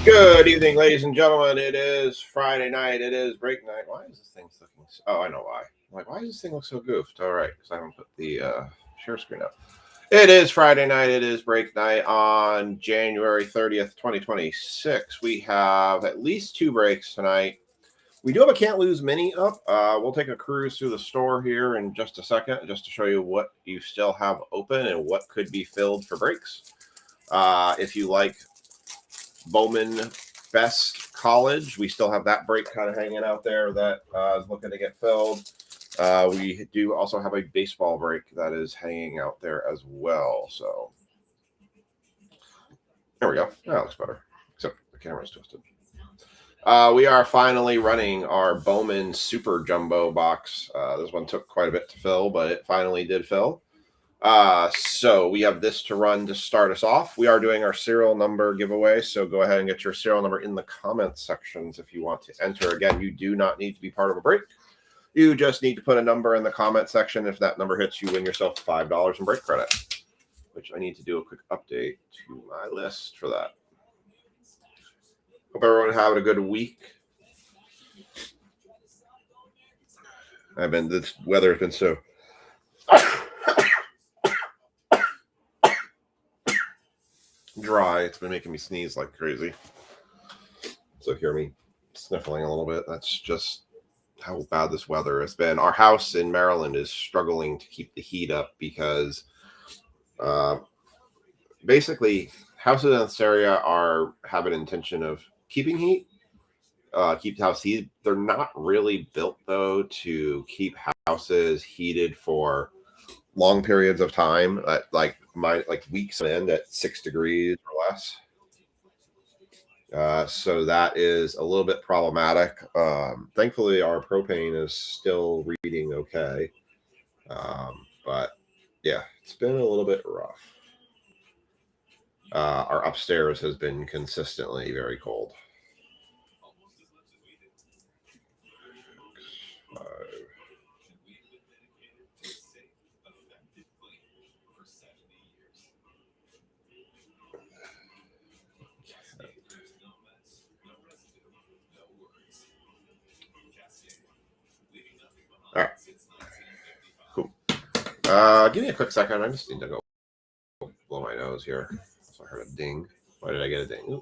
Good evening, ladies and gentlemen. It is Friday night. It is break night. Why is this thing looking? Oh, I know why. I'm like, why does this thing look so goofed? All right, because I haven't put the share screen up. It is Friday night. It is break night on January 30th, 2026. We have at least two breaks tonight. We do have a Can't Lose Mini up. We'll take a cruise through the store here in just a second, just to show you what you still have open and what could be filled for breaks. If you like Bowman Best College, we still have that break kind of hanging out there that is looking to get filled. We do also have a baseball break that is hanging out there as well. So there we go. That looks better, except the camera's twisted. We are finally running our Bowman Super Jumbo box. This one took quite a bit to fill, but it finally did fill. So we have this to run to start us off. We are doing our serial number giveaway, so go ahead and get your serial number in the comment sections if you want to enter. Again, you do not need to be part of a break. You just need to put a number in the comment section. If that number hits, you win yourself $5 in break credit, which I need to do a quick update to my list for that. Hope everyone having a good week. This weather has been so dry. It's been making me sneeze like crazy. So hear me sniffling a little bit. That's just how bad this weather has been. Our house in Maryland is struggling to keep the heat up because basically houses in this area have an intention of keeping heat, keep the house heated. They're not really built though to keep houses heated for long periods of time, like weeks on end at 6 degrees or less. So that is a little bit problematic. Thankfully, our propane is still reading okay. But yeah, it's been a little bit rough. Our upstairs has been consistently very cold. All right. Cool. Give me a quick second. I just need to go blow my nose here. So I heard a ding. Why did I get a ding?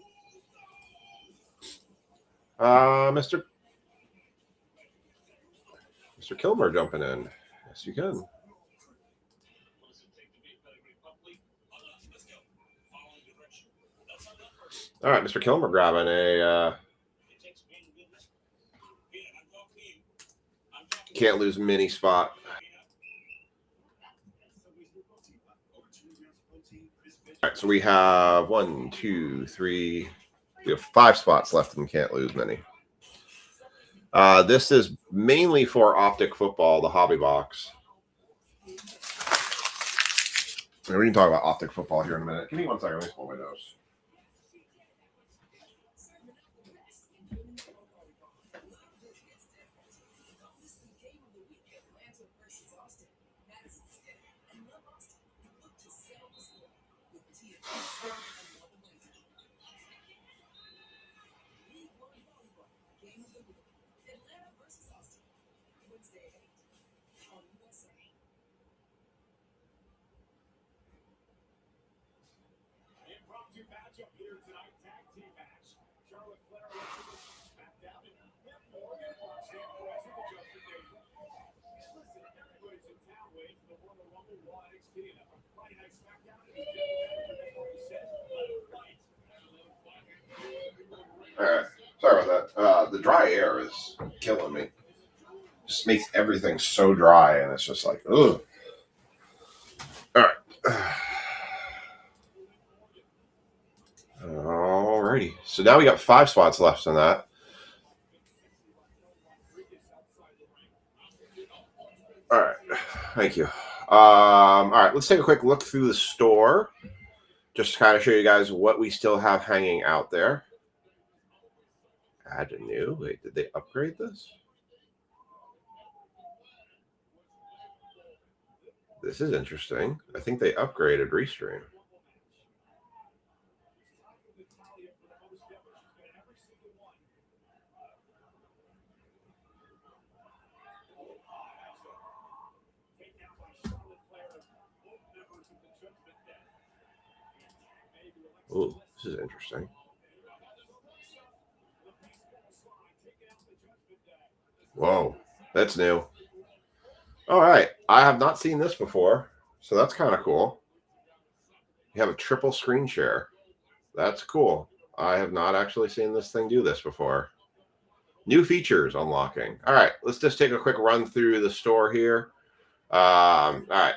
Mr. Kilmer jumping in. Yes, you can. All right, Mr. Kilmer grabbing a Can't Lose Mini spot. All right, so we have 1, 2, 3. We have 5 spots left in Can't Lose Mini. This is mainly for Optic Football, the hobby box. We can talk about Optic Football here in a minute. Give me 1 second. Let me pull my nose. All right. Sorry about that. The dry air is killing me. Just makes everything so dry, and it's just like, ugh. All right. Alrighty. So now we got 5 spots left in that. All right. Thank you. All right. Let's take a quick look through the store. Just to kind of show you guys what we still have hanging out there. Add a new. Wait, did they upgrade this? This is interesting. I think they upgraded Restream. Ooh, this is interesting. Whoa, that's new. All right, I have not seen this before, so that's kind of cool. You have a triple screen share. That's cool. I have not actually seen this thing do this before. New features unlocking. All right, let's just take a quick run through the store here. All right,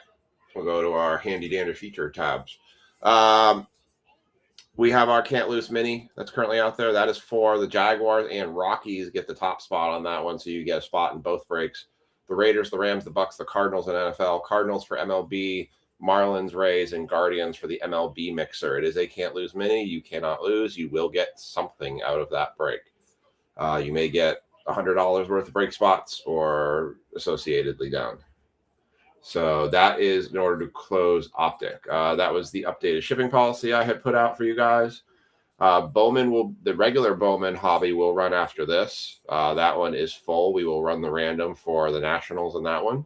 we'll go to our handy dandy feature tabs. We have our Can't Lose Mini that's currently out there. That is for the Jaguars and Rockies. Get the top spot on that one, so you get a spot in both breaks. The Raiders, the Rams, the Bucks, the Cardinals, and NFL. Cardinals for MLB, Marlins, Rays, and Guardians for the MLB mixer. It is a Can't Lose Mini. You cannot lose. You will get something out of that break. You may get $100 worth of break spots or associatedly down. So that is in order to close Optic. That was the updated shipping policy I had put out for you guys. The regular Bowman hobby will run after this. That one is full. We will run the random for the Nationals in that one.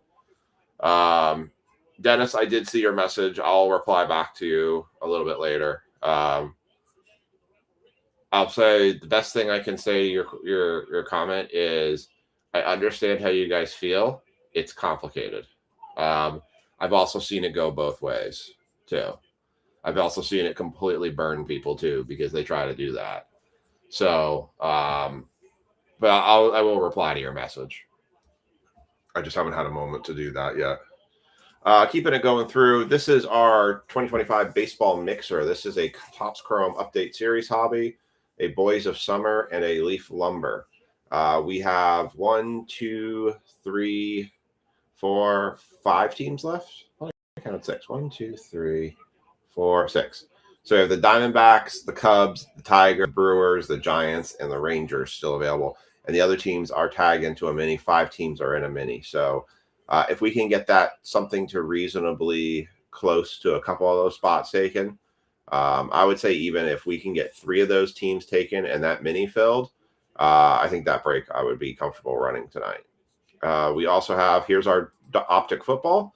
Dennis, I did see your message. I'll reply back to you a little bit later. I'll say the best thing I can say to your comment is I understand how you guys feel. It's complicated. I've also seen it go both ways too. I've also seen it completely burn people too because they try to do that. So, but I will reply to your message. I just haven't had a moment to do that yet. Keeping it going through, this is our 2025 baseball mixer. This is a Topps Chrome Update Series hobby, a Boys of Summer, and a Leaf Lumber. We have 1, 2, 3, 4, 5 teams left. I counted 6. 1, 2, 3, 4, 6. So we have the Diamondbacks, the Cubs, the Tigers, the Brewers, the Giants, and the Rangers still available. And the other teams are tagged into a mini. 5 teams are in a mini. So if we can get that something to reasonably close to a couple of those spots taken, I would say even if we can get 3 of those teams taken and that mini filled, I think that break I would be comfortable running tonight. We also have, here's our Optic football.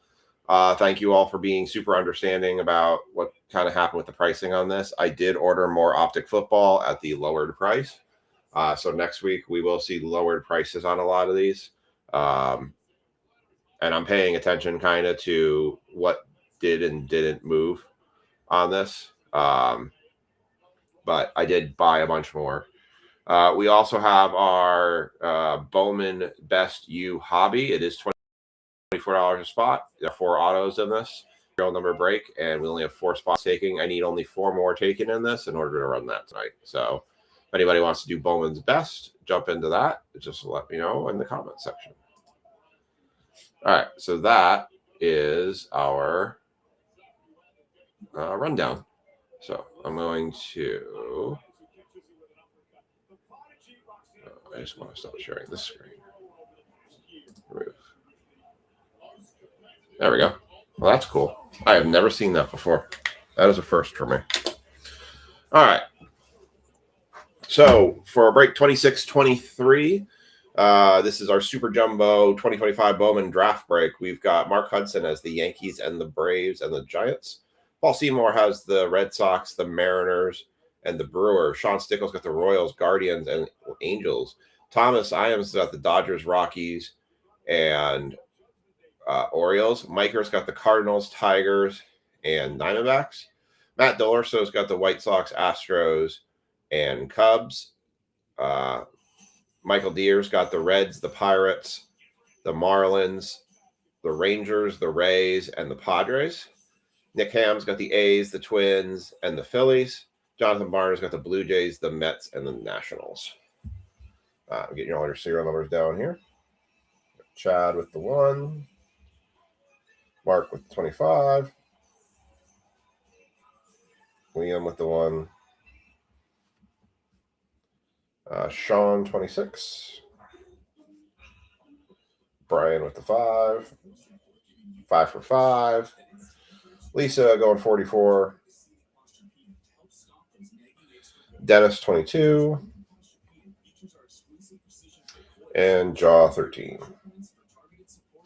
Thank you all for being super understanding about what kind of happened with the pricing on this. I did order more Optic football at the lowered price. So next week we will see lowered prices on a lot of these. And I'm paying attention kind of to what did and didn't move on this. But I did buy a bunch more. We also have our Bowman Best U hobby. It is $24 a spot. There are 4 autos in this serial number break, and we only have 4 spots taking. I need only 4 more taken in this in order to run that tonight. So if anybody wants to do Bowman's Best, jump into that. Just let me know in the comment section. All right, so that is our rundown. So I'm going to. I just want to stop sharing this screen. Remove. There we go. Well, that's cool. I have never seen that before. That is a first for me. All right. So for break 26-23, this is our Super Jumbo 2025 Bowman draft break. We've got Mark Hudson as the Yankees and the Braves and the Giants. Paul Seymour has the Red Sox, the Mariners, and the Brewers. Sean Stickles got the Royals, Guardians, and Angels. Thomas Iams got the Dodgers, Rockies, and Orioles. Miker's got the Cardinals, Tigers, and Diamondbacks. Matt Dolorso's got the White Sox, Astros, and Cubs. Michael Deere's got the Reds, the Pirates, the Marlins, the Rangers, the Rays, and the Padres. Nick Ham's got the A's, the Twins, and the Phillies. Jonathan Barnes got the Blue Jays, the Mets, and the Nationals. I'm getting all your serial numbers down here. Chad with the 1. Mark with the 25. Liam with the 1. Sean 26. Brian with the 5. 5 for 5. Lisa going 44. Dennis 22. and jaw 13.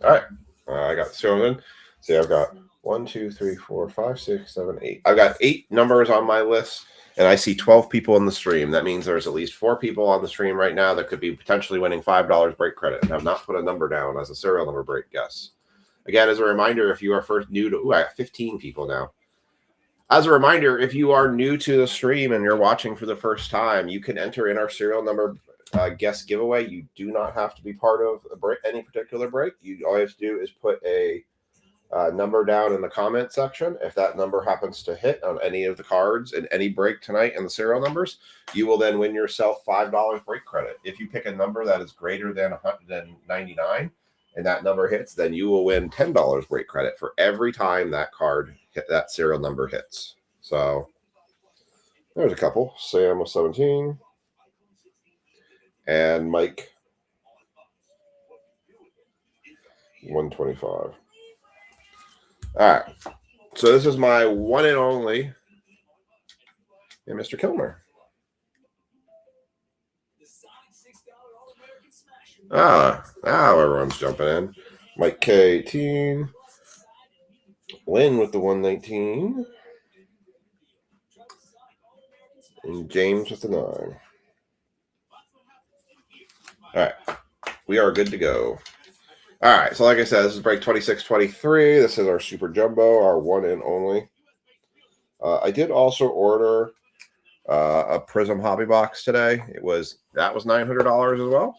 All right. I got the serial in. See, I've got 1, 2, 3, 4, 5, 6, 7, 8. I've got 8 numbers on my list, and I see 12 people in the stream. That means there's at least 4 people on the stream right now that could be potentially winning $5 break credit and have not put a number down as a serial number break guess. Again, as a reminder, if you are first new to, I have 15 people now. As a reminder, if you are new to the stream and you're watching for the first time, you can enter in our serial number guess giveaway. You do not have to be part of a break, any particular break. All you have to do is put a number down in the comment section. If that number happens to hit on any of the cards in any break tonight and the serial numbers, you will then win yourself $5 break credit. If you pick a number that is greater than 199 and that number hits, then you will win $10 break credit for every time that card hit, that serial number hits. So there's a couple. Sam with 17 and Mike 125. All right. So this is my one and only and Mr. Kilmer. Now everyone's jumping in. Mike K 18. Lynn with the 119. And James with the 9. All right. We are good to go. All right. So like I said, this is break 2623. This is our Super Jumbo, our one and only. I did also order a Prism Hobby Box today. That was $900 as well.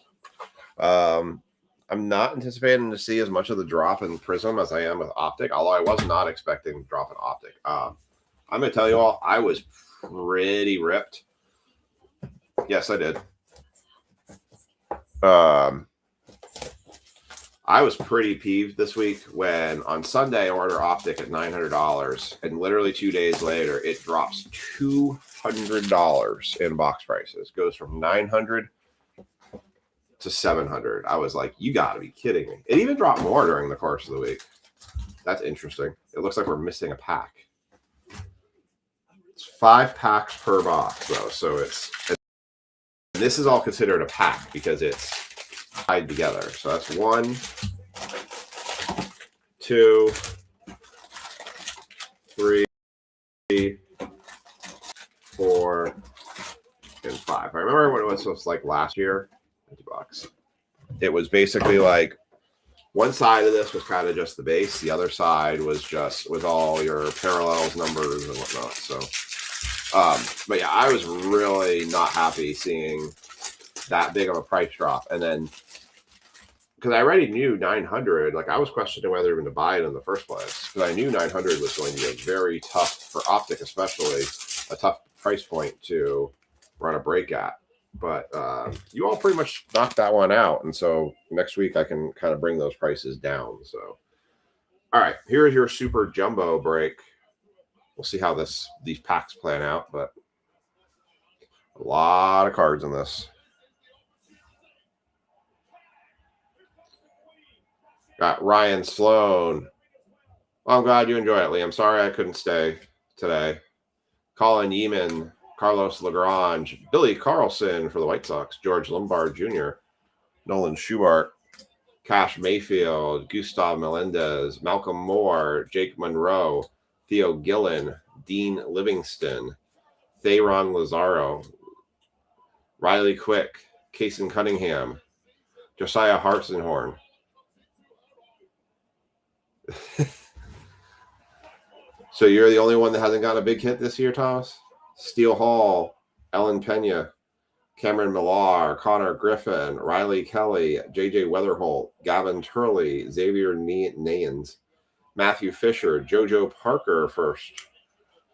I'm not anticipating to see as much of the drop in Prism as I am with Optic, although I was not expecting to drop in Optic. I'm going to tell you all, I was pretty ripped. Yes, I did. I was pretty peeved this week when on Sunday I order Optic at $900, and literally 2 days later it drops $200 in box prices. Goes from $900 to $700. I was like, you got to be kidding me. It even dropped more during the course of the week. That's interesting. It looks like we're missing a pack. It's 5 packs per box though, so and this is all considered a pack because it's tied together. So that's 1, 2, 3, 4, and 5. I remember what it was like last year. $50. It was basically like one side of this was kind of just the base. The other side was all your parallels, numbers, and whatnot. So, but yeah, I was really not happy seeing that big of a price drop. And then, because I already knew 900, like I was questioning whether even to buy it in the first place, because I knew 900 was going to be a very tough, for Optic especially, a tough price point to run a break at. But you all pretty much knocked that one out. And so next week I can kind of bring those prices down. So, all right, here's your Super Jumbo break. We'll see how these packs plan out, but a lot of cards in this. Got Ryan Sloan. Well, I'm glad you enjoyed it, Lee. I'm sorry I couldn't stay today. Colin Yeaman, Carlos Lagrange, Billy Carlson for the White Sox, George Lombard Jr., Nolan Schubart, Cash Mayfield, Gustav Melendez, Malcolm Moore, Jake Monroe, Theo Gillen, Dean Livingston, Thayron Lazaro, Riley Quick, Kason Cunningham, Josiah Hartsenhorn. So you're the only one that hasn't gotten a big hit this year, Thomas? Steele Hall, Ellen Pena, Cameron Millar, Connor Griffin, Riley Kelly, J.J. Weatherholt, Gavin Turley, Xavier Nayans, Matthew Fisher, JoJo Parker first,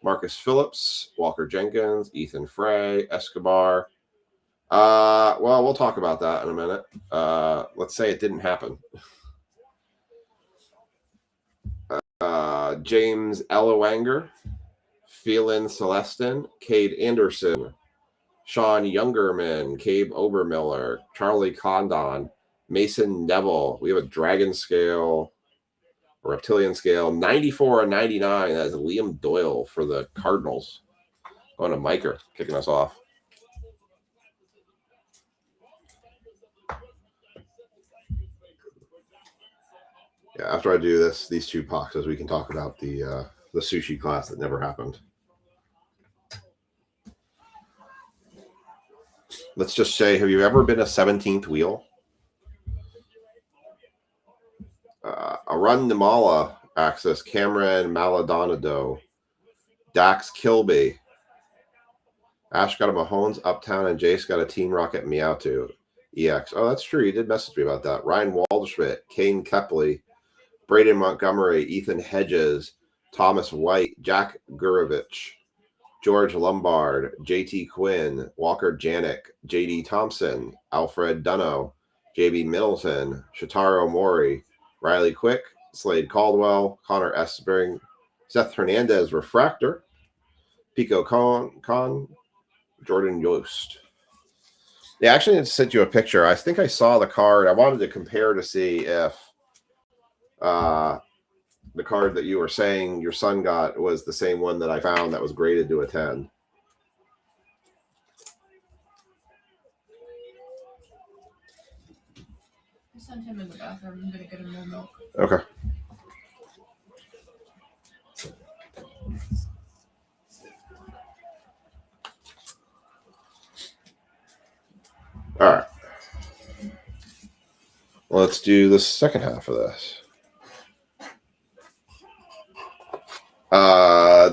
Marcus Phillips, Walker Jenkins, Ethan Frey, Escobar. Well, we'll talk about that in a minute. Let's say it didn't happen. James Ellewanger, Phelan Celestin, Cade Anderson, Sean Youngerman, Cabe Obermiller, Charlie Condon, Mason Neville. We have a dragon scale, a reptilian scale, 94 and 99. That is Liam Doyle for the Cardinals. Going to Miker, kicking us off. Yeah, after I do these 2 boxes, we can talk about the sushi class that never happened. Let's just say, have you ever been a 17th wheel? Arun Nimala access, Cameron Maladonado, Dax Kilby, Ash got a Mahomes Uptown, and Jace got a Team Rocket Meowth EX. Oh, that's true. You did message me about that. Ryan Waldschmidt, Kane Kepley, Braden Montgomery, Ethan Hedges, Thomas White, Jack Gurovich, George Lombard, JT Quinn, Walker Janik, JD Thompson, Alfred Dunno, JB Middleton, Shotaro Mori, Riley Quick, Slade Caldwell, Connor Espring, Seth Hernandez, Refractor, Pico Con, Jordan Yost. Yeah, actually, I sent you a picture. I think I saw the card. I wanted to compare to see if the card that you were saying your son got was the same one that I found that was graded to a 10. I sent him in the bathroom. I'm going to get him more milk. Okay. All right. Let's do the second half of this.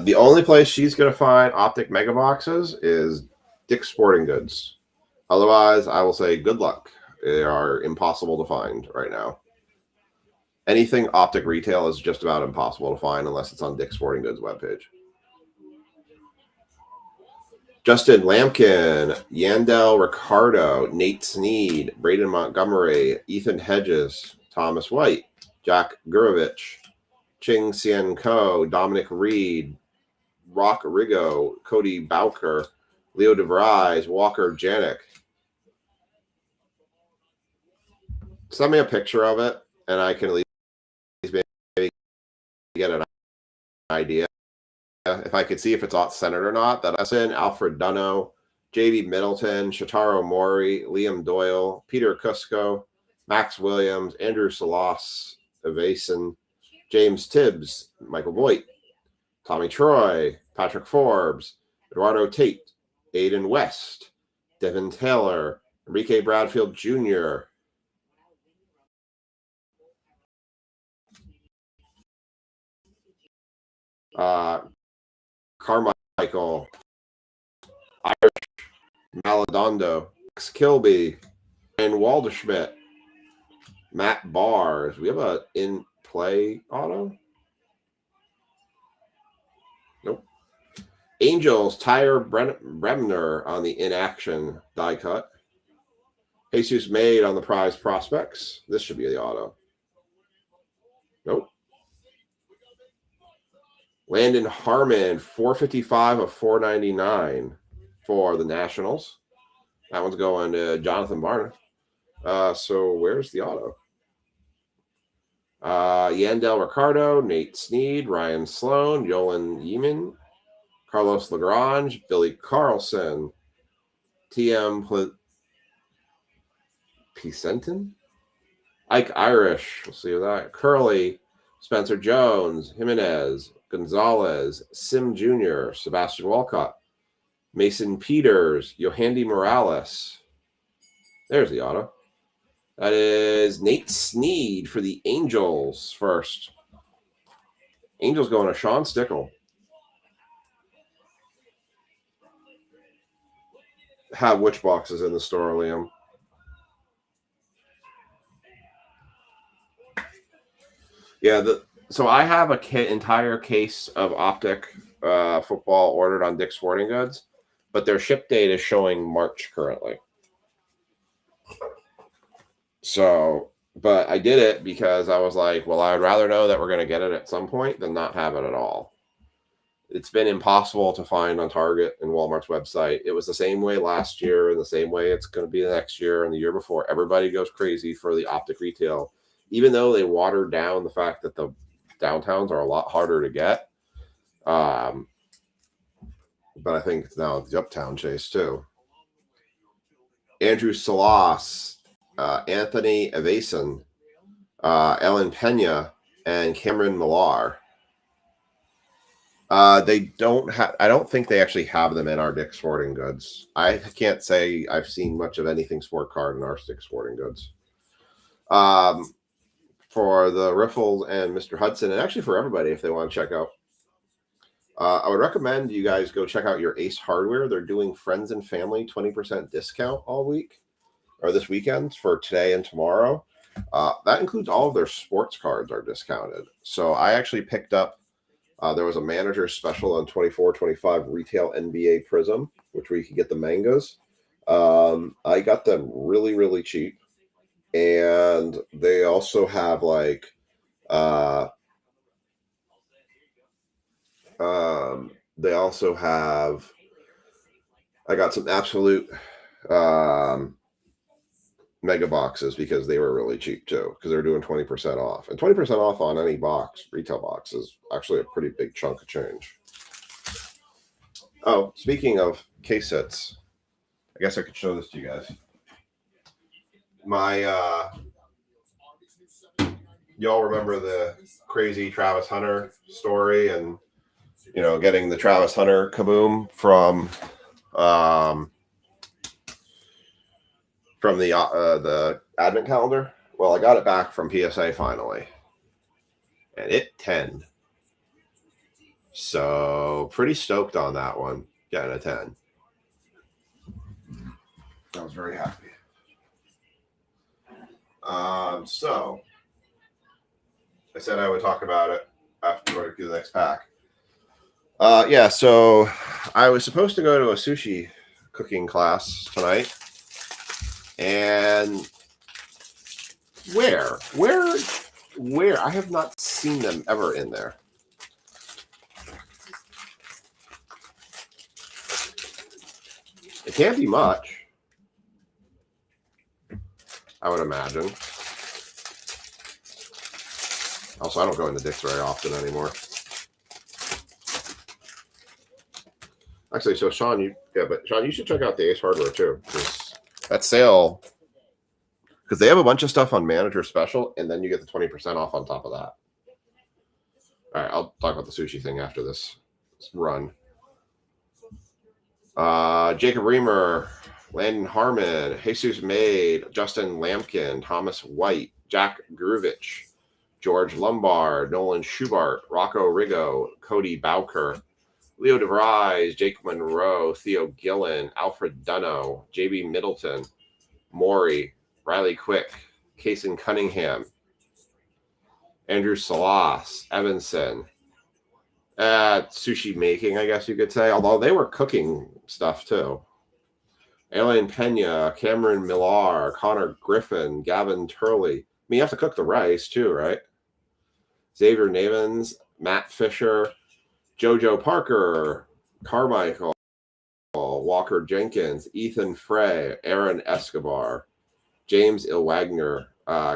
The only place she's going to find Optic Mega Boxes is Dick's Sporting Goods. Otherwise, I will say good luck. They are impossible to find right now. Anything Optic retail is just about impossible to find unless it's on Dick's Sporting Goods webpage. Justin Lampkin, Yandel Ricardo, Nate Sneed, Braden Montgomery, Ethan Hedges, Thomas White, Jack Gurovich, Ching Sien Ko, Dominic Reed, Rock Rigo, Cody Bowker, Leo DeVries, Walker Janik. Send me a picture of it, and I can at least maybe get an idea. If I could see if it's centered or not. That's in Alfred Dunno, JB Middleton, Shotaro Mori, Liam Doyle, Peter Cusco, Max Williams, Andrew Salas, Evason, James Tibbs, Michael Voigt, Tommy Troy, Patrick Forbes, Eduardo Tate, Aiden West, Devin Taylor, Enrique Bradfield Jr., Carmichael, Irish, Maladondo, Kilby, and Walderschmidt, Matt Bars. We have a in-play auto? Nope. Angels, Tyre Bremner on the in-action die cut. Jesus Made on the prize prospects. This should be the auto. Nope. Landon Harmon, 455 of 499 for the Nationals. That one's going to Jonathan Barner. So where's the auto? Yandel Ricardo, Nate Sneed, Ryan Sloan, Yolan Yeeman, Carlos Lagrange, Billy Carlson, TM Picenton, Ike Irish, we'll see that, Curly, Spencer Jones, Jimenez, Gonzalez, Sim Jr., Sebastian Walcott, Mason Peters, Yohandy Morales. There's the auto. That is Nate Sneed for the Angels first. Angels going to Sean Stickle. Have which boxes in the store, Liam? Yeah, so I have a entire case of Optic football ordered on Dick's Sporting Goods, but their ship date is showing March currently. So, but I did it because I was like, well, I'd rather know that we're going to get it at some point than not have it at all. It's been impossible to find on Target and Walmart's website. It was the same way last year and the same way it's going to be the next year and the year before. Everybody goes crazy for the Optic retail, even though they watered down the fact that the downtowns are a lot harder to get. But I think it's now the uptown chase too. Andrew Salas, Anthony Evason, Ellen Pena, and Cameron Millar. They don't have. I don't think they actually have them in our Dick's Sporting Goods. I can't say I've seen much of anything sport card in our Dick's Sporting Goods. For the Riffles and Mr. Hudson, and actually for everybody, if they want to check out, I would recommend you guys go check out your Ace Hardware. They're doing Friends and Family 20% discount all week, or this weekend for today and tomorrow. That includes all of their sports cards are discounted. So I actually picked up. There was a manager special on 24-25 retail NBA Prism, which we could get the mangas. I got them really, really cheap. And they also have like they also have I got some absolute mega boxes because they were really cheap too, because they're doing 20% off. And 20% off on any box, retail box, is actually a pretty big chunk of change. Oh, speaking of case sets, I guess I could show this to you guys. My y'all remember the crazy Travis Hunter story, and getting the Travis Hunter kaboom from the advent calendar. Well, I got it back from PSA finally, and it 10. So pretty stoked on that one, getting a 10. I was very happy. So I said I would talk about it after going through the next pack. Yeah, so I was supposed to go to a sushi cooking class tonight. And where? I have not seen them ever in there. It can't be much, I would imagine. Also, I don't go into Dick's very often anymore. Actually, so Sean, you should check out the Ace Hardware too. That sale, because they have a bunch of stuff on Manager Special, and then you get the 20% off on top of that. All right, I'll talk about the sushi thing after this run. Jacob Reamer, Landon Harmon, Jesus Maid, Justin Lampkin, Thomas White, Jack Gruvich, George Lombard, Nolan Schubart, Rocco Rigo, Cody Bowker, Leo DeVries, Jake Monroe, Theo Gillen, Alfred Dunno, JB Middleton, Maury, Riley Quick, Kason Cunningham, Andrew Salas, Evanson. Sushi making, I guess you could say, although they were cooking stuff too. Alien Pena, Cameron Millar, Connor Griffin, Gavin Turley. I mean, you have to cook the rice too, right? Xavier Navins, Matt Fisher, Jojo Parker, Carmichael, Walker Jenkins, Ethan Frey, Aaron Escobar, James Ilwagner,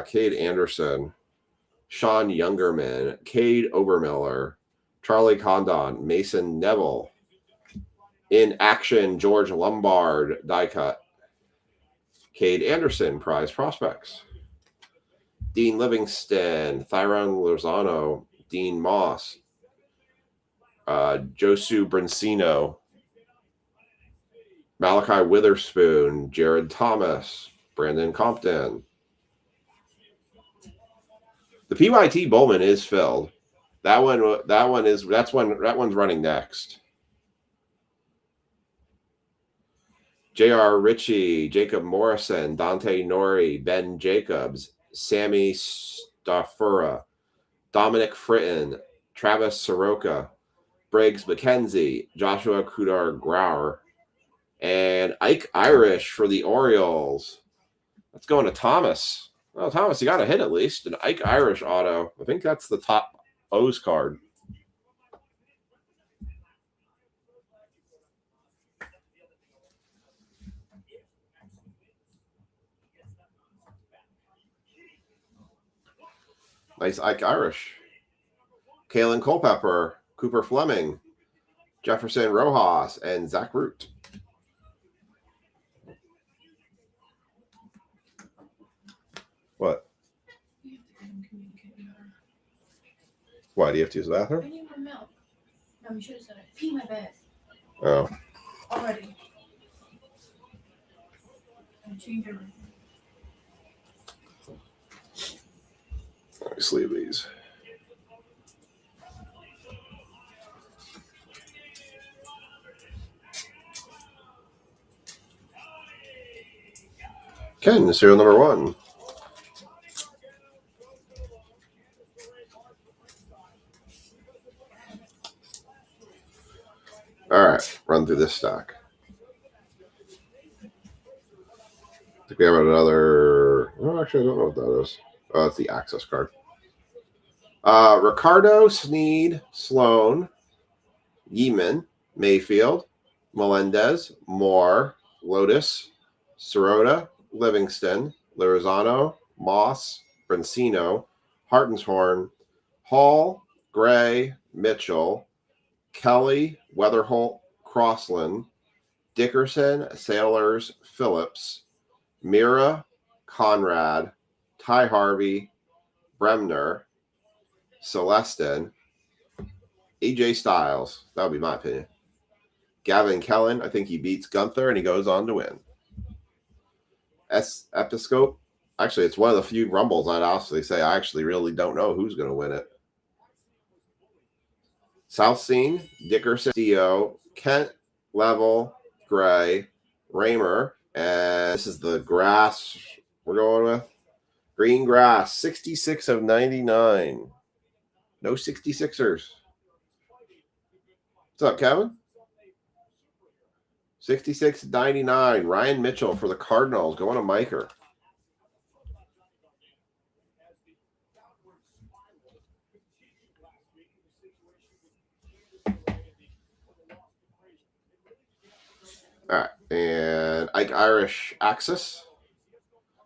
Cade Anderson, Sean Youngerman, Cade Obermiller, Charlie Condon, Mason Neville, In Action, George Lombard, die cut, Cade Anderson, prize prospects, Dean Livingston, Thyron Lozano, Dean Moss, Josu Brincino, Malachi Witherspoon, Jared Thomas, Brandon Compton. The PYT Bowman is filled. That one's running next. J.R. Ritchie, Jacob Morrison, Dante Nori, Ben Jacobs, Sammy Staffura, Dominic Fritton, Travis Soroka, Briggs McKenzie, Joshua Kudar Grauer, and Ike Irish for the Orioles. Let's go into Thomas. Well, Thomas, you got a hit at least. An Ike Irish auto. I think that's the top O's card. Nice Ike Irish. Kalen Culpepper, Cooper Fleming, Jefferson Rojas, and Zach Root. What? Why do you have to use the I bathroom? need more milk. No, you should have said I pee my bed Oh, already. And change everything. let me sleeve these. Ken, serial number 1. All right, run through this stock. I think we have another. Oh, actually, I don't know what that is. Oh, it's the access card. Ricardo, Sneed, Sloan, Yeeman, Mayfield, Melendez, Moore, Lotus, Sirota, Livingston, Lozano, Moss, Brancino, Hartenshorn, Hall, Gray, Mitchell, Kelly, Weatherholt, Crossland, Dickerson, Sailors, Phillips, Mira, Conrad, Ty Harvey, Bremner, Celestin, AJ Styles. That would be my opinion. Gavin Kellen, I think he beats Gunther and he goes on to win. Episcope. Actually, it's one of the few Rumbles I'd honestly say I actually really don't know who's going to win it. South Scene, Dickerson, Dio, Kent, Level, Gray, Raymer, and this is the grass we're going with. Green grass, 66 of 99. No 66ers. What's up, Kevin? 66.99. Ryan Mitchell for the Cardinals going to Miker. All right. And Ike Irish Axis.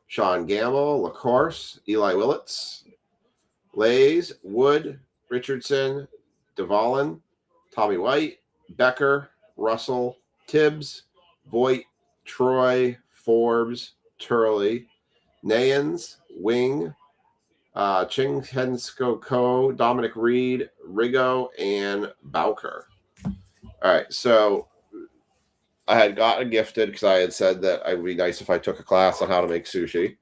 Sean Gamble, LaCourse, Eli Willits, Lays, Wood, Richardson, Devallin, Tommy White, Becker, Russell, Tibbs, Voigt, Troy, Forbes, Turley, Nayans, Wing, Ching Hensko Ko, Dominic Reed, Rigo, and Bowker. All right, so I had gotten gifted because I had said that it would be nice if I took a class on how to make sushi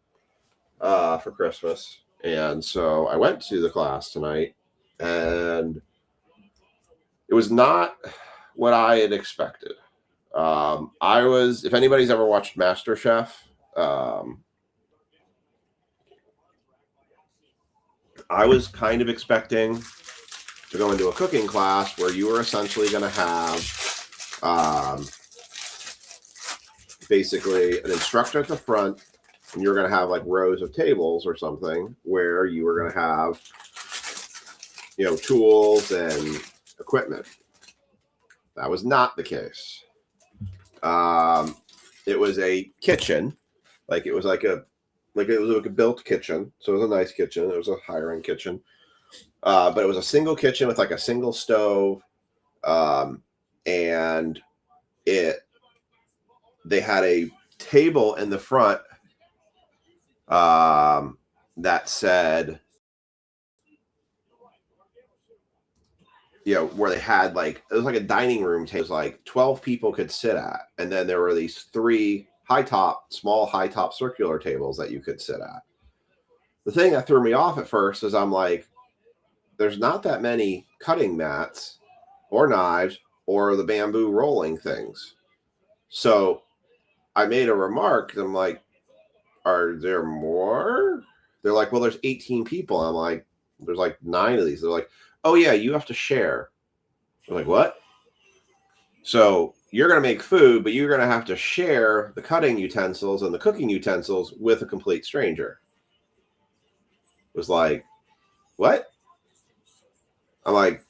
for Christmas. And so I went to the class tonight, and it was not what I had expected. If anybody's ever watched MasterChef, I was kind of expecting to go into a cooking class where you were essentially going to have basically an instructor at the front, and you're going to have like rows of tables or something where you were going to have, tools and equipment. That was not the case. It was a kitchen, it was like a built kitchen. So it was a nice kitchen. It was a higher end kitchen. But it was a single kitchen with like a single stove. And they had a table in the front that said, where they had it was like a dining room table, 12 people could sit at. And then there were these 3 small high top circular tables that you could sit at. The thing that threw me off at first is I'm like, there's not that many cutting mats or knives or the bamboo rolling things. So I made a remark. I'm like, are there more? They're like, well, there's 18 people. I'm like, there's 9 of these. They're like, oh yeah, you have to share. I'm like, what? So you're going to make food, but you're going to have to share the cutting utensils and the cooking utensils with a complete stranger. It was like, what? I'm like,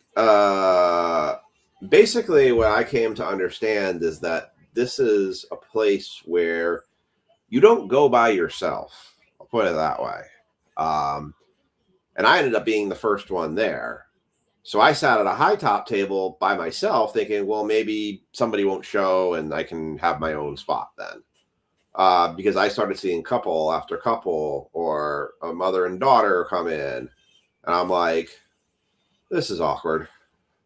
basically what I came to understand is that this is a place where you don't go by yourself. I'll put it that way. And I ended up being the first one there. So I sat at a high top table by myself thinking, well, maybe somebody won't show and I can have my own spot then. Because I started seeing couple after couple or a mother and daughter come in. And I'm like, This is awkward.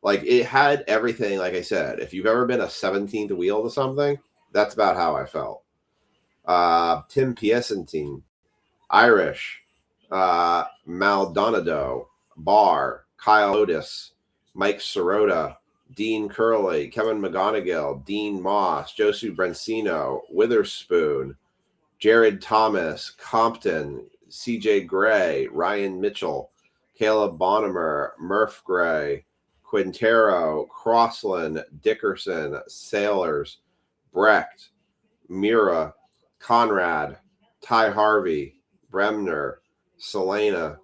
Like, it had everything, like I said. If you've ever been a 17th wheel to something, that's about how I felt. Tim Piacentini, Irish, Maldonado, Barr, Kyle Otis, Mike Sirota, Dean Curley, Kevin McGonigal, Dean Moss, Josu Brencino, Witherspoon, Jared Thomas, Compton, CJ Gray, Ryan Mitchell, Caleb Bonimer, Murph Gray, Quintero, Crossland, Dickerson, Sailors, Brecht, Mira, Conrad, Ty Harvey, Bremner, Selena,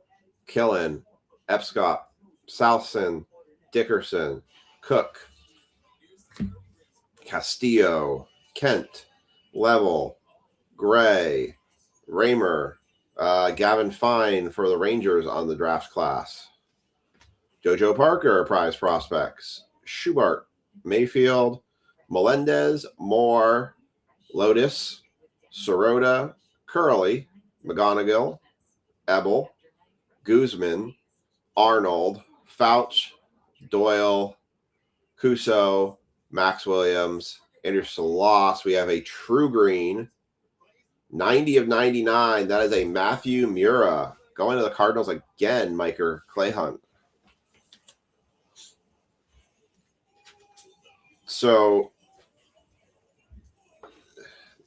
Killen, Epscott, Southson, Dickerson, Cook, Castillo, Kent, Level, Gray, Raymer, Gavin Fine for the Rangers on the draft class. JoJo Parker, prize prospects. Schubart, Mayfield, Melendez, Moore, Lotus, Sirota, Curley, McGonigal, Ebel, Guzman, Arnold, Fouch, Doyle, Cuso, Max Williams, Anderson Loss. We have a True Green, 90 of 99. That is a Matthew Mura. Going to the Cardinals again, Micah Clayhunt. So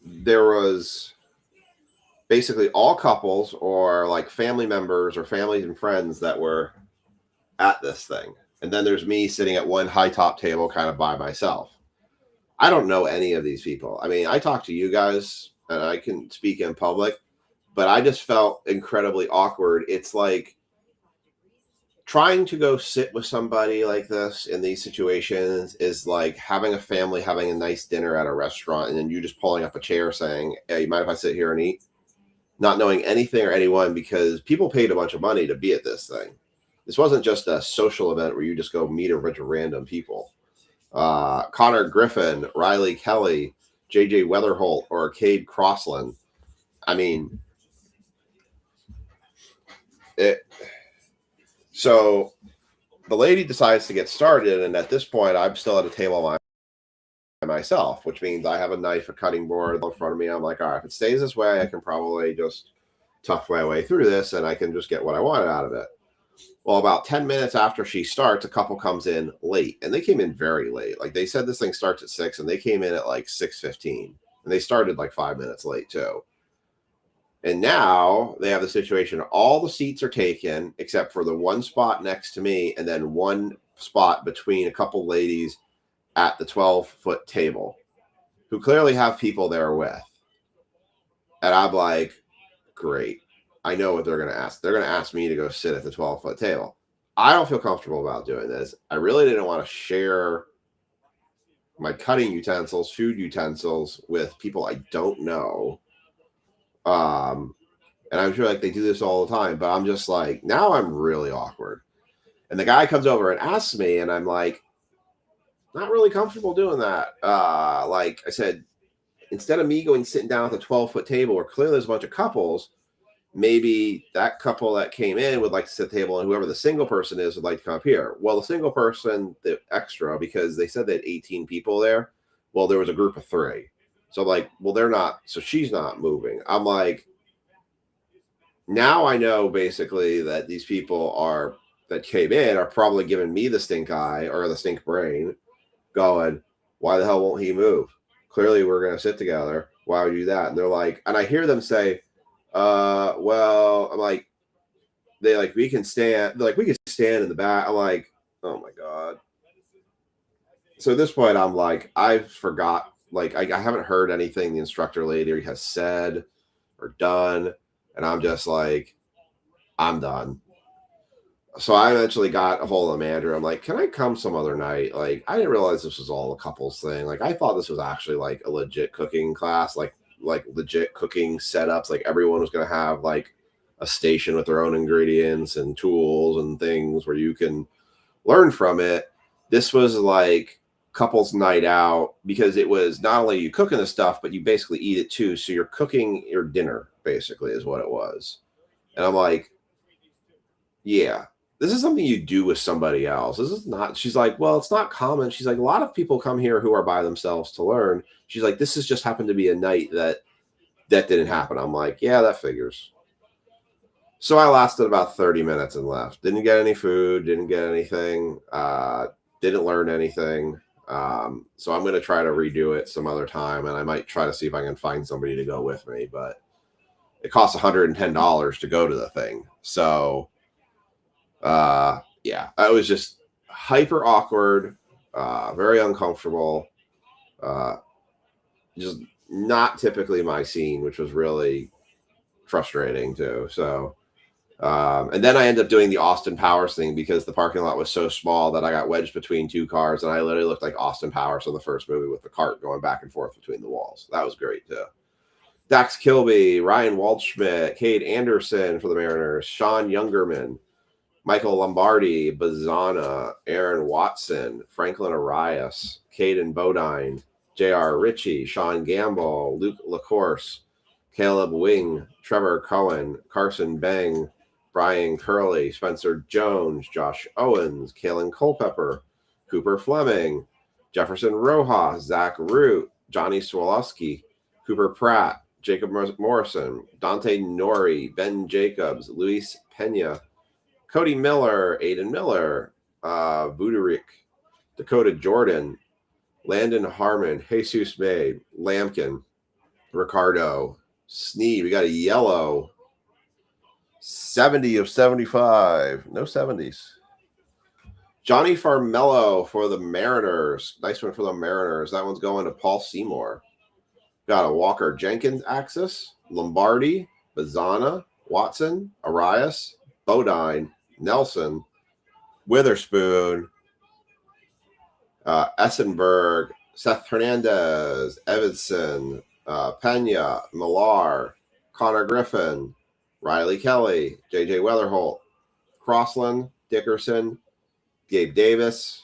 there was basically all couples or like family members or families and friends that were at this thing. And then there's me sitting at one high top table kind of by myself. I don't know any of these people. I mean, I talk to you guys and I can speak in public, but I just felt incredibly awkward. It's like trying to go sit with somebody like this in these situations is like having a family, having a nice dinner at a restaurant, and then you just pulling up a chair saying, hey, you mind if I sit here and eat? Not knowing anything or anyone, because people paid a bunch of money to be at this thing. This wasn't just a social event where you just go meet a bunch of random people. Connor Griffin, Riley Kelly, JJ Weatherholt, or Cade Crossland. I mean, so the lady decides to get started, and at this point, I'm still at a table by myself, which means I have a knife, a cutting board in front of me. I'm like, all right, if it stays this way, I can probably just tough my way through this, and I can just get what I wanted out of it. Well, about 10 minutes after she starts, a couple comes in late, and they came in very late. Like, they said this thing starts at 6, and they came in at like 6:15, and they started like 5 minutes late too. And now they have the situation, all the seats are taken except for the one spot next to me and then one spot between a couple ladies at the 12-foot table who clearly have people there with. And I'm like, great. I know what they're going to ask. They're going to ask me to go sit at the 12-foot table. I don't feel comfortable about doing this. I really didn't want to share my cutting utensils, food utensils with people I don't know. And I'm sure like they do this all the time, but I'm just like, now I'm really awkward. And the guy comes over and asks me, and I'm like, not really comfortable doing that. Like I said, instead of me going sitting down at the 12-foot table where clearly there's a bunch of couples, maybe that couple that came in would like to sit at the table, and whoever the single person is would like to come up here. Well, the single person, the extra, because they said they had 18 people there. Well, there was a group of 3. So I'm like, well, they're not, so she's not moving. I'm like, now I know basically that these people that came in are probably giving me the stink eye or the stink brain, going, why the hell won't he move? Clearly we're going to sit together. Why would you do that? And they're like, and I hear them say, well, I'm like, they like, we can stand. They're like, we can stand in the back. I'm like, oh my God. So at this point, I'm like, I forgot, like, I haven't heard anything the instructor lady has said or done. And I'm just like, I'm done. So I eventually got a hold of the manager. I'm like, can I come some other night? Like, I didn't realize this was all a couples thing. Like, I thought this was actually like a legit cooking class, like legit cooking setups. Like, everyone was going to have like a station with their own ingredients and tools and things where you can learn from it. This was like couples night out, because it was not only you cooking the stuff, but you basically eat it too. So you're cooking your dinner, basically, is what it was. And I'm like, yeah, this is something you do with somebody else. This is not, she's like, well, it's not common. She's like, a lot of people come here who are by themselves to learn. She's like, this has just happened to be a night that didn't happen. I'm like, yeah, that figures. So I lasted about 30 minutes and left. Didn't get any food, didn't get anything, didn't learn anything. So I'm going to try to redo it some other time, and I might try to see if I can find somebody to go with me, but it costs $110 to go to the thing. So, yeah, I was just hyper awkward, very uncomfortable, just not typically my scene, which was really frustrating too. So, and then I ended up doing the Austin Powers thing because the parking lot was so small that I got wedged between two cars, and I literally looked like Austin Powers from the first movie with the cart going back and forth between the walls. That was great too. Dax Kilby, Ryan Waldschmidt, Cade Anderson for the Mariners, Sean Youngerman, Michael Lombardi, Bazana, Aaron Watson, Franklin Arias, Caden Bodine, J.R. Ritchie, Sean Gamble, Luke LaCourse, Caleb Wing, Trevor Cohen, Carson Bang, Brian Curley, Spencer Jones, Josh Owens, Kalen Culpepper, Cooper Fleming, Jefferson Rojas, Zach Root, Johnny Swolowski, Cooper Pratt, Jacob Morrison, Dante Nori, Ben Jacobs, Luis Pena, Cody Miller, Aiden Miller, Vuderik, Dakota Jordan, Landon Harmon, Jesus May, Lampkin, Ricardo, Sneed. We got a yellow. 70 of 75. No 70s. Johnny Farmello for the Mariners. Nice one for the Mariners. That one's going to Paul Seymour. Got a Walker Jenkins axis. Lombardi, Bazana, Watson, Arias, Bodine, Nelson, Witherspoon, Essenberg, Seth Hernandez, Evanson, Pena, Millar, Connor Griffin, Riley Kelly, J.J. Weatherholt, Crossland, Dickerson, Gabe Davis,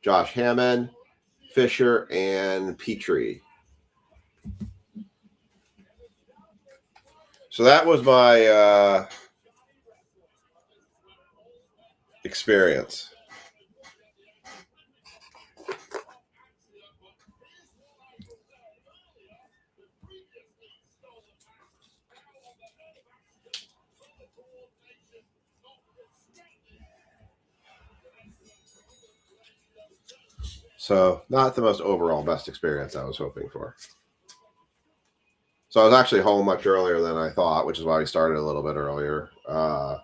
Josh Hammond, Fisher, and Petrie. So that was my experience. So not the most overall best experience I was hoping for. So I was actually home much earlier than I thought, which is why we started a little bit earlier. But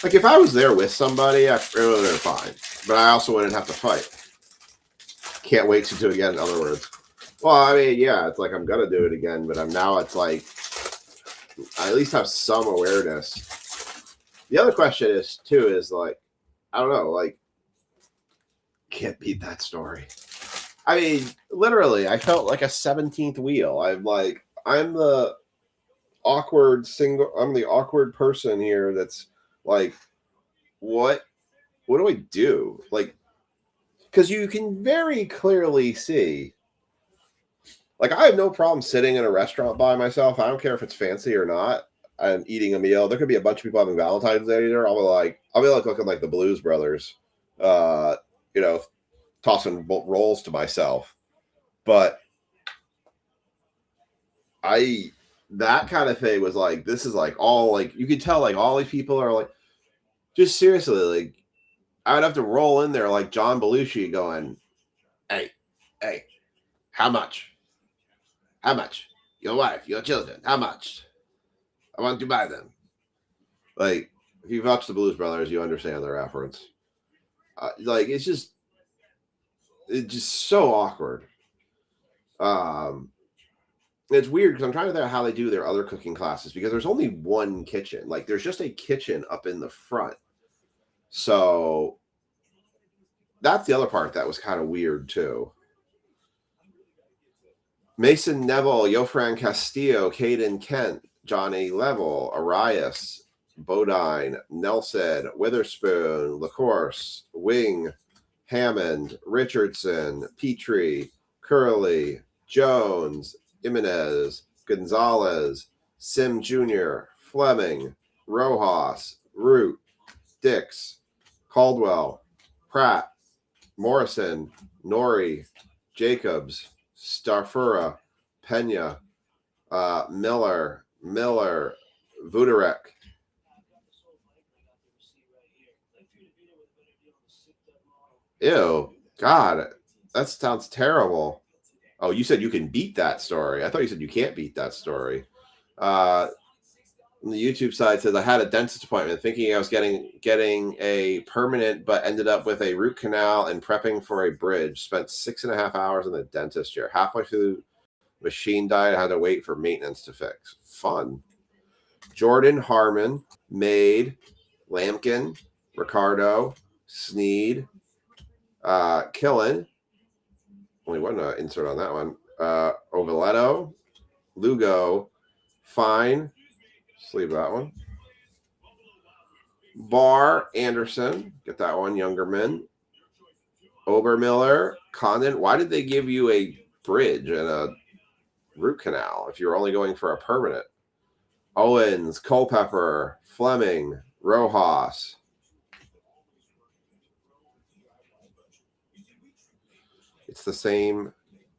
like if I was there with somebody, I really would have been fine. But I also wouldn't have to fight. Can't wait to do it again, in other words. Well, I mean, yeah, it's like I'm gonna do it again, but it's like I at least have some awareness. The other question is like, I don't know, like can't beat that story. I mean, literally, I felt like a 17th wheel. I'm the awkward person here that's like, what do I do? Like, because you can very clearly see, like, I have no problem sitting in a restaurant by myself. I don't care if it's fancy or not. I'm eating a meal. There could be a bunch of people having Valentine's Day there. I'll be like looking like the Blues Brothers, tossing rolls to myself. But that kind of thing was like, this is like all like, you could tell like all these people are like, just seriously, like, I would have to roll in there like John Belushi going, hey, how much? How much? Your wife, your children, how much? I want to buy them. Like, if you've watched the Blues Brothers, you understand the reference. Like, it's just so awkward. It's weird because I'm trying to think of how they do their other cooking classes because there's only one kitchen. Like, there's just a kitchen up in the front. So that's the other part that was kind of weird too. Mason Neville, Yofran Castillo, Caden Kent, Johnny Level, Arias, Bodine, Nelson, Witherspoon, LaCourse, Wing, Hammond, Richardson, Petrie, Curley, Jones, Jimenez, Gonzalez, Sim Jr., Fleming, Rojas, Root, Dix, Caldwell, Pratt, Morrison, Nori, Jacobs, Starfura, Pena, Miller, Vudarek. Ew, God, that sounds terrible. Oh, you said you can beat that story. I thought you said you can't beat that story. The YouTube side says I had a dentist appointment thinking I was getting a permanent, but ended up with a root canal and prepping for a bridge. Spent 6.5 hours in the dentist chair. Halfway through, machine died. I had to wait for maintenance to fix. Fun. Jordan, Harmon, Made, Lampkin, Ricardo, Sneed, Killen. Only one insert on that one. Ovaletto, Lugo, Fine. Sleeve that one. Barr, Anderson. Get that one. Youngerman. Obermiller, Condon. Why did they give you a bridge and a root canal if you're only going for a permanent? Owens, Culpepper, Fleming, Rojas. It's the same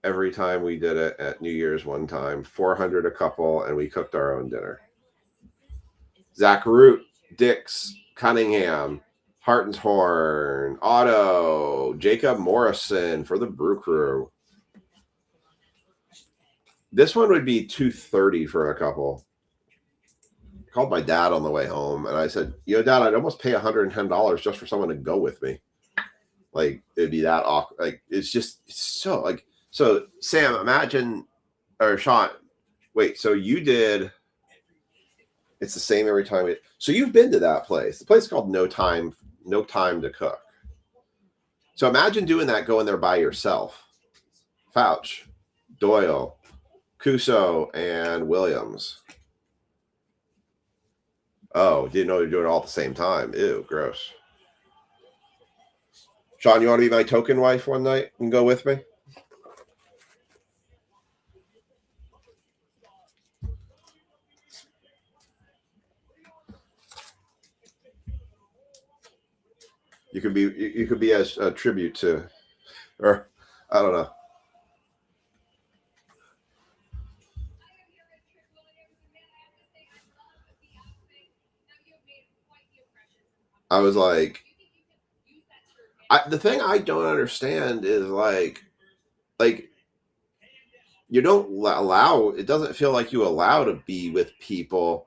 every time we did it at New Year's one time. 400 a couple, and we cooked our own dinner. Zach Root, Dix, Cunningham, Hartshorn, Otto, Jacob Morrison for the Brew Crew. This one would be $230 for a couple. I called my dad on the way home, and I said, Dad, I'd almost pay $110 just for someone to go with me. Like, it'd be that awkward. Like, it's so, like, so, Sam, imagine, or Sean, wait, so you did, it's the same every time. So you've been to that place. The place is called No Time to Cook. So imagine doing that, going there by yourself. Fouch, Doyle, Cuso, and Williams. Oh, didn't know you're doing it all at the same time. Ew, gross. Sean, you want to be my token wife one night and go with me? You could be as a tribute to, or I don't know. I was like, the thing I don't understand is like you don't allow. It doesn't feel like you allow to be with people.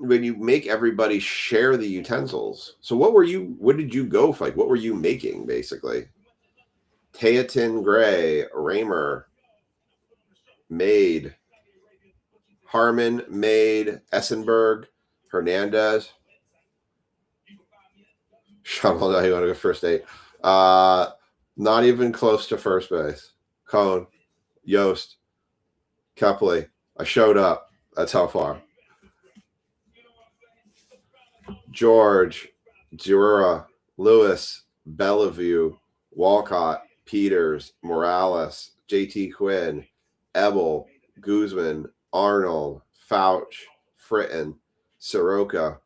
When you make everybody share the utensils. So what did you go for? Like, what were you making basically? Teatin, Gray, Raymer, Made, Harmon, Made, Essenberg, Hernandez. Sean, hold on, you want to go first date? Not even close to first base. Cone, Yost, Kepley. I showed up. That's how far. George, Giroux, Lewis, Bellevue, Walcott, Peters, Morales, JT Quinn, Ebel, Guzman, Arnold, Fouch, Fritton, Soroka,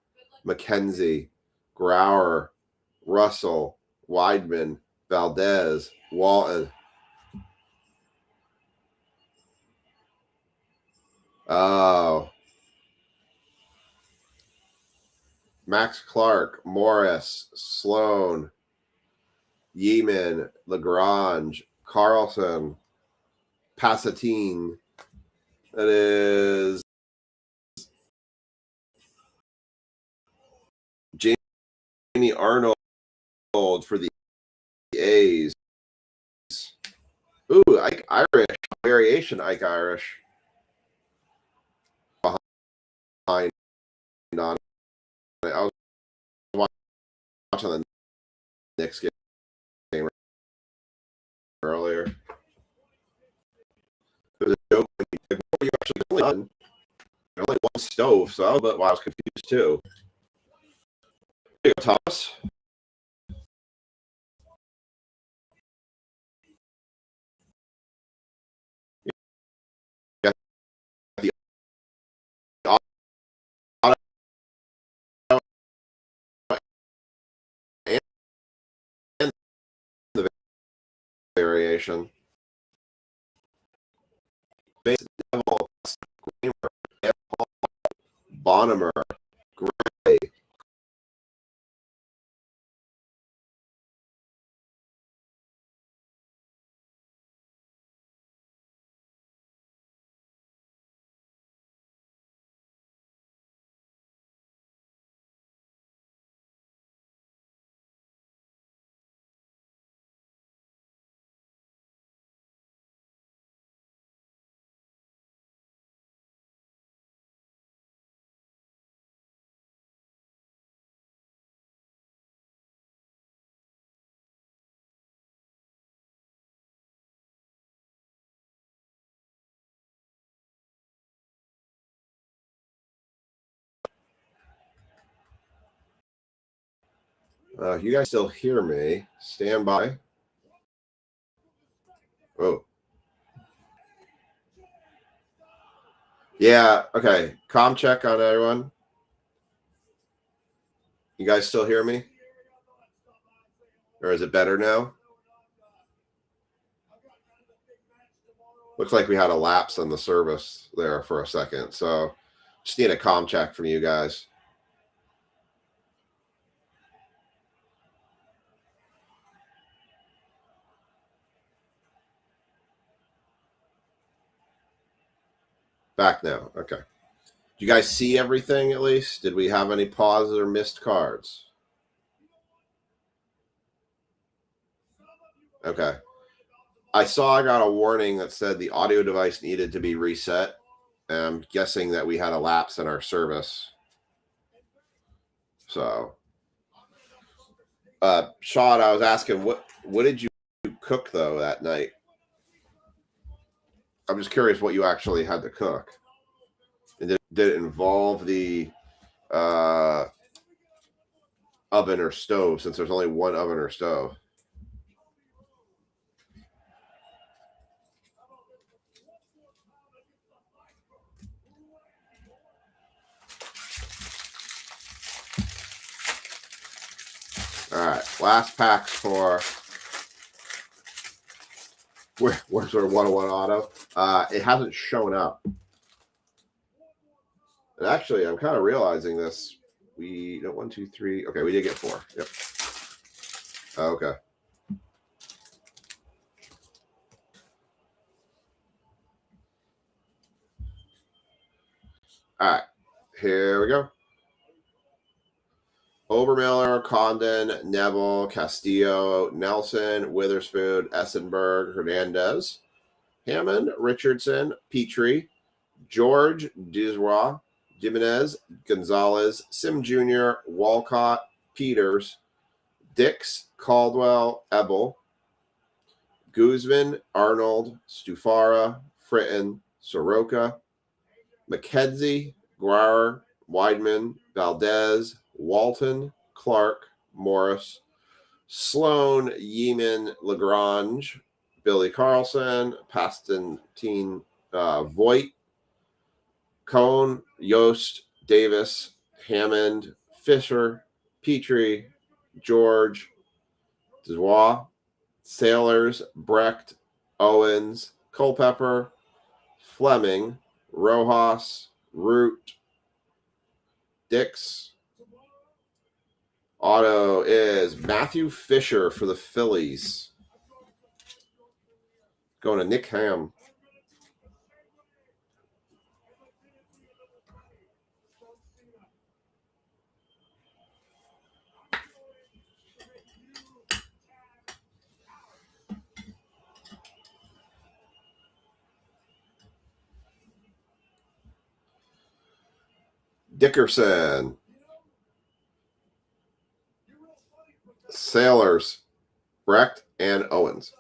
McKenzie, Grauer, Russell, Weidman, Valdez, Walton. Oh. Max Clark, Morris, Sloan, Yeeman, Lagrange, Carlson, Passatine. That is Jamie Arnold for the A's. Ooh, Ike Irish, variation Ike Irish. Behind on it. I was watching the Knicks game earlier. It was a joke when you done. Only one stove, so but I was confused too. There you go, Thomas. The auto and the variation. Base Devil, Bonhomer, Gray. You guys still hear me? Stand by. Oh. Yeah, okay. Comm check on everyone. You guys still hear me? Or is it better now? Looks like we had a lapse on the service there for a second. So just need a comm check from you guys. Back now. Okay. Do you guys see everything at least? Did we have any pauses or missed cards? Okay. I got a warning that said the audio device needed to be reset. I'm guessing that we had a lapse in our service. So, Sean, I was asking, what did you cook though that night? I'm just curious what you actually had to cook. And did it involve the oven or stove, since there's only one oven or stove? All right, last packs for where's our 101 auto? It hasn't shown up. And actually, I'm kind of realizing this. We got 1, 2, 3. Okay, we did get 4. Yep. Okay. All right, here we go. Obermiller, Condon, Neville, Castillo, Nelson, Witherspoon, Essenberg, Hernandez, Hammond, Richardson, Petrie, George, Dizwa, Jimenez, Gonzalez, Sim Jr., Walcott, Peters, Dix, Caldwell, Ebel, Guzman, Arnold, Stufara, Fritton, Soroka, McKenzie, Guar, Weidman, Valdez, Walton, Clark, Morris, Sloan, Yeeman, Lagrange, Billy Carlson, Pastantine, Voigt, Cohn, Yost, Davis, Hammond, Fisher, Petrie, George, Dubois, Sailors, Brecht, Owens, Culpepper, Fleming, Rojas, Root, Dix. Auto is Matthew Fisher for the Phillies. Going to Nick Ham. Dickerson. Sailors, Brecht, and Owens.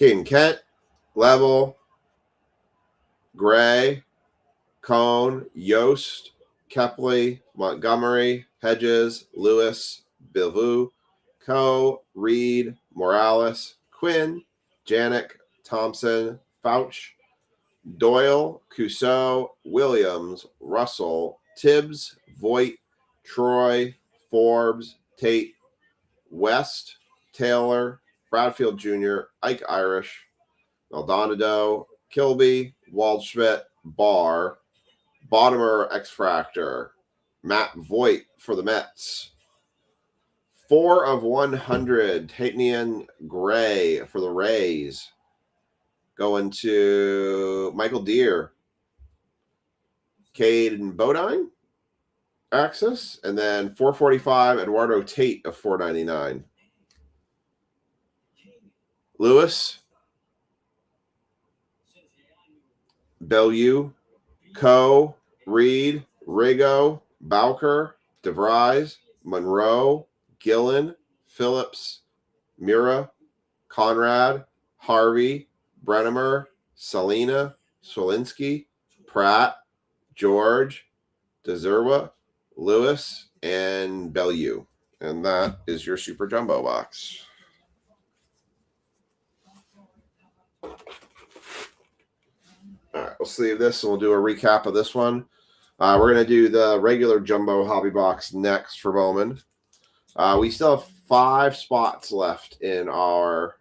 Caden Kent, Level, Gray, Cone, Yost, Kepley, Montgomery, Hedges, Lewis, Bivu, Coe, Reed, Morales, Quinn, Janik, Thompson, Fouch, Doyle, Cousseau, Williams, Russell, Tibbs, Voigt, Troy, Forbes, Tate, West, Taylor, Bradfield Jr., Ike Irish, Maldonado, Kilby, Waldschmidt, Barr, Bottomer, X-Fractor, Matt Voigt for the Mets. 4 of 100, Tatnian Gray for the Rays. Going to Michael Deere, Caden Bodine, Axis, and then 445, Eduardo Tate of 499. Lewis, Bellew, Coe, Reed, Rigo, Bowker, DeVries, Monroe, Gillen, Phillips, Mura, Conrad, Harvey, Brennemer, Salina, Swolinski, Pratt, George, DeZerwa, Lewis, and Bellew. And that is your Super Jumbo box. All right, we'll sleeve this and we'll do a recap of this one. We're going to do the regular Jumbo Hobby Box next for Bowman. We still have 5 spots left in our...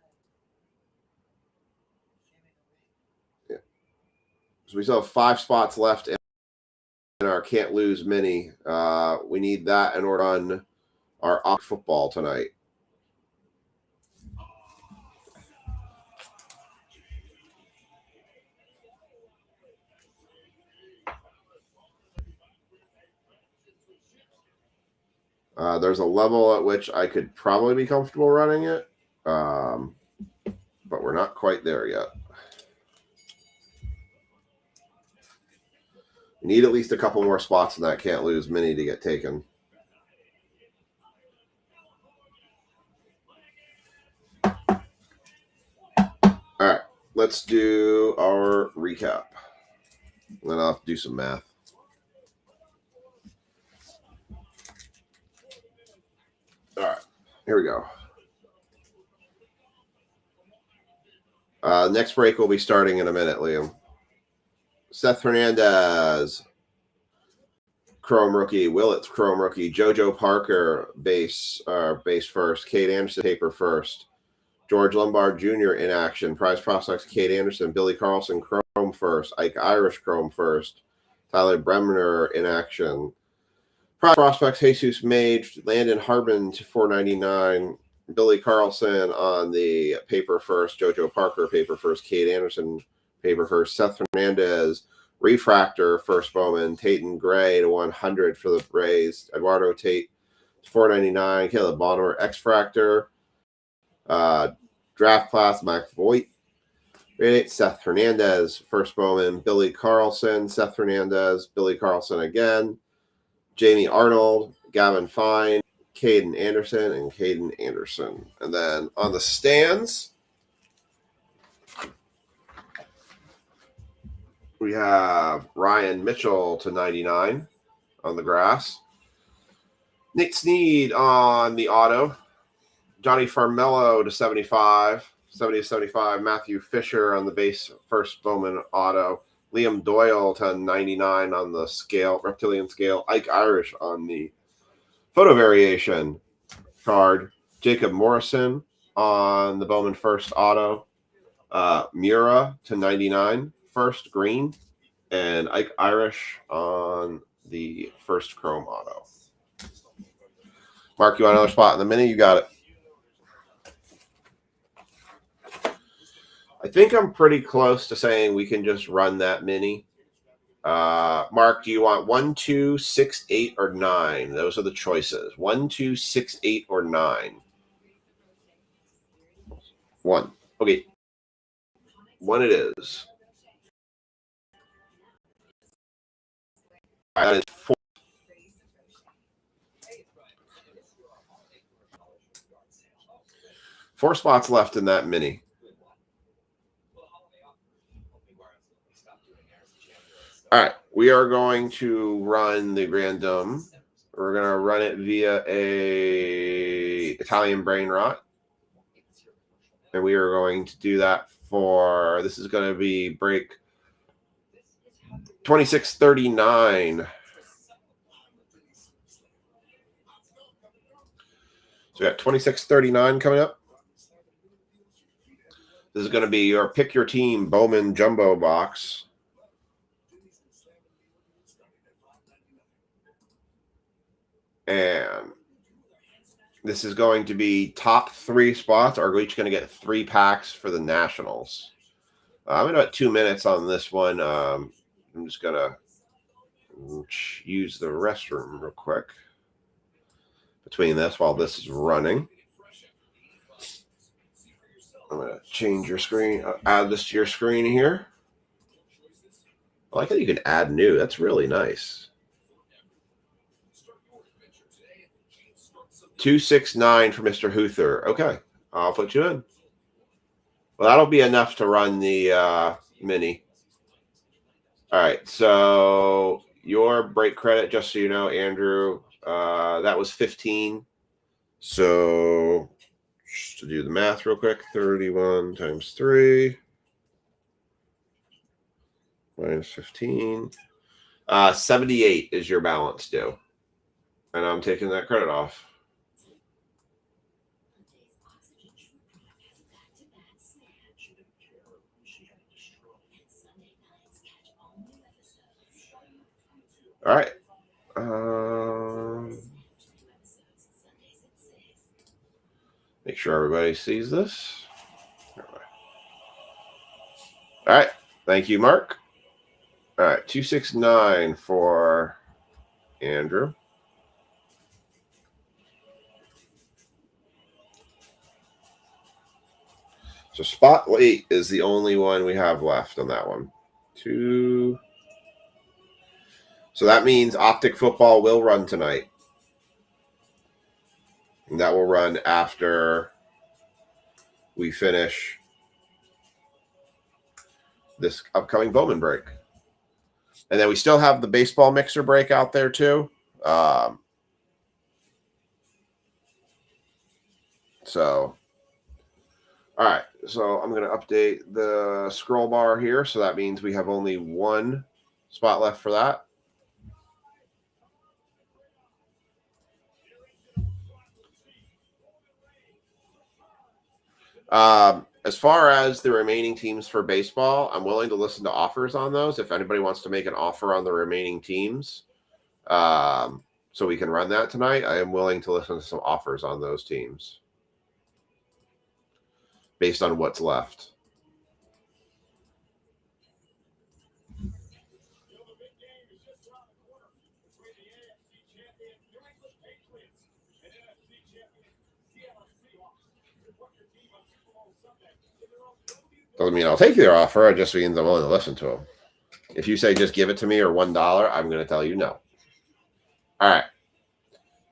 So we still have 5 spots left in our Can't Lose Mini. We need that in order to run our football tonight. There's a level at which I could probably be comfortable running it, but we're not quite there yet. We need at least a couple more spots in that Can't Lose Mini to get taken. All right, let's do our recap. Then I'll have to do some math. All right, here we go. Next break will be starting in a minute, Liam. Seth Hernandez, Chrome rookie. Willits, Chrome rookie. JoJo Parker, base first. Cade Anderson, paper first. George Lombard Jr. in action. Prize prospects, Cade Anderson. Billy Carlson, Chrome first. Ike Irish, Chrome first. Tyler Bremner in action. Prize prospects, Jesus Mage. Landon Harbin to 499. Billy Carlson on the paper first. JoJo Parker, paper first. Cade Anderson, paper first. Seth Hernandez, refractor, first Bowman. Tatum Gray to 100 for the Rays. Eduardo Tate to 499. Caleb Bonner, X-Fractor. Draft class, Mac Voigt. Seth Hernandez, first Bowman. Billy Carlson, Seth Hernandez, Billy Carlson again. Jamie Arnold, Gavin Fine, Caden Anderson, and Caden Anderson. And then on the stands, we have Ryan Mitchell to 99 on the grass. Nick Snead on the auto. Johnny Farmello to 75. 70 to 75. Matthew Fisher on the base first Bowman auto. Liam Doyle to 99 on the scale, reptilian scale. Ike Irish on the photo variation card. Jacob Morrison on the Bowman first auto. Mura to 99, first green. And Ike Irish on the first chrome auto. Mark, you want another spot in the mini? You got it. I think I'm pretty close to saying we can just run that mini. Mark, do you want 1, 2, 6, 8, or 9? Those are the choices. 1, 2, 6, 8, or 9. 1. Okay. 1 it is. That is 4. Four spots left in that mini. All right, we are going to run the random. We're going to run it via a Italian brain rot. And we are going to do that for, this is going to be break 2639. So we got 2639 coming up. This is going to be your pick your team Bowman Jumbo box. And this is going to be top 3 spots are each going to get 3 packs for the Nationals. I'm in about 2 minutes on this one. I'm just going to use the restroom real quick between this while this is running. I'm going to change your screen, add this to your screen here. I like how you can add new. That's really nice. 269 for Mr. Huther. Okay, I'll put you in. Well, that'll be enough to run the mini. All right, so your break credit, just so you know, Andrew, that was 15. So just to do the math real quick, 31 times 3 minus 15. 78 is your balance due. And I'm taking that credit off. All right. Make sure everybody sees this. All right. Thank you, Mark. All right. 269 for Andrew. So Spotlight is the only one we have left on that one. 2. So that means Optic Football will run tonight. And that will run after we finish this upcoming Bowman break. And then we still have the baseball mixer break out there too. So, all right. So I'm going to update the scroll bar here. So that means we have only 1 spot left for that. As far as the remaining teams for baseball, I'm willing to listen to offers on those. If anybody wants to make an offer on the remaining teams, so we can run that tonight, I am willing to listen to some offers on those teams based on what's left. Doesn't mean I'll take your offer. It just means I'm willing to listen to them. If you say just give it to me or $1, I'm going to tell you no. All right.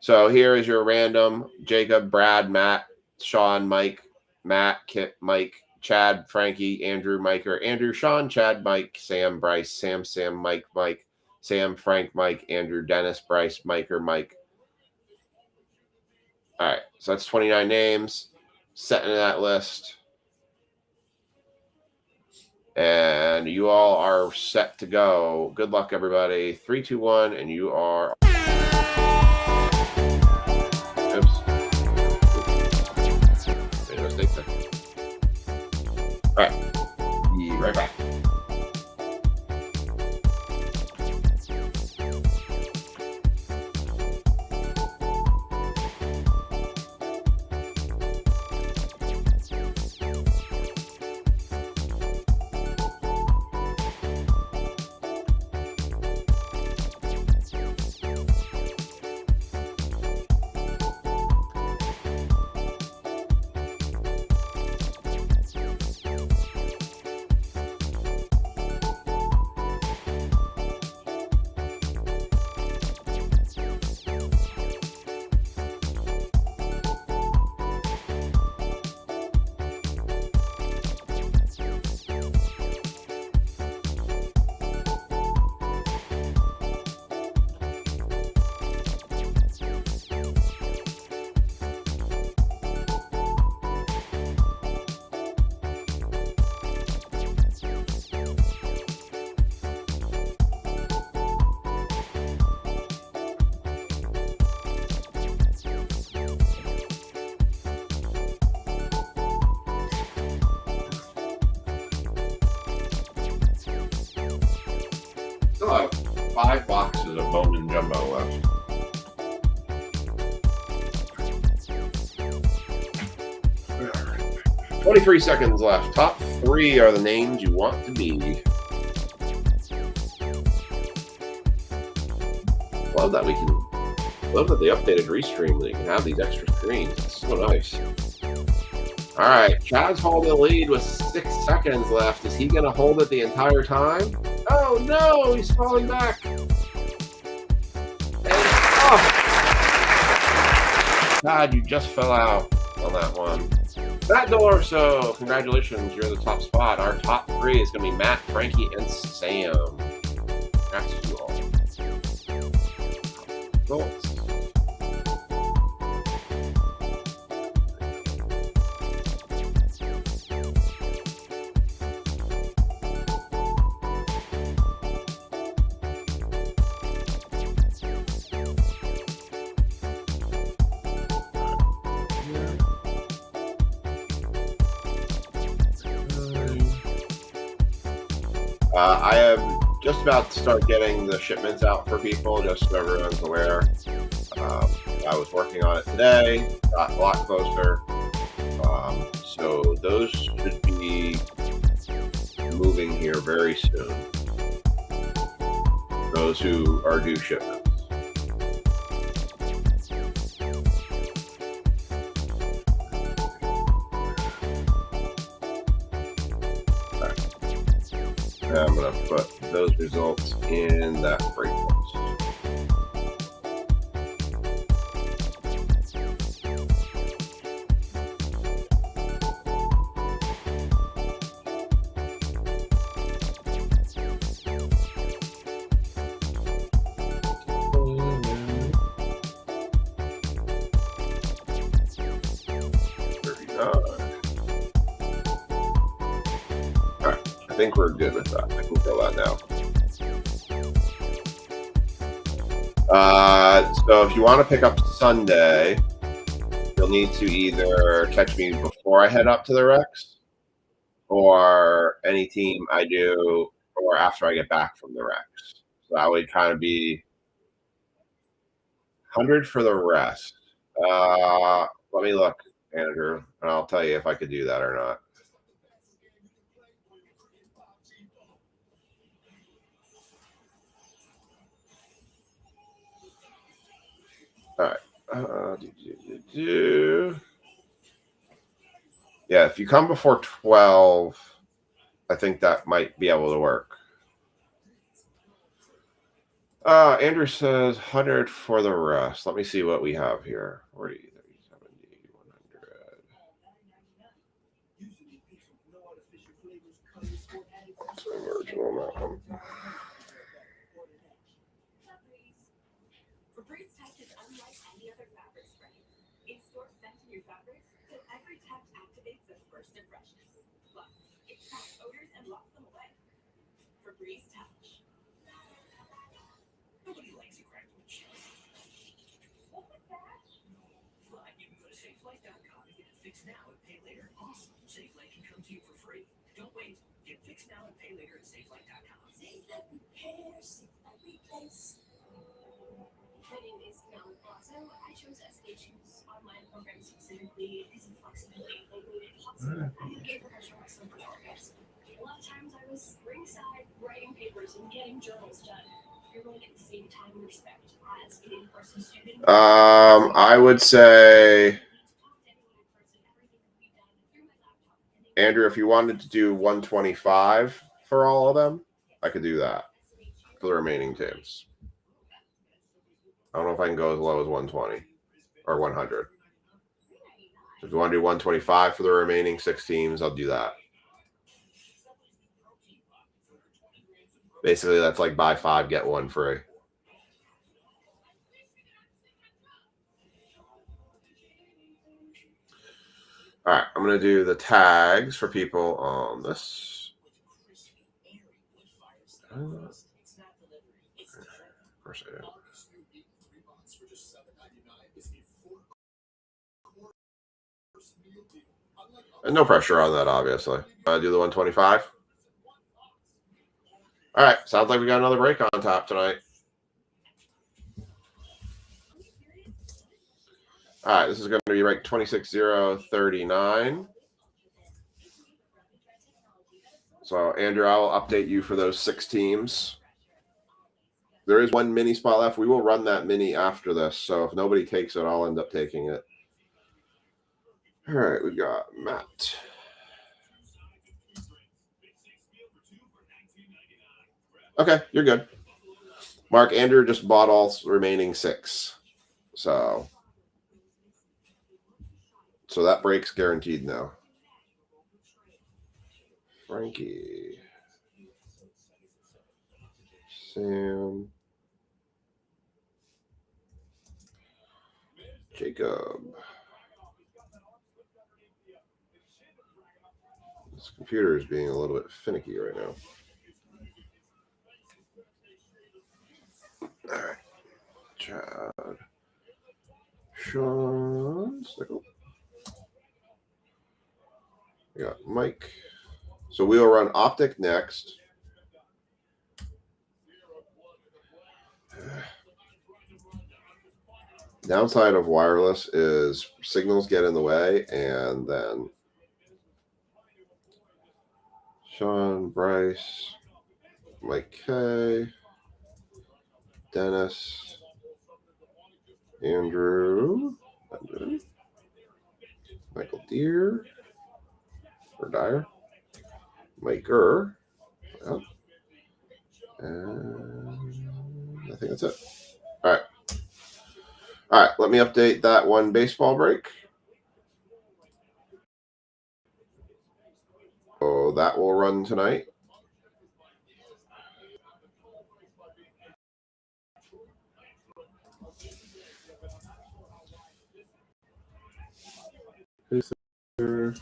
So here is your random: Jacob, Brad, Matt, Sean, Mike, Matt, Kit, Mike, Chad, Frankie, Andrew, Miker, Andrew, Sean, Chad, Mike, Sam, Bryce, Sam, Mike, Mike, Sam, Frank, Mike, Andrew, Dennis, Bryce, Miker, Mike. All right. So that's 29 names. Setting that list. And you all are set to go. Good luck, everybody. 3, 2, 1, and you are. Oops. Made a mistake there. All right. Be right back. 5 boxes of Bowman Jumbo left. All right. 23 seconds left. Top 3 are the names you want to be. Love that they updated Restream that you can have these extra screens. It's so nice. All right, Chad's holding the lead with 6 seconds left. Is he going to hold it the entire time? Oh no, he's falling back. And Chad, you just fell out on that one. Matt Delorso, congratulations, you're in the top spot. Our top 3 is going to be Matt, Frankie, and Sam. Congrats to you all. Results. I am just about to start getting the shipments out for people, just so everyone's aware. I was working on it today, got a lot closer. So those should be moving here very soon. Those who are due shipments. I'm going to put those results in that breakpoint. I think we're good with that. I can fill that now. So if you want to pick up Sunday, you'll need to either catch me before I head up to the Rex, or any team I do, or after I get back from the Rex. So that would kind of be 100 for the rest. Let me look, Andrew, and I'll tell you if I could do that or not. All right. Yeah, if you come before 12, I think that might be able to work. Andrew says 100 for the rest. Let me see what we have here. 40, 30, 70, 100. So original on that one. My name is Mel Plazo. I chose SKH's online program specifically because of flexibility. They needed flexible professional wrestling performers. A lot of times I was ringside writing papers and getting journals done. You're going to get the same time and respect as an in-person student. I would say, Andrew, if you wanted to do 125 for all of them, I could do that for the remaining teams. I don't know if I can go as low as 120 or 100. So if you want to do 125 for the remaining 6 teams, I'll do that. Basically, that's like buy 5, get 1 free. All right, I'm going to do the tags for people on this. Of course I did. And no pressure on that, obviously. Do the 125. All right, sounds like we got another break on top tonight. All right, this is going to be ranked 26039. So, Andrew, I will update you for those 6 teams. There is one mini spot left. We will run that mini after this. So, if nobody takes it, I'll end up taking it. All right, we got Matt. Okay, you're good. Mark, Andrew just bought all remaining 6. So that break's guaranteed now. Frankie. Sam. Jacob. This computer is being a little bit finicky right now. All right. Chad. Sean. Stickle. We got Mike. So we will run Optic next. Downside of wireless is signals get in the way, and then Sean, Bryce, Mike K, Dennis, Andrew, Michael Deere, or Dyer, Maker, yep. And I think that's it. All right. All right, let me update that one baseball break. Oh, that will run tonight. Who's there?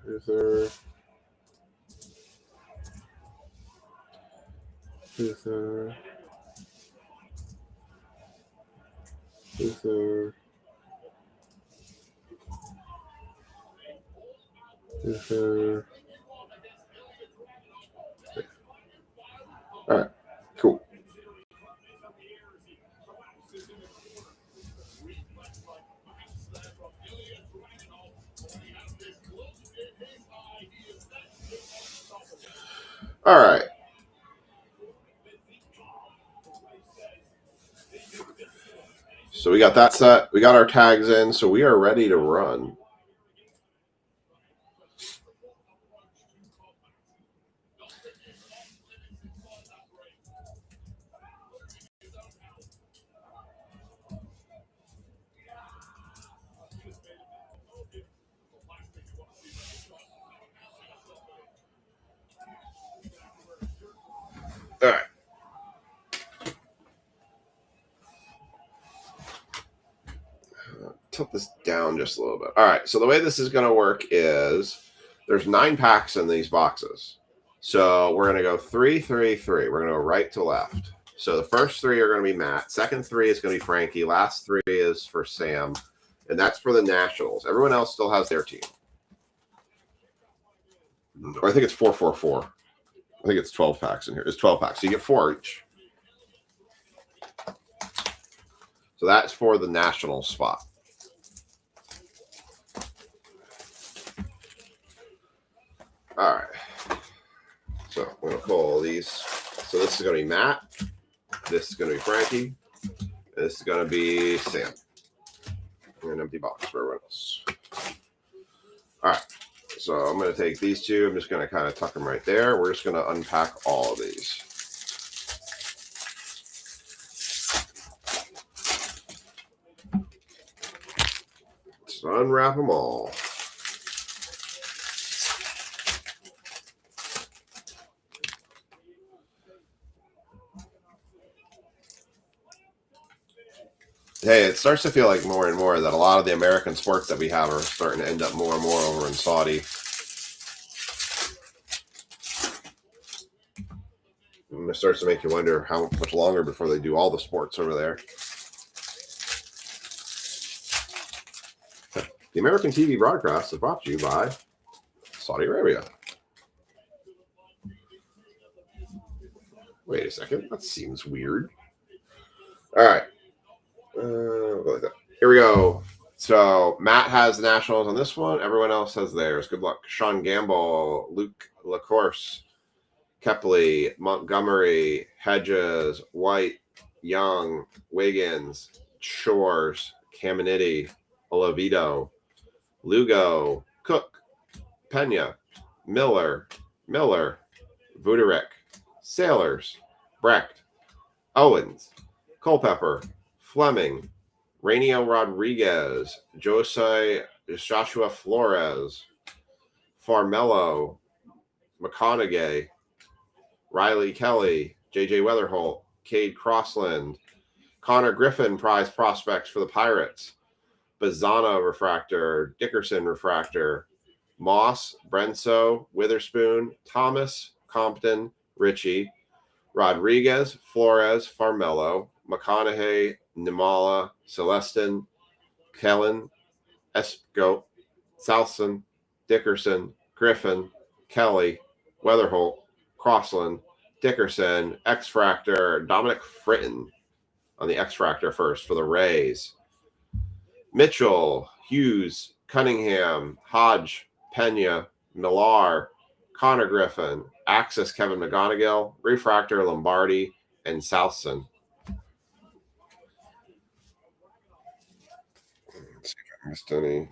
Who's there? Who's there? Who's there? Who's there? All right, cool. All right. So we got that set. We got our tags in, so we are ready to run. All right. Tilt this down just a little bit. All right. So the way this is going to work is there's 9 packs in these boxes. So we're going to go 3, 3, 3. We're going to go right to left. So the first 3 are going to be Matt. Second 3 is going to be Frankie. Last 3 is for Sam. And that's for the Nationals. Everyone else still has their team. Or I think it's 4, 4, 4. I think it's 12 packs in here. It's 12 packs. So you get 4 each. So that's for the Nationals spot. All right. So I'm going to pull these. So this is going to be Matt. This is going to be Frankie. This is going to be Sam. And an empty box for everyone else. All right. So I'm going to take these 2. I'm just going to kind of tuck them right there. We're just going to unpack all of these. So unwrap them all. Hey, it starts to feel like more and more that a lot of the American sports that we have are starting to end up more and more over in Saudi. And it starts to make you wonder how much longer before they do all the sports over there. The American TV broadcast is brought to you by Saudi Arabia. Wait a second. That seems weird. All right. Here we go. So Matt has the Nationals on this one. Everyone else has theirs. Good luck. Sean Gamble, Luke LaCourse, Kepley, Montgomery, Hedges, White, Young, Wiggins, Shores, Caminiti, Olavito, Lugo, Cook, Pena, Miller, Vuderek, Sailors, Brecht, Owens, Culpepper, Fleming, Rainiel Rodriguez, Joshua Flores, Farmello, McConaughey, Riley Kelly, J.J. Weatherholt, Cade Crossland, Connor Griffin prize prospects for the Pirates, Bazzana refractor, Dickerson refractor, Moss, Brenso, Witherspoon, Thomas, Compton, Ritchie, Rodriguez, Flores, Farmello, McConaughey, Nimala, Celestin, Kellen, Esco, Salson, Dickerson, Griffin, Kelly, Weatherholt, Crossland, Dickerson, X-Fractor, Dominic Fritton on the X-Fractor first for the Rays. Mitchell, Hughes, Cunningham, Hodge, Pena, Millar, Connor Griffin, Axis Kevin McGonigal, Refractor Lombardi, and Southson. Let's see if I missed any.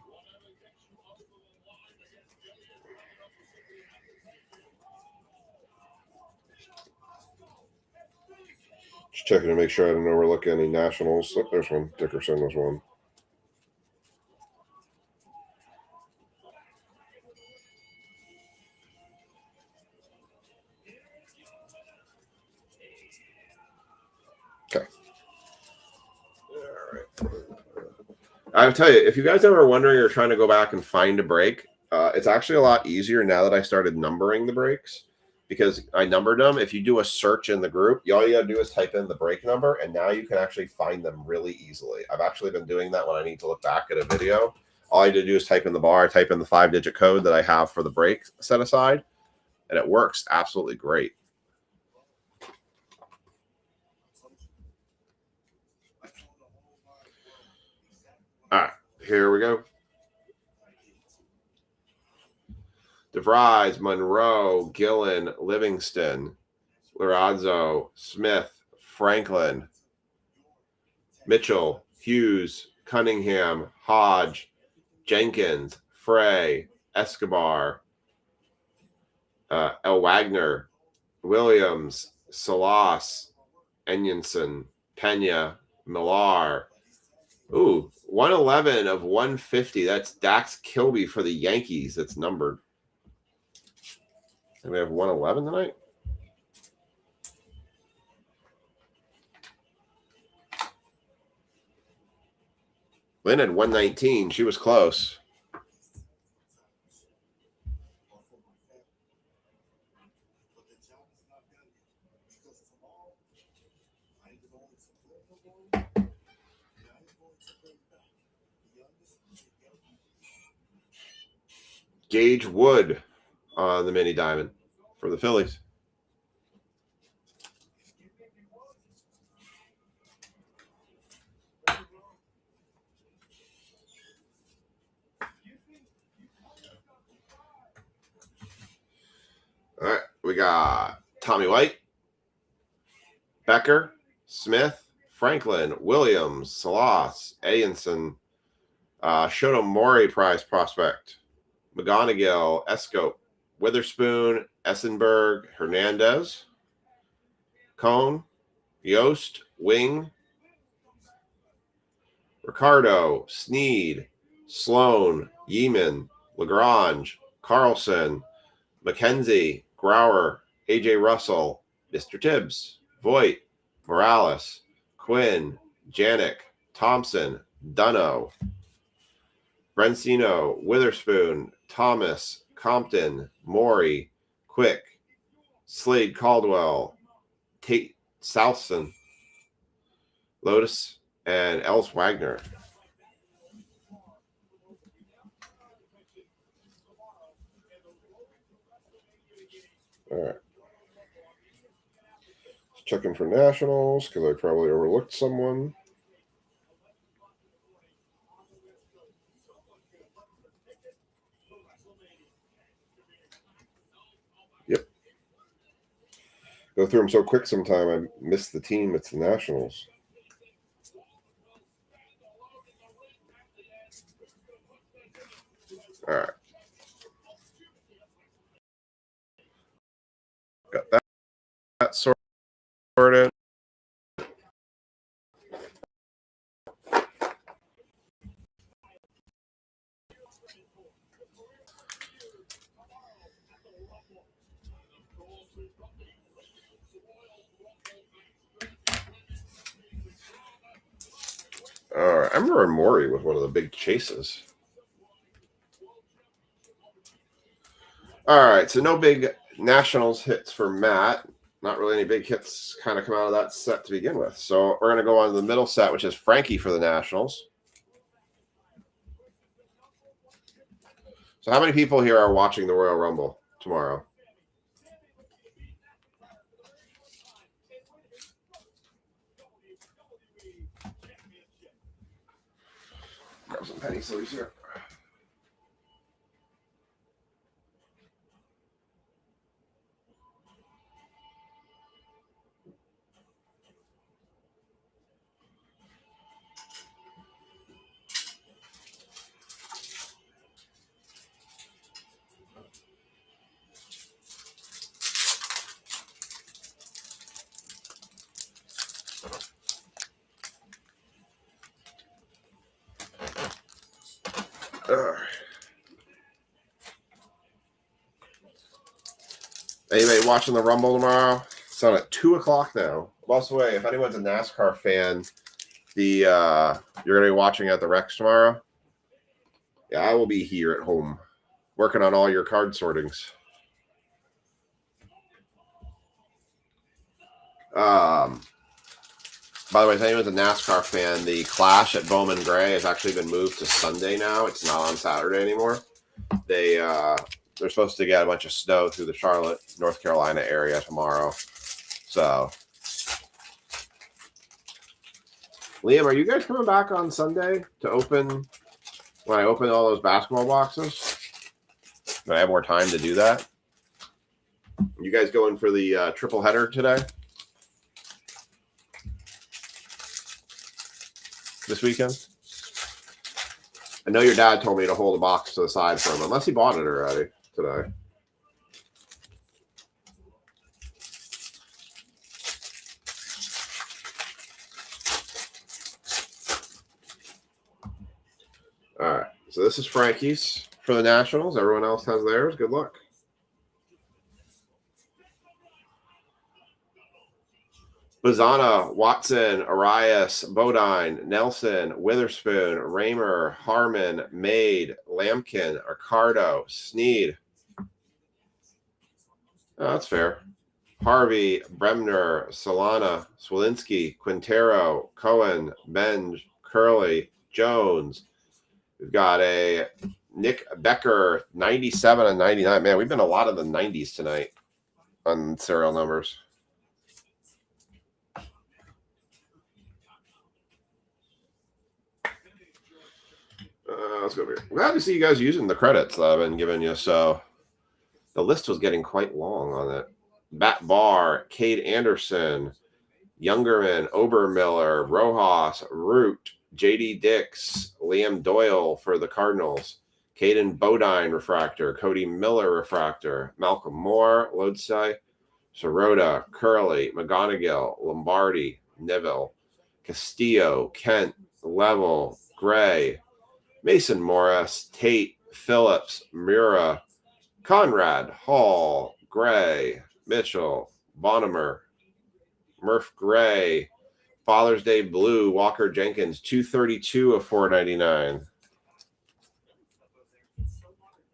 Just checking to make sure I didn't overlook any Nationals. Look, there's one. Dickerson was one. Okay. All right. I'll tell you, if you guys ever are wondering or trying to go back and find a break, it's actually a lot easier now that I started numbering the breaks because I numbered them. If you do a search in the group, all you got to do is type in the break number, and now you can actually find them really easily. I've actually been doing that when I need to look back at a video. All I had to do is type in the bar, type in the 5-digit code that I have for the break set aside, and it works absolutely great. All right, here we go. DeVries, Monroe, Gillen, Livingston, Lorazzo, Smith, Franklin, Mitchell, Hughes, Cunningham, Hodge, Jenkins, Frey, Escobar, L. Wagner, Williams, Salas, Enyenson, Pena, Millar. Ooh, 111 of 150. That's Dax Kilby for the Yankees. That's numbered. And we have 111 tonight. Lynn had 119. She was close. Gage Wood on the mini diamond for the Phillies. All right, we got Tommy White, Becker, Smith, Franklin, Williams, Salas, Ayenson, Shoto Mori prize prospect, McGonigal, Escope, Witherspoon, Essenberg, Hernandez, Cone, Yost, Wing, Ricardo, Sneed, Sloan, Yeeman, Lagrange, Carlson, McKenzie, Grauer, A.J. Russell, Mr. Tibbs, Voigt, Morales, Quinn, Janik, Thompson, Dunno, Brencino, Witherspoon, Thomas, Compton, Maury, Quick, Slade Caldwell, Tate Southson, Lotus, and Els Wagner. All right. Checking for Nationals because I probably overlooked someone. Yep. Go through them so quick sometime I miss the team. It's the Nationals. All right. Got that sorted. All right. I remember Maury with one of the big chases. All right. So no big Nationals hits for Matt. Not really any big hits kind of come out of that set to begin with. So we're going to go on to the middle set, which is Frankie for the Nationals. So how many people here are watching the Royal Rumble tomorrow? Grab some penny sleeves here. Anybody watching the Rumble tomorrow? It's on at 2 o'clock now. By the way, if anyone's a NASCAR fan, you're going to be watching at the Rex tomorrow. Yeah, I will be here at home working on all your card sortings. By the way, if anyone's a NASCAR fan, the Clash at Bowman Gray has actually been moved to Sunday now. It's not on Saturday anymore. They're supposed to get a bunch of snow through the Charlotte, North Carolina area tomorrow. So, Liam, are you guys coming back on Sunday to open when I open all those basketball boxes? Do I have more time to do that? You guys going for the triple header today? This weekend? I know your dad told me to hold a box to the side for him, unless he bought it already today. All right, so this is Frankie's for the Nationals. Everyone else has theirs. Good luck. Bazana, Watson, Arias, Bodine, Nelson, Witherspoon, Raymer, Harmon, Maid, Lampkin, Ricardo, Sneed. Oh, that's fair. Harvey, Bremner, Solana, Swalinski, Quintero, Cohen, Benj, Curley, Jones. We've got a Nick Becker, 97 and 99. Man, we've been a lot of the 90s tonight on serial numbers. Let's go over here. Glad to see you guys using the credits that I've been giving you. So the list was getting quite long on it. Bat Bar, Cade Anderson, Youngerman, Obermiller, Rojas, Root, J.D. Dix, Liam Doyle for the Cardinals, Caden Bodine refractor, Cody Miller refractor, Malcolm Moore, Lodsay, Sirota, Curley, McGonigal, Lombardi, Neville, Castillo, Kent, Level, Gray, Mason Morris, Tate, Phillips, Mura, Conrad, Hall, Gray, Mitchell, Bonnemer, Murph Gray, Father's Day Blue, Walker Jenkins, 232 of 499.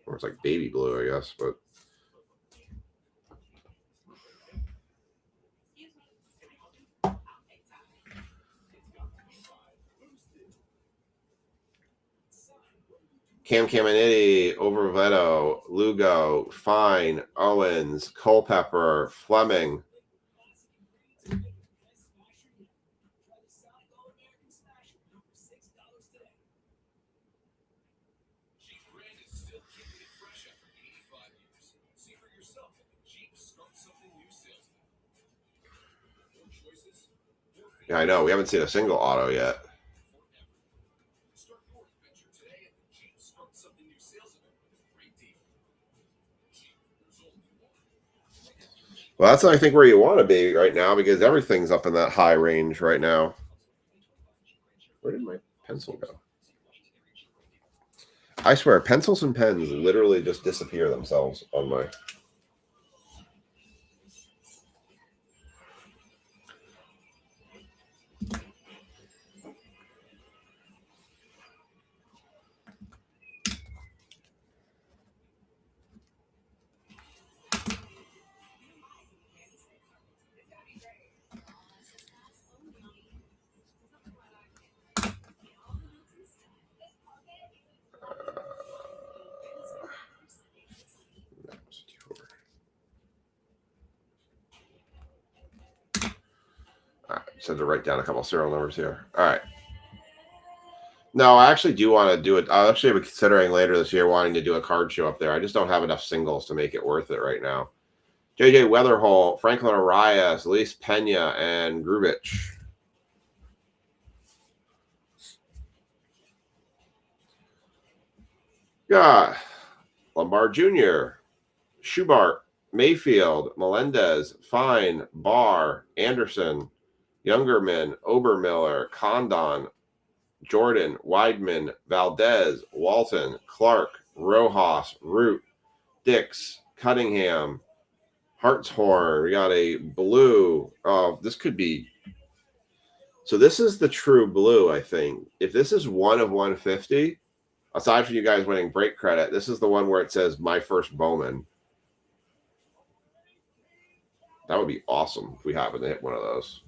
Or it's like baby blue, I guess, but Cam Caminiti, Overveto, Lugo, Fine, Owens, Culpepper, Fleming, Yeah, I know. We haven't seen a single auto yet. Well, that's, I think, where you want to be right now because everything's up in that high range right now. Where did my pencil go? I swear, pencils and pens literally just disappear themselves on my... All right, so to write down a couple of serial numbers here. All right. No, I actually do want to do it. I actually be considering later this year wanting to do a card show up there. I just don't have enough singles to make it worth it right now. JJ Weatherholt, Franklin Arias, Luis Pena, and Grubich. Got Lombard Jr., Schubart, Mayfield, Melendez, Fine, Barr, Anderson, Youngerman, Obermiller, Condon, Jordan, Weidman, Valdez, Walton, Clark, Rojas, Root, Dix, Cunningham, Hartshorn. We got a blue. Oh, this could be. So this is the true blue, I think. If this is 1 of 150, aside from you guys winning break credit, this is the one where it says my first Bowman. That would be awesome if we happen to hit one of those.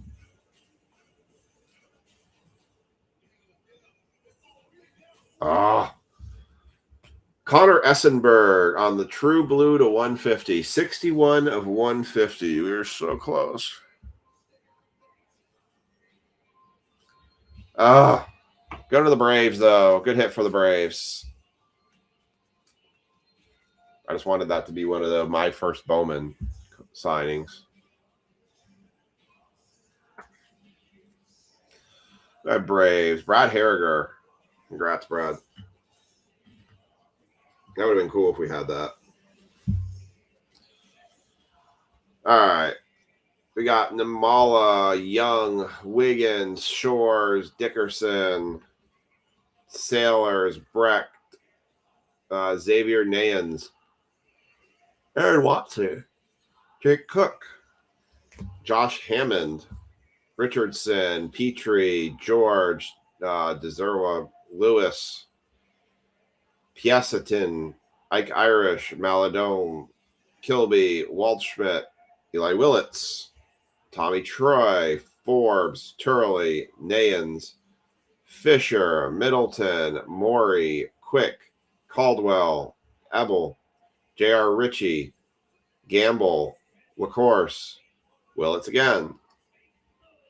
Ah. Connor Essenberg on the true blue to 150. 61 of 150. We were so close. Go to the Braves, though. Good hit for the Braves. I just wanted that to be one of my first Bowman signings. That Braves. Brad Harriger. Congrats, Brad. That would have been cool if we had that. All right. We got Namala, Young, Wiggins, Shores, Dickerson, Sailors, Brecht, Xavier Nayans, Aaron Watson, Jake Cook, Josh Hammond, Richardson, Petrie, George, DeZerwa, Lewis, Piasetin, Ike Irish, Maladome, Kilby, Waldschmidt, Eli Willits, Tommy Troy, Forbes, Turley, Nayans, Fisher, Middleton, Morey, Quick, Caldwell, Ebel, J.R. Ritchie, Gamble, LaCourse, Willits again,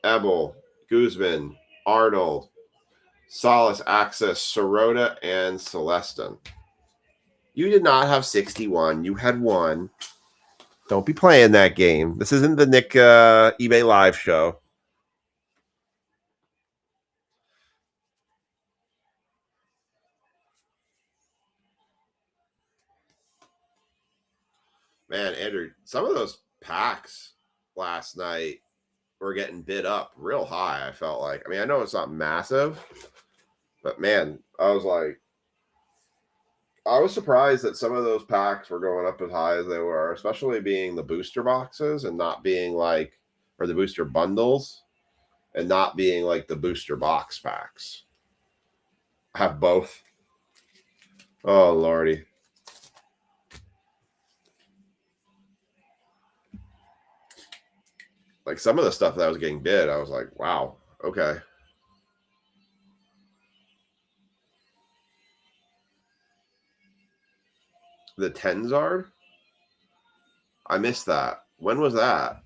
Ebel, Guzman, Arnold, Solace, Axis, Sirota, and Celestin. You did not have 61. You had 1. Don't be playing that game. This isn't the Nick eBay Live show. Man, Andrew, some of those packs last night were getting bid up real high, I felt like. I mean, I know it's not massive, but man, I was surprised that some of those packs were going up as high as they were, especially being the booster boxes and not being or the booster bundles and not being like the booster box packs. Have both. Oh, Lordy. Like some of the stuff that was getting bid, I was like, wow, okay. The Tenzard? I missed that. When was that?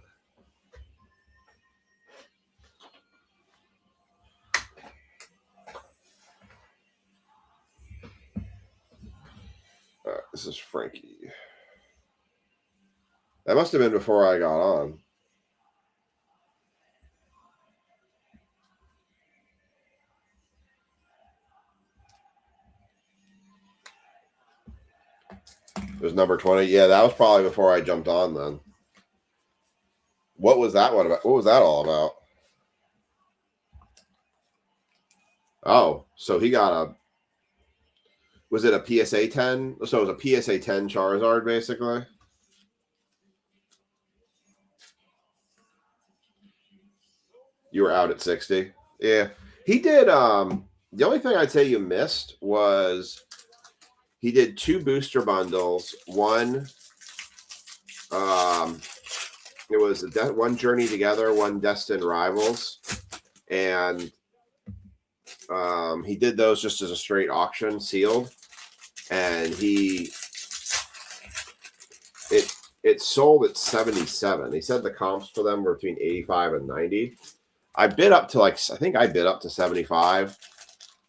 This is Frankie. That must have been before I got on. It was number 20. Yeah, that was probably before I jumped on then. What was that one about? What was that all about? Oh, so he got a... Was it a PSA 10? So it was a PSA 10 Charizard, basically? You were out at 60. Yeah. He did... The only thing I'd say you missed was he did 2 booster bundles. One... it was one Journey Together, one Destined Rivals. And he did those just as a straight auction, sealed. And it sold at 77. He said the comps for them were between 85 and 90. I bid up to I think I bid up to 75,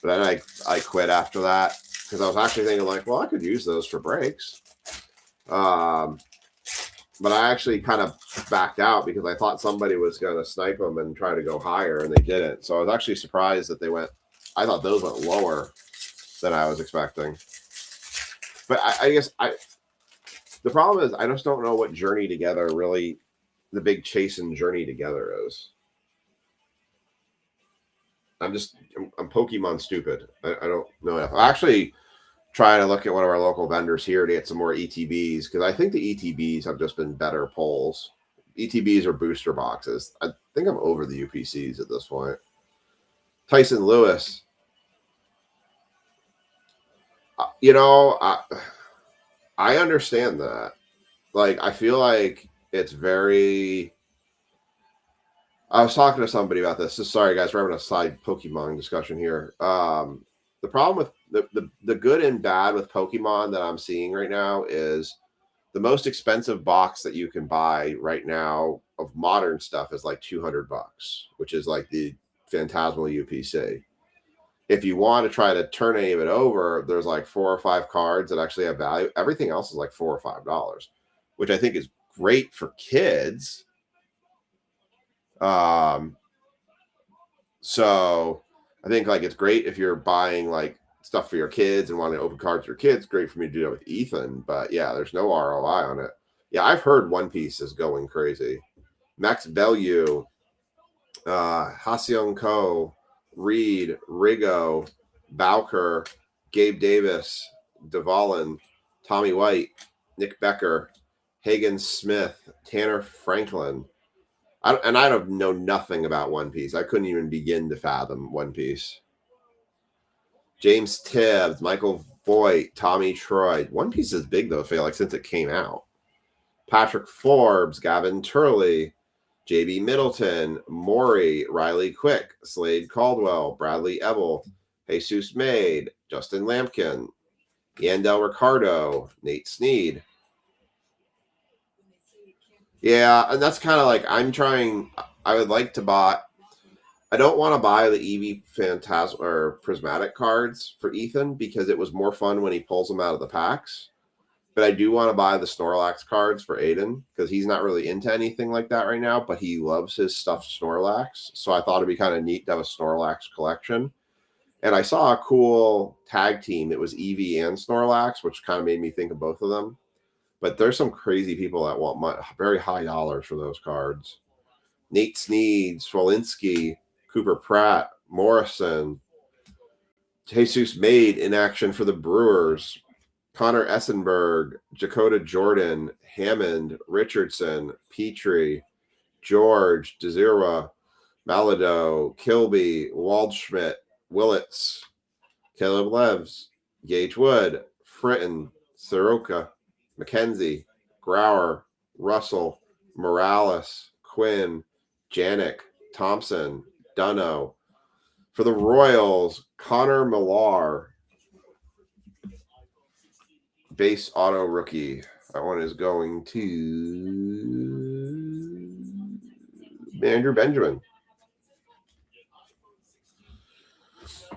but then I quit after that because I was actually thinking well, I could use those for breaks. But I actually kind of backed out because I thought somebody was going to snipe them and try to go higher, and they didn't. So I was actually surprised that they went. I thought those went lower than I was expecting. But I guess the problem is I just don't know what Journey Together really, the big chase and Journey Together is. I'm Pokemon stupid. I don't know enough. I'm actually trying to look at one of our local vendors here to get some more ETBs because I think the ETBs have just been better pulls. ETBs are booster boxes. I think I'm over the UPCs at this point. Tyson Lewis. I understand that. I feel like it's very... I was talking to somebody about this. Sorry, guys, we're having a side Pokemon discussion here. The problem with the good and bad with Pokemon that I'm seeing right now is the most expensive box that you can buy right now of modern stuff is like $200, which is like the Phantasmal UPC. If you want to try to turn any of it over, there's like 4 or 5 cards that actually have value. Everything else is like $4 or $5, which I think is great for kids. So I think it's great if you're buying stuff for your kids and wanting to open cards for your kids. Great for me to do that with Ethan, but yeah, there's no ROI on it. Yeah, I've heard One Piece is going crazy. Max Bellew, Ha-Seong Ko, Reed, Rigo, Bowker, Gabe Davis, Dvalin, Tommy White, Nick Becker, Hagen Smith, Tanner Franklin. I don't know nothing about One Piece. I couldn't even begin to fathom One Piece. James Tibbs, Michael Voigt, Tommy Troy. One Piece is big, though, I feel like, since it came out. Patrick Forbes, Gavin Turley, J.B. Middleton, Maury, Riley Quick, Slade Caldwell, Bradley Ebel, Jesus Maid, Justin Lampkin, Yandel Ricardo, Nate Sneed. Yeah, and that's kind of I would like to buy. I don't want to buy the Eevee Phantasm or Prismatic cards for Ethan because it was more fun when he pulls them out of the packs. But I do want to buy the Snorlax cards for Aiden because he's not really into anything like that right now, but he loves his stuffed Snorlax. So I thought it'd be kind of neat to have a Snorlax collection. And I saw a cool tag team. It was Eevee and Snorlax, which kind of made me think of both of them. But there's some crazy people that want very high dollars for those cards. Nate Sneed, Swolinski, Cooper Pratt, Morrison, Jesus Maid in action for the Brewers, Connor Essenberg, Jakota Jordan, Hammond, Richardson, Petrie, George, Desirwa, Malado, Kilby, Waldschmidt, Willits, Caleb Levs, Gage Wood, Fritton, Soroka, McKenzie, Grauer, Russell, Morales, Quinn, Janik, Thompson, Dunno. For the Royals, Connor Millar, base auto rookie. That one is going to Andrew Benjamin.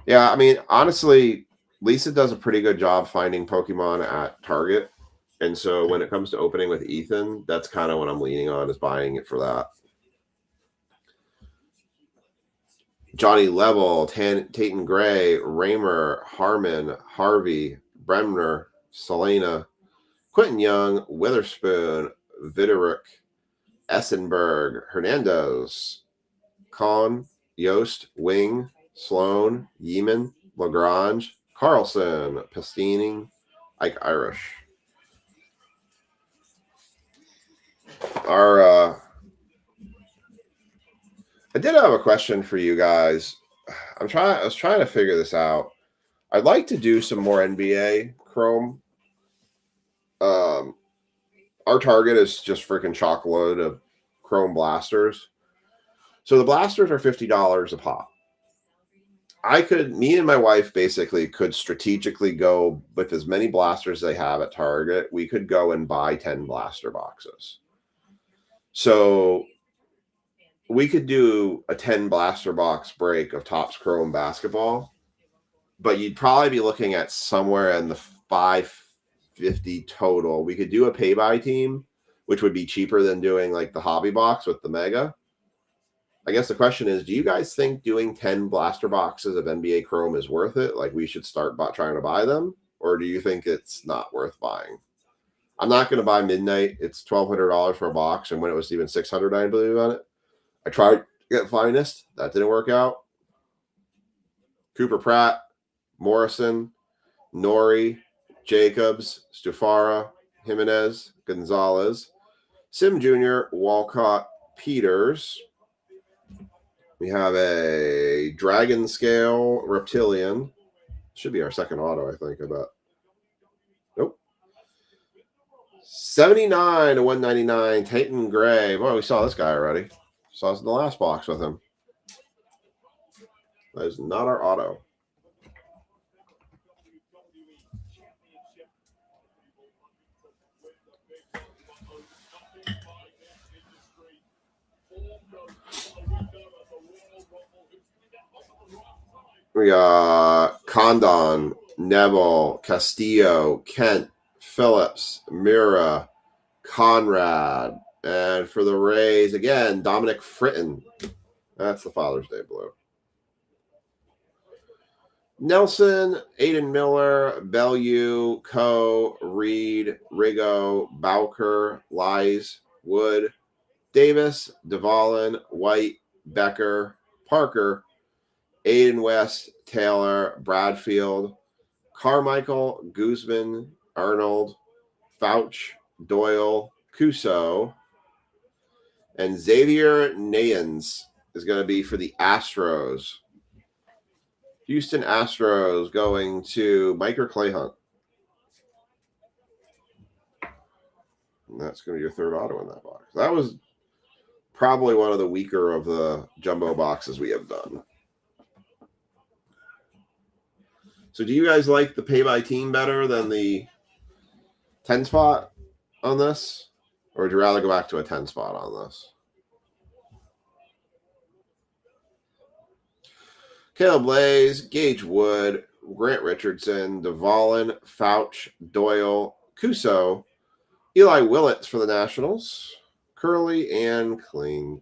Yeah, I mean, honestly, Lisa does a pretty good job finding Pokemon at Target. And so when it comes to opening with Ethan, that's kind of what I'm leaning on, is buying it for that. Johnny Level, Tatum Gray, Raymer, Harmon, Harvey, Bremner, Selena, Quentin Young, Witherspoon, Viderick, Essenberg, Hernandez, Kahn, Yost, Wing, Sloan, Yeeman, Lagrange, Carlson, Pastini, Ike Irish. I did have a question for you guys. I was trying to figure this out. I'd like to do some more NBA Chrome. Our target is just freaking chock-a-load of Chrome blasters. So the blasters are $50 a pop. Me and my wife basically could strategically go with as many blasters they have at Target. We could go and buy 10 blaster boxes. So we could do a 10 blaster box break of Topps Chrome basketball, but you'd probably be looking at somewhere in the $550 total. We could do a pay-by team, which would be cheaper than doing like the hobby box with the mega. I guess the question is, do you guys think doing 10 blaster boxes of NBA Chrome is worth it? Like we should start trying to buy them? Or do you think it's not worth buying? I'm not going to buy Midnight. It's $1,200 for a box. And when it was even $600, I believe on it. I tried to get Finest. That didn't work out. Cooper Pratt, Morrison, Nori, Jacobs, Stufara, Jimenez, Gonzalez, Sim Jr., Walcott, Peters. We have a Dragon Scale Reptilian. Should be our second auto, I think, I bet. Nope. 79 to 199, Tatum Gray. Well, we saw this guy already. Saw us in the last box with him. That is not our auto. We got Condon, Neville, Castillo, Kent, Phillips, Mira, Conrad. And for the Rays, again, Dominic Fritton. That's the Father's Day blue. Nelson, Aiden Miller, Bellew, Coe, Reed, Rigo, Bowker, Lies, Wood, Davis, Duvallin, White, Becker, Parker, Aiden West, Taylor, Bradfield, Carmichael, Guzman, Arnold, Fouch, Doyle, Cuso, and Xavier Nayans is going to be for the Astros. Houston Astros going to Micah Clayhunt. And that's going to be your third auto in that box. That was probably one of the weaker of the jumbo boxes we have done. So do you guys like the pay-by team better than the 10 spot on this? Or would you rather go back to a 10 spot on this? Caleb Blaze, Gage Wood, Grant Richardson, Duvallin, Fouch, Doyle, Cuso, Eli Willits for the Nationals, Curly, and Kling.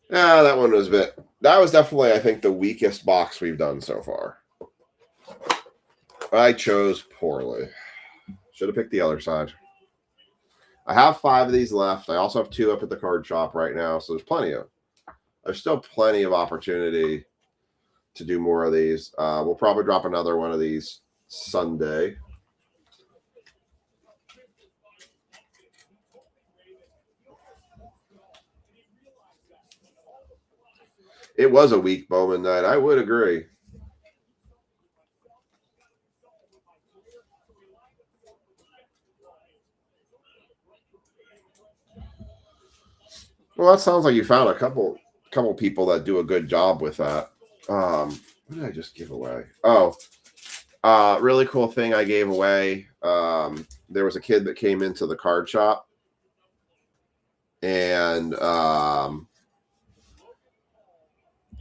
Yeah, that one was a bit... That was definitely, I think, the weakest box we've done so far. I chose poorly. Should have picked the other side. I have 5 of these left. I also have 2 up at the card shop right now, so there's still plenty of opportunity to do more of these. We'll probably drop another one of these Sunday. It was a weak Bowman night. I would agree. Well, that sounds like you found a couple people that do a good job with that. What did I just give away? Oh, really cool thing I gave away. There was a kid that came into the card shop, and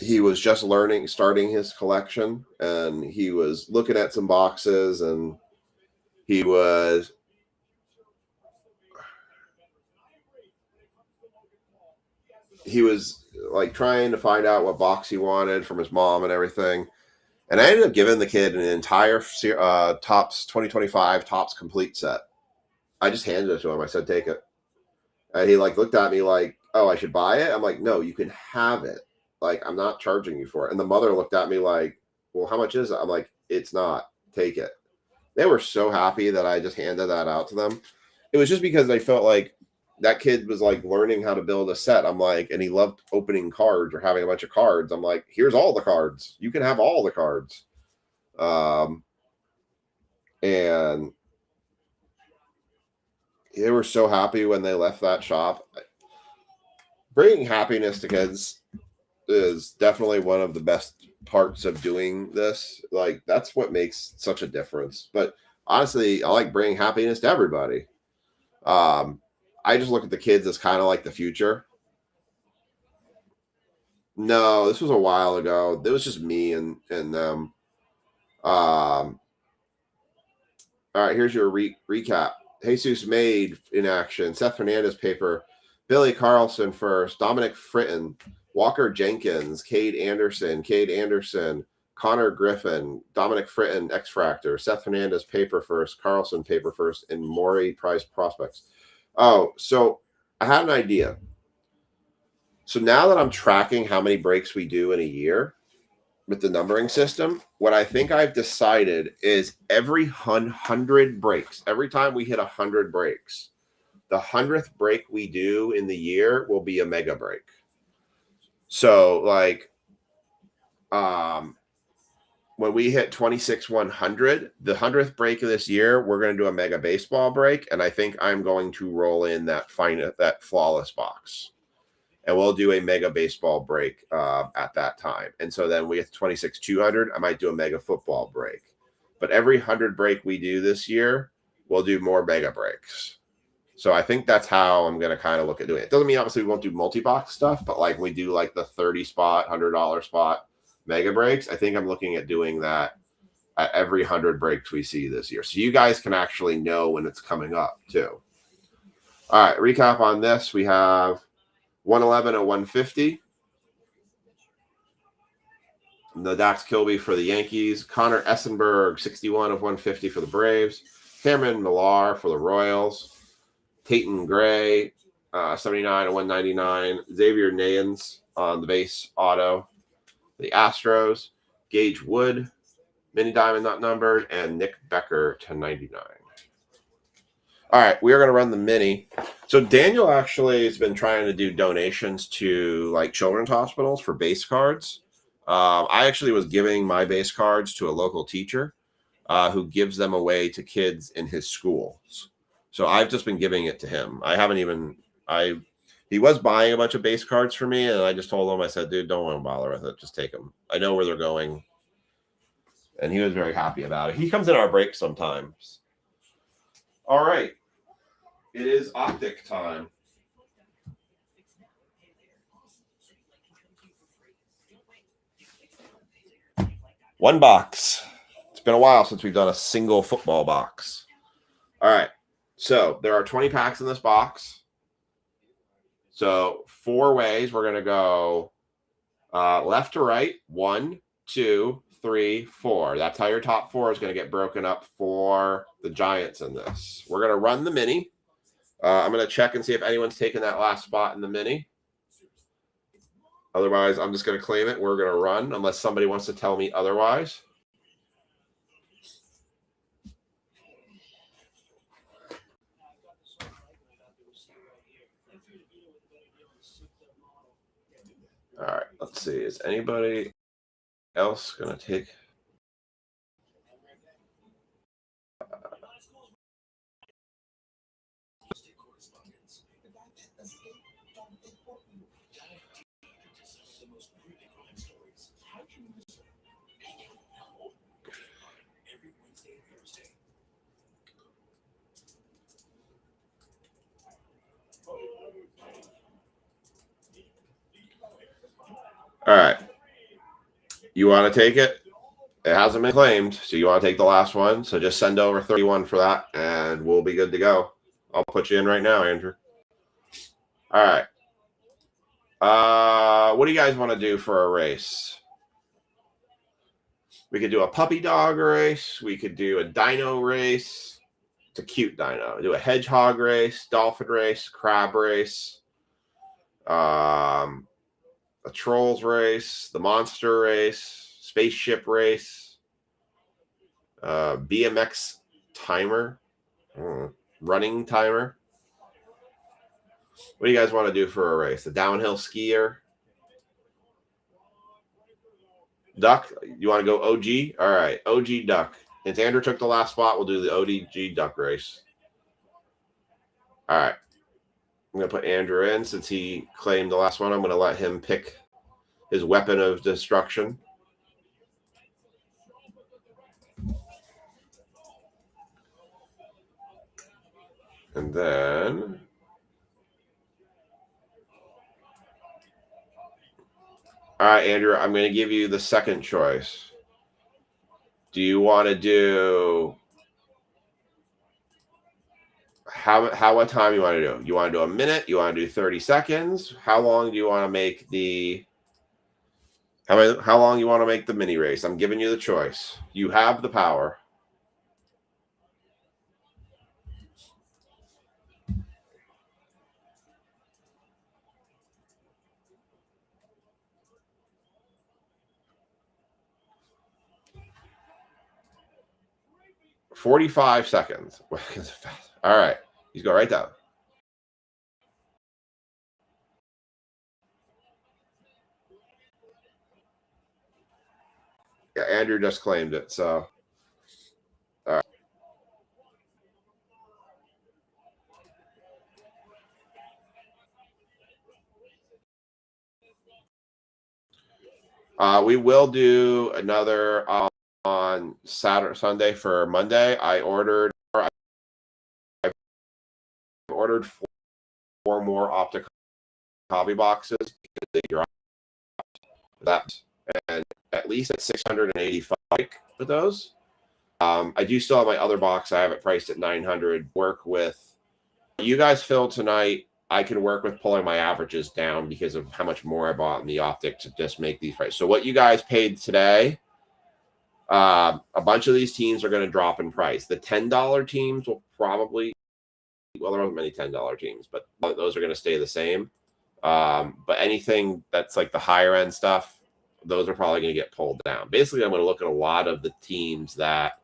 he was just starting his collection, and he was looking at some boxes, and he was like trying to find out what box he wanted from his mom and everything. And I ended up giving the kid an entire Topps 2025 Topps complete set. I just handed it to him. I said, take it. And he like looked at me like, oh, I should buy it? I'm like, no, you can have it. Like, I'm not charging you for it. And the mother looked at me like, well, how much is it? I'm like, it's not. Take it. They were so happy that I just handed that out to them. It was just because they felt like that kid was like learning how to build a set. I'm like, and he loved opening cards or having a bunch of cards. I'm like, here's all the cards. You can have all the cards. And they were so happy when they left that shop. Bringing happiness to kids is definitely one of the best parts of doing this. Like, that's what makes such a difference. But honestly, I like bringing happiness to everybody. I just look at the kids as kind of like the future. No, this was a while ago. It was just me and them. All right, here's your recap. Jesus made in action. Seth Hernandez paper. Billy Carlson first. Dominic Fritton. Walker Jenkins. Cade Anderson. Connor Griffin. Dominic Fritton, X-Fractor. Seth Hernandez paper first. Carlson paper first. And Maury Price prospects. Oh, so I had an idea. So now that I'm tracking how many breaks we do in a year with the numbering system, what I think I've decided is every 100 breaks, every time we hit 100 breaks, the 100th break we do in the year will be a mega break. So like, when we hit 26-100, the 100th break of this year, we're going to do a mega baseball break. And I think I'm going to roll in that flawless box. And we'll do a mega baseball break at that time. And so then we hit 26-200, I might do a mega football break. But every 100 break we do this year, we'll do more mega breaks. So I think that's how I'm going to kind of look at doing it. Doesn't mean obviously we won't do multi-box stuff, but like we do like the 30 spot, $100 spot mega breaks. I think I'm looking at doing that at every 100 breaks we see this year. So you guys can actually know when it's coming up too. All right, recap on this. We have 111 and 150. The Dax Kilby for the Yankees. Connor Essenberg, 61 of 150 for the Braves. Cameron Millar for the Royals. Peyton Gray, 79 of 199. Xavier Nayans on the base auto. The Astros. Gage Wood, mini diamond not numbered. And Nick Becker to 99. All right, we are going to run the mini. So Daniel actually has been trying to do donations to like children's hospitals for base cards. I actually was giving my base cards to a local teacher who gives them away to kids in his schools. So I've just been giving it to him. He was buying a bunch of base cards for me, and I just told him, I said, dude, don't want to bother with it. Just take them. I know where they're going. And he was very happy about it. He comes in our break sometimes. All right. It is Optic time. One box. It's been a while since we've done a single football box. All right. So there are 20 packs in this box. So 4 ways. We're going to go left to right. 1, 2, 3, 4. That's how your top 4 is going to get broken up for the Giants in this. We're going to run the mini. I'm going to check and see if anyone's taken that last spot in the mini. Otherwise, I'm just going to claim it. We're going to run unless somebody wants to tell me otherwise. All right, let's see. Is anybody else going to take? All right. You want to take it? It hasn't been claimed, so you want to take the last one. So just send over 31 for that, and we'll be good to go. I'll put you in right now, Andrew. All right. What do you guys want to do for a race? We could do a puppy dog race. We could do a dino race. It's a cute dino. Do a hedgehog race, dolphin race, crab race, a trolls race, the monster race, spaceship race, BMX timer, running timer. What do you guys want to do for a race? The downhill skier? Duck? You want to go OG? All right, OG duck. Since Andrew took the last spot, we'll do the OG duck race. All right. I'm going to put Andrew in since he claimed the last one. I'm going to let him pick his weapon of destruction. And then all right, Andrew, I'm going to give you the second choice. Do you want to do what time you want to do? You want to do a minute? You want to do 30 seconds? How long do you want to make the how long you want to make the mini race? I'm giving you the choice. You have the power. $45 seconds. All right. He's going right down. Yeah, Andrew just claimed it. So, all right. We will do another on Sunday for Monday. I ordered 4 more optic hobby boxes because they dropped that, and at least at $685 for those. I do still have my other box. I have it priced at $900. Work with you guys fill tonight. I can work with pulling my averages down because of how much more I bought in the optic to just make these prices. So what you guys paid today, a bunch of these teams are going to drop in price. The $10 teams will probably, well, there aren't many $10 teams, but those are going to stay the same. But anything that's like the higher end stuff, those are probably going to get pulled down. Basically, I'm going to look at a lot of the teams that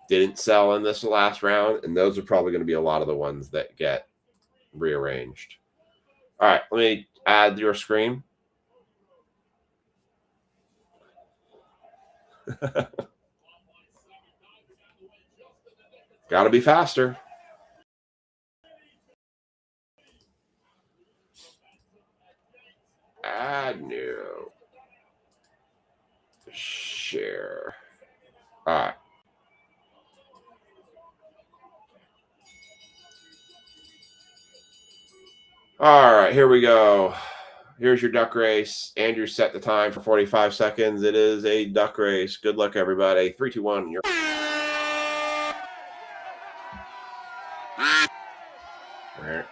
didn't sell in this last round, and those are probably going to be a lot of the ones that get rearranged. All right, let me add your screen. Got to be faster. Add new. Share. All right. All right, here we go. Here's your duck race. Andrew set the time for 45 seconds. It is a duck race. Good luck, everybody. 3, 2, 1. You're... All right.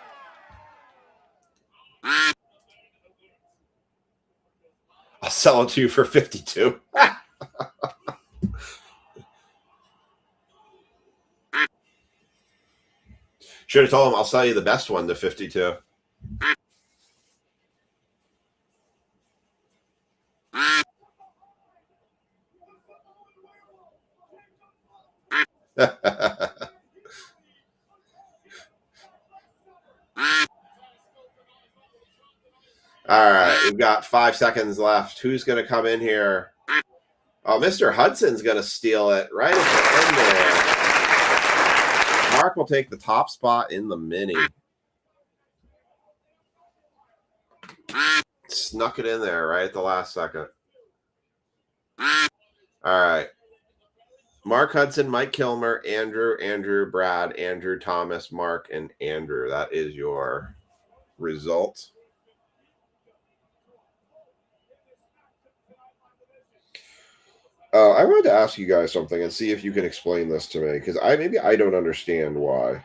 I'll sell it to you for 52. Should have told him I'll sell you the best one to 52. All right, we've got 5 seconds left. Who's going to come in here? Oh, Mr. Hudson's going to steal it right at the end there. Mark will take the top spot in the mini. Snuck it in there right at the last second. All right. Mark Hudson, Mike Kilmer, Andrew, Brad, Andrew, Thomas, Mark, and Andrew. That is your result. I wanted to ask you guys something and see if you can explain this to me, because maybe I don't understand why.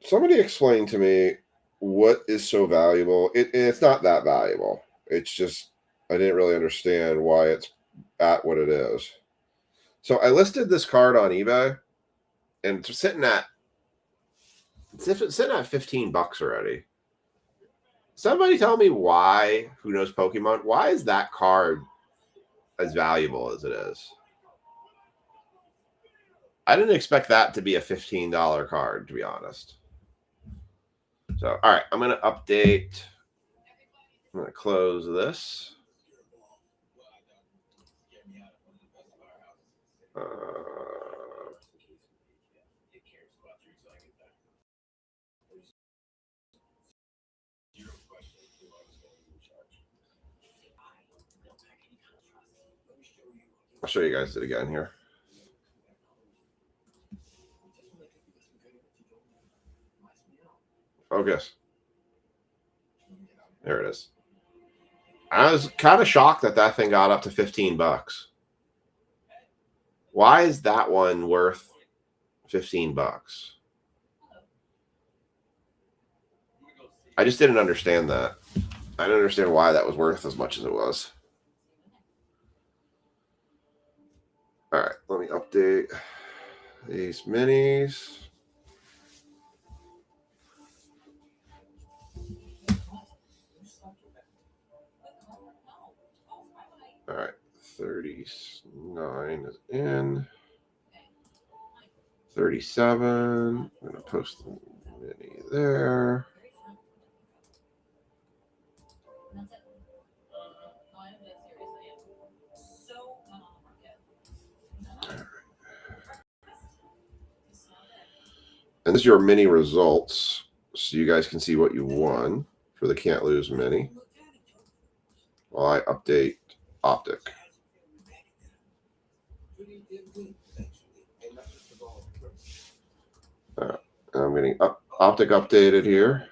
Somebody explain to me what is so valuable. It's not that valuable. It's just I didn't really understand why it's at what it is. So I listed this card on eBay, and it's sitting at $15 already. Somebody tell me why. Who knows Pokemon? Why is that card as valuable as it is? I didn't expect that to be a $15 card, to be honest. So, all right, I'm going to update. I'm going to close this. I'll show you guys it again here. Focus. There it is. I was kind of shocked that that thing got up to $15. Why is that one worth $15? I just didn't understand that. I didn't understand why that was worth as much as it was. All right, let me update these minis. All right, 39 is in. 37. I'm going to post the mini there. And this is your mini results, so you guys can see what you won for the Can't Lose mini while I update Optic. I'm getting Optic updated here.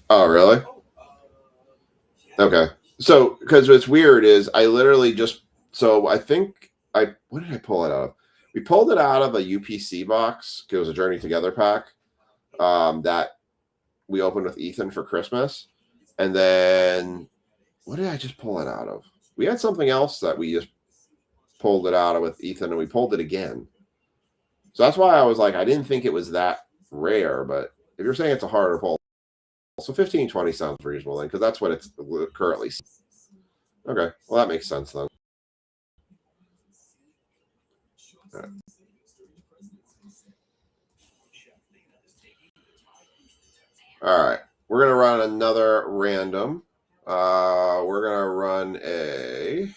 Oh, really? Okay. So, because what's weird is I literally just, so I think what did I pull it out of? We pulled it out of a UPC box because it was a Journey Together pack that we opened with Ethan for Christmas. And then, what did I just pull it out of? We had something else that we just pulled it out of with Ethan, and we pulled it again. So that's why I was like, I didn't think it was that rare, but if you're saying it's a harder pull, so 1520 sounds reasonable then, because that's what it's currently. Okay, well, that makes sense then. All right, we're going to run another random. We're going to run a...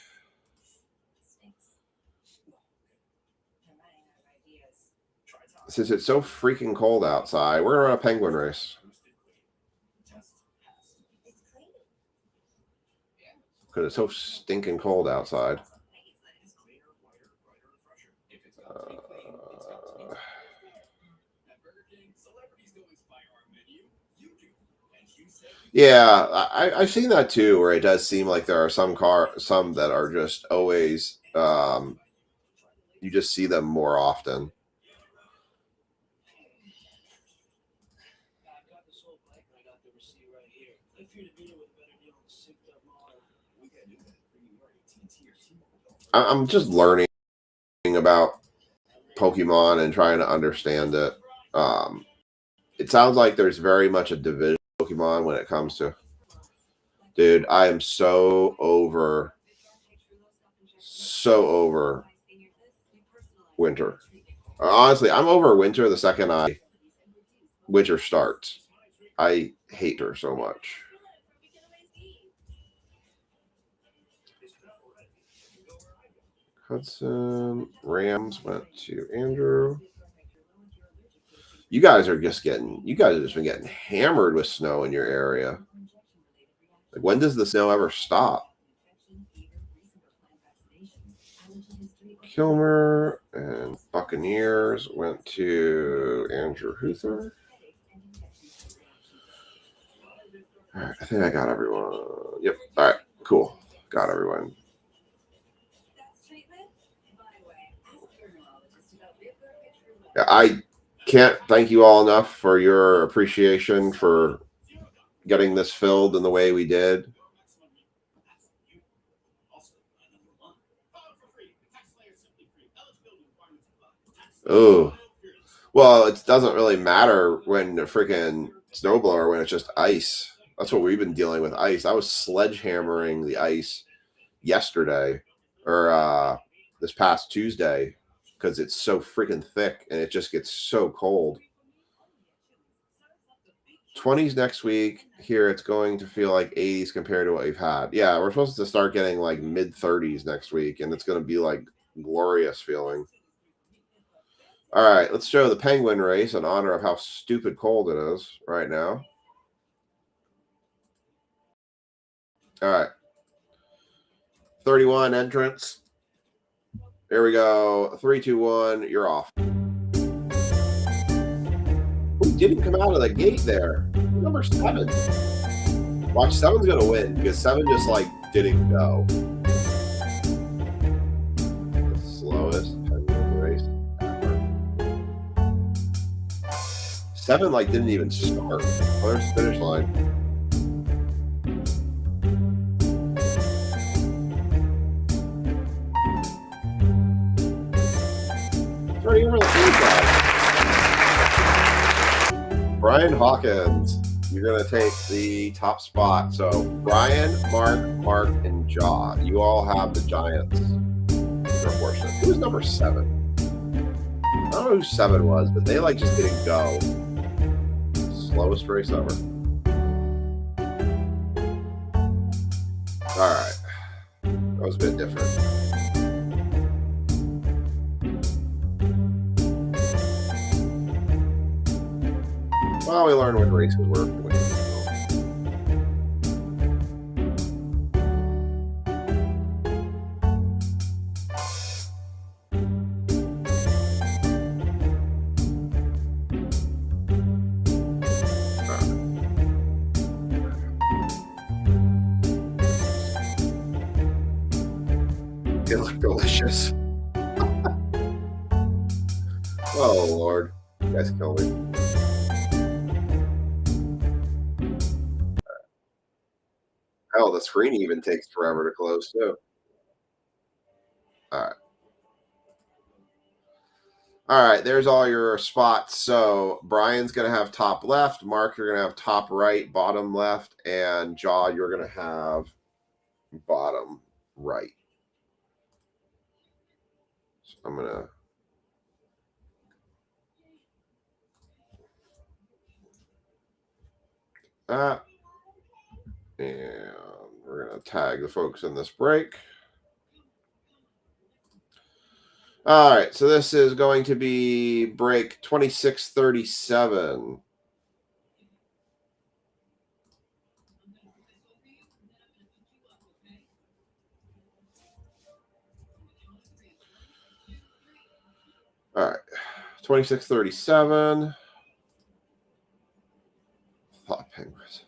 Since it's so freaking cold outside, we're going to run a penguin race. Because it's so stinking cold outside. Yeah, I've seen that too, where it does seem like there are some that are just always, you just see them more often. I'm just learning about Pokemon and trying to understand it. It sounds like there's very much a division of Pokemon when it comes to... Dude, I am so over winter. Honestly, I'm over winter the second winter starts. I hate her so much. Hudson Rams went to Andrew. You guys are just been getting hammered with snow in your area. Like, when does the snow ever stop? Kilmer and Buccaneers went to Andrew Huther. All right, I think I got everyone. Yep. All right, cool. Got everyone. Yeah, I can't thank you all enough for your appreciation for getting this filled in the way we did. Oh, well, it doesn't really matter when the freaking snowblower, when it's just ice. That's what we've been dealing with, ice. I was sledgehammering the ice yesterday or this past Tuesday because it's so freaking thick and it just gets so cold. 20s next week. Here it's going to feel like 80s compared to what we've had. Yeah, we're supposed to start getting like mid 30s next week, and it's going to be like glorious feeling. All right, let's show the penguin race in honor of how stupid cold it is right now. All right. 31 entrants. Here we go. 3, 2, 1. You're off. Who didn't come out of the gate there? Number 7. Watch, 7's going to win because 7 just like didn't go. The slowest penguin race ever. 7 like didn't even start. Oh, there's the finish line. Right here for the food guy. Brian Hawkins, you're going to take the top spot. So Brian, Mark, and Jaw, you all have the Giants. You're fortunate. Who was number 7? I don't know who 7 was, but they like just didn't go. Slowest race ever. All right. That was a bit different. Well, we learned what races were. They look delicious. Oh, Lord. You guys kill me. Hell, the screen even takes forever to close, too. All right. All right, there's all your spots. So Brian's going to have top left. Mark, you're going to have top right, bottom left. And Jaw, you're going to have bottom right. So I'm going to... and we're going to tag the folks in this break. All right, so this is going to be break 2637. All right, 2637. Thought penguins.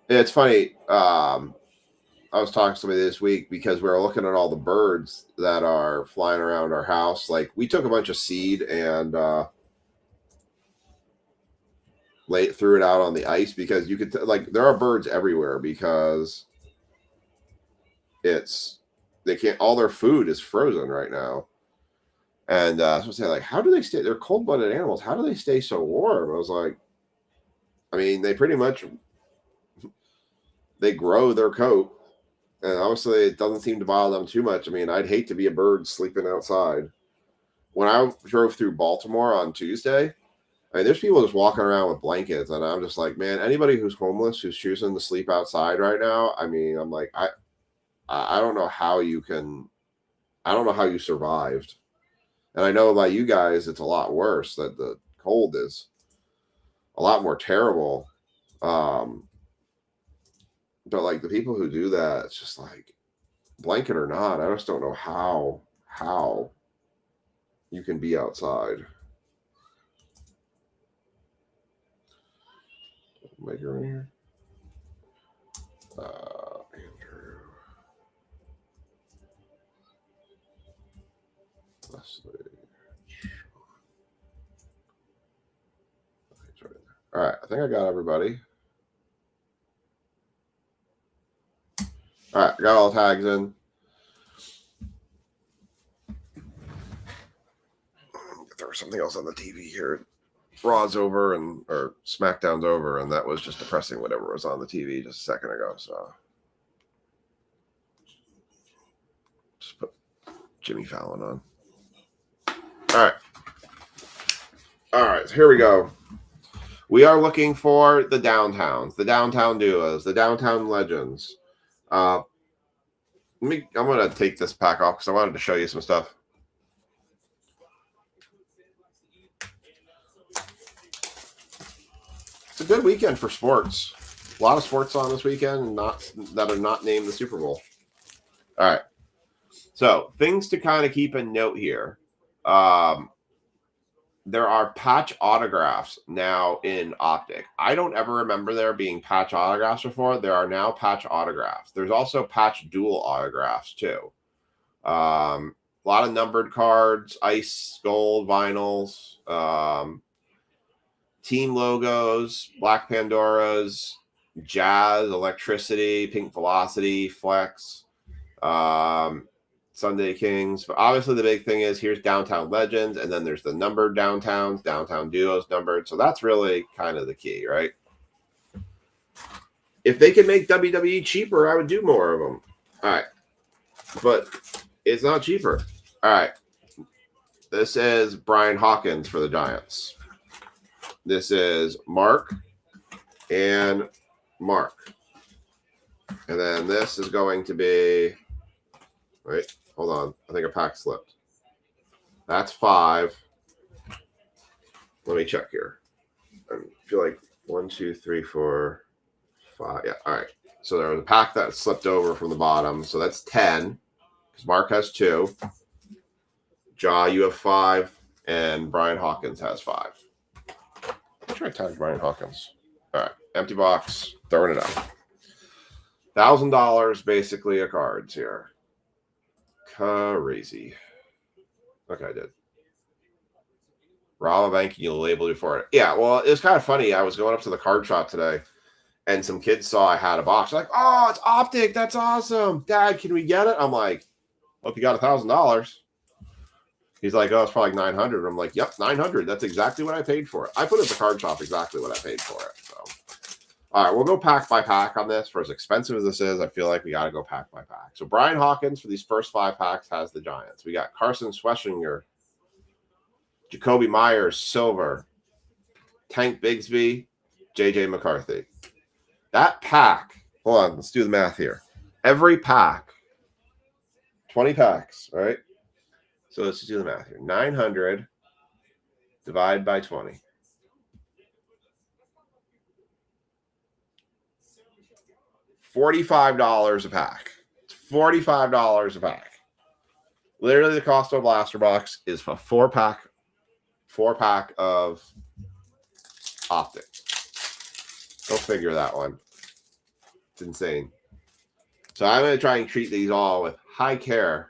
It's funny. I was talking to somebody this week because we were looking at all the birds that are flying around our house. Like, we took a bunch of seed and threw it out on the ice because you could like there are birds everywhere because they can't, all their food is frozen right now. And I was saying, like, how do they stay? They're cold-blooded animals. How do they stay so warm? I was like, I mean, they pretty much they grow their coat. And obviously, it doesn't seem to bother them too much. I mean, I'd hate to be a bird sleeping outside. When I drove through Baltimore on Tuesday, I mean, there's people just walking around with blankets. And I'm just like, man, anybody who's homeless, who's choosing to sleep outside right now, I mean, I'm like, I don't know how you can, I don't know how you survived. And I know by you guys, it's a lot worse that the cold is a lot more terrible. But like the people who do that, it's just like blanket or not, I just don't know how you can be outside. Maker in here. Andrew. Leslie. All right, I think I got everybody. All right, got all the tags in. There was something else on the TV here. Raw's over or SmackDown's over, and that was just depressing. Whatever was on the TV just a second ago. So just put Jimmy Fallon on. All right. So here we go. We are looking for the downtowns, the downtown duos, the downtown legends. I'm gonna take this pack off because I wanted to show you some stuff. It's a good weekend for sports. A lot of sports on this weekend, that are not named the Super Bowl. All right. So things to kind of keep in note here. There are patch autographs now in Optic. I don't ever remember there being patch autographs before. There are now patch autographs. There's also patch dual autographs too. A lot of numbered cards, ice, gold, vinyls, team logos, Black Pandoras, Jazz, Electricity, Pink Velocity, Flex, Sunday Kings. But obviously the big thing is here's Downtown Legends, and then there's the numbered downtowns, downtown duos numbered. So that's really kind of the key, right? If they could make WWE cheaper, I would do more of them. All right. But it's not cheaper. All right. This is Brian Hawkins for the Giants. This is Mark and Mark. And then this is going to be, wait, hold on. I think a pack slipped. That's 5. Let me check here. I feel like 1, 2, 3, 4, 5. Yeah, all right. So there was a pack that slipped over from the bottom. So that's 10. Because Mark has 2. Ja, you have 5. And Brian Hawkins has 5. I'm sure I tagged Brian Hawkins. All right. Empty box. Throwing it out. $1,000 basically of cards here. Crazy. Okay, I did. Rabobank, you labeled it for it. Yeah, well, it was kind of funny. I was going up to the card shop today, and some kids saw I had a box. They're like, oh, it's Optic. That's awesome. Dad, can we get it? I'm like, hope you got $1,000. He's like, oh, it's probably like 900. I'm like, yep, 900. That's exactly what I paid for it. I put it at the card shop exactly what I paid for it. So, all right, we'll go pack by pack on this. For as expensive as this is, I feel like we got to go pack by pack. So Brian Hawkins for these first 5 packs has the Giants. We got Carson Schweschinger, Jacoby Myers, silver, Tank Bigsby, JJ McCarthy. That pack, hold on, let's do the math here. Every pack, 20 packs, right? So let's just do the math here. 900 divided by 20. $45 a pack. It's $45 a pack. Literally, the cost of a blaster box is a 4-pack of Optic. Go figure that one. It's insane. So I'm going to try and treat these all with high care.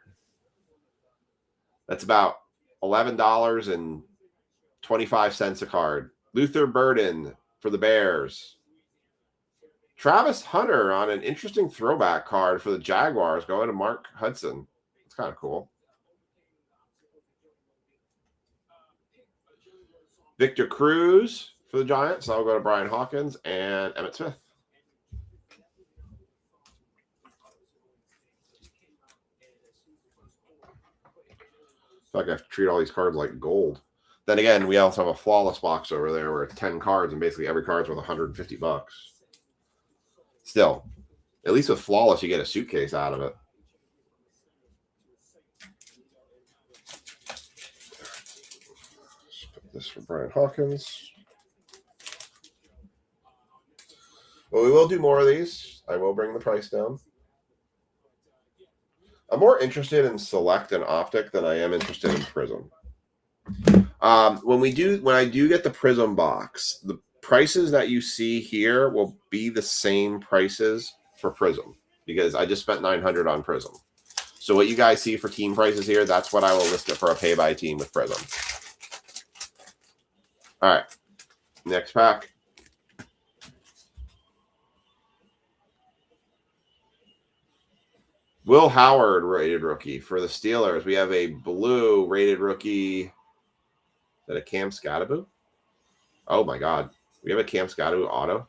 That's about $11.25 a card. Luther Burden for the Bears. Travis Hunter on an interesting throwback card for the Jaguars going to Mark Hudson. It's kind of cool. Victor Cruz for the Giants. I'll go to Brian Hawkins and Emmitt Smith. I have to treat all these cards like gold. Then again, we also have a flawless box over there where it's 10 cards and basically every card's worth $150. Still, at least with flawless, you get a suitcase out of it. Let's put this for Brian Hawkins. Well, we will do more of these. I will bring the price down. I'm more interested in Select and Optic than I am interested in Prism. When I do get the Prism box, the prices that you see here will be the same prices for Prism because I just spent $900 on Prism. So what you guys see for team prices here, that's what I will list it for a pay by team with Prism. All right, next pack. Will Howard rated rookie for the Steelers. We have a blue rated rookie. Is that a Cam Scottaboo? Oh my God. We have a Cam Scottaboo auto.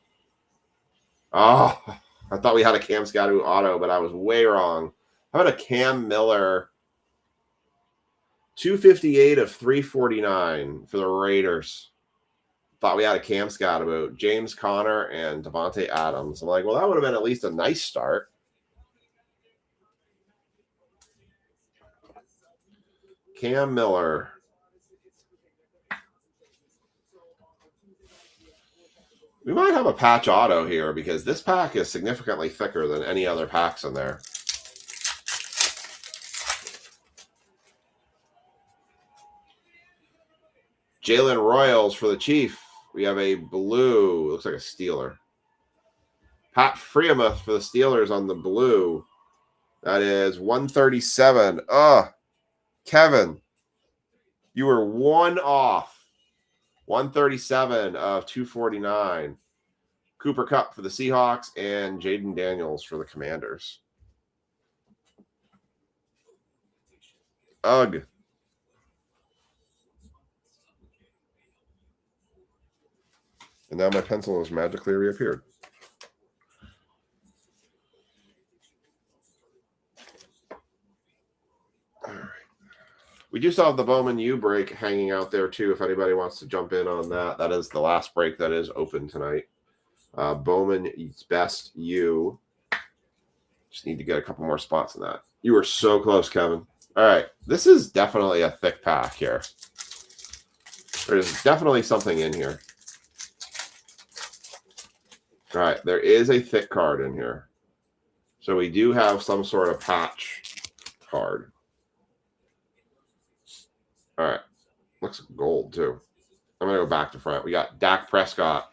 Oh, I thought we had a Cam Scottaboo auto, but I was way wrong. How about a Cam Miller 258 of 349 for the Raiders? Thought we had a Cam Scottaboo, James Conner, and Devontae Adams. I'm like, well, that would have been at least a nice start. Cam Miller. We might have a patch auto here because this pack is significantly thicker than any other packs in there. Jalen Royals for the Chief. We have a blue. Looks like a Steeler. Pat Freiermuth for the Steelers on the blue. That is 137. Kevin, you were one off. 137 of 249. Cooper Kupp for the Seahawks and Jaden Daniels for the Commanders. Ugh. And now my pencil has magically reappeared. All right. We do still have the Bowman U break hanging out there too. If anybody wants to jump in on that, that is the last break that is open tonight. Bowman Best U. Just need to get a couple more spots in that. You were so close, Kevin. All right. This is definitely a thick pack here. There's definitely something in here. All right. There is a thick card in here. So we do have some sort of patch card. All right. Looks gold, too. I'm going to go back to front. We got Dak Prescott.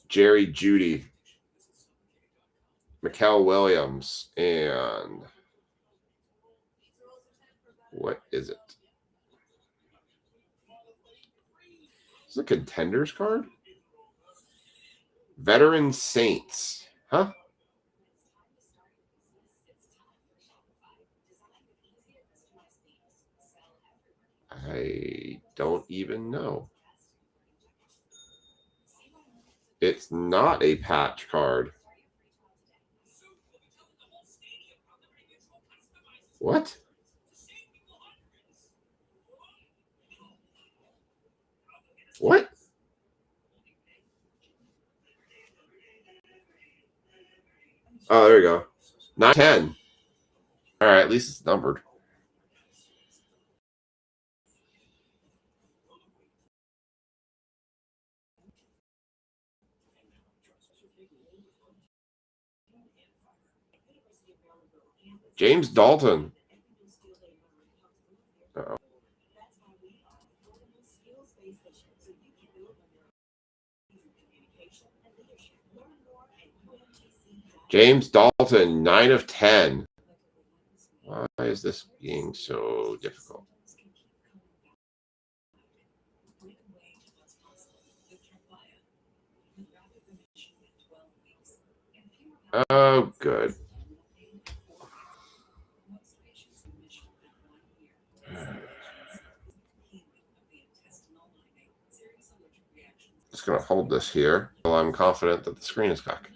Jerry Jeudy. Mikael Williams. And what is it? Is it a Contenders card? Veteran Saints. Huh? I don't even know. It's not a patch card. What? What? Oh, there you go. 9/10. All right, at least it's numbered. James Dalton. Uh-oh. James Dalton, 9 of 10. Why is this being so difficult? Oh, good. Just going to hold this here until I'm confident that the screen is back.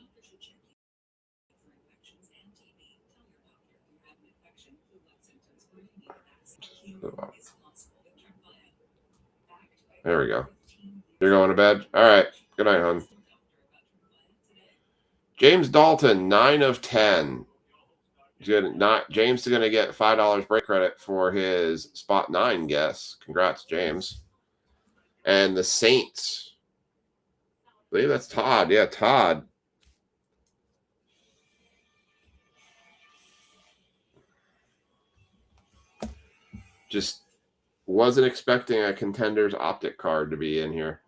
There we go. You're going to bed? All right. Good night, hon. James Dalton, 9 of 10. James is going to get $5 break credit for his spot 9 guess. Congrats, James. And the Saints. I believe that's Todd. Yeah, Todd. Just wasn't expecting a Contenders Optic card to be in here.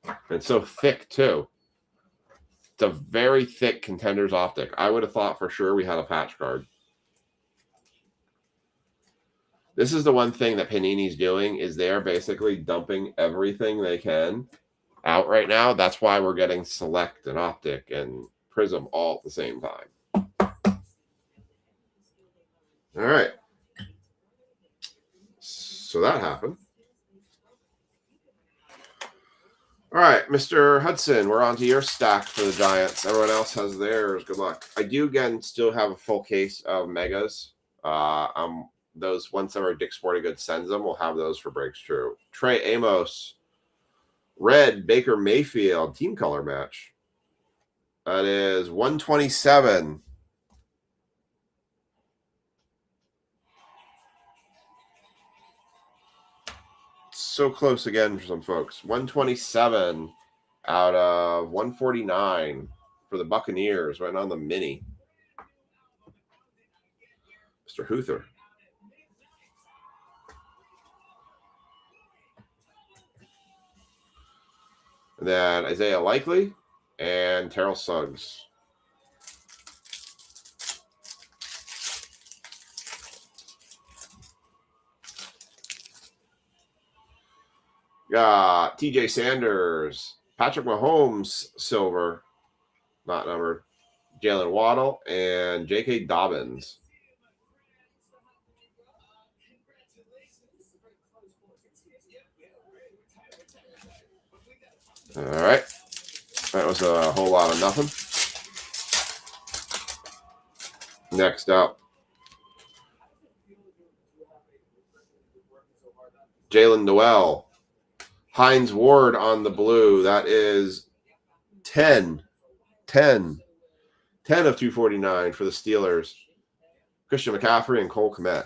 And it's so thick, too. It's a very thick Contenders Optic. I would have thought for sure we had a patch card. This is the one thing that Panini's doing is they're basically dumping everything they can out right now. That's why we're getting Select and Optic and Prism all at the same time. All right. So that happened. All right, Mr. Hudson, we're on to your stack for the Giants. Everyone else has theirs. Good luck. I do, again, still have a full case of Megas. Those, whenever Dick Sporting Goods sends them, we'll have those for breaks true. Trey Amos, red Baker Mayfield, team color match. That is 127. So close again for some folks. 127 out of 149 for the Buccaneers. Right on the mini. Mr. Huther. And then Isaiah Likely and Terrell Suggs. Got TJ Sanders, Patrick Mahomes, silver, not numbered, Jalen Waddle, and J.K. Dobbins. All right. That was a whole lot of nothing. Next up, Jalen Noel. Hines Ward on the blue. That is 10 of 249 for the Steelers. Christian McCaffrey and Cole Kmet.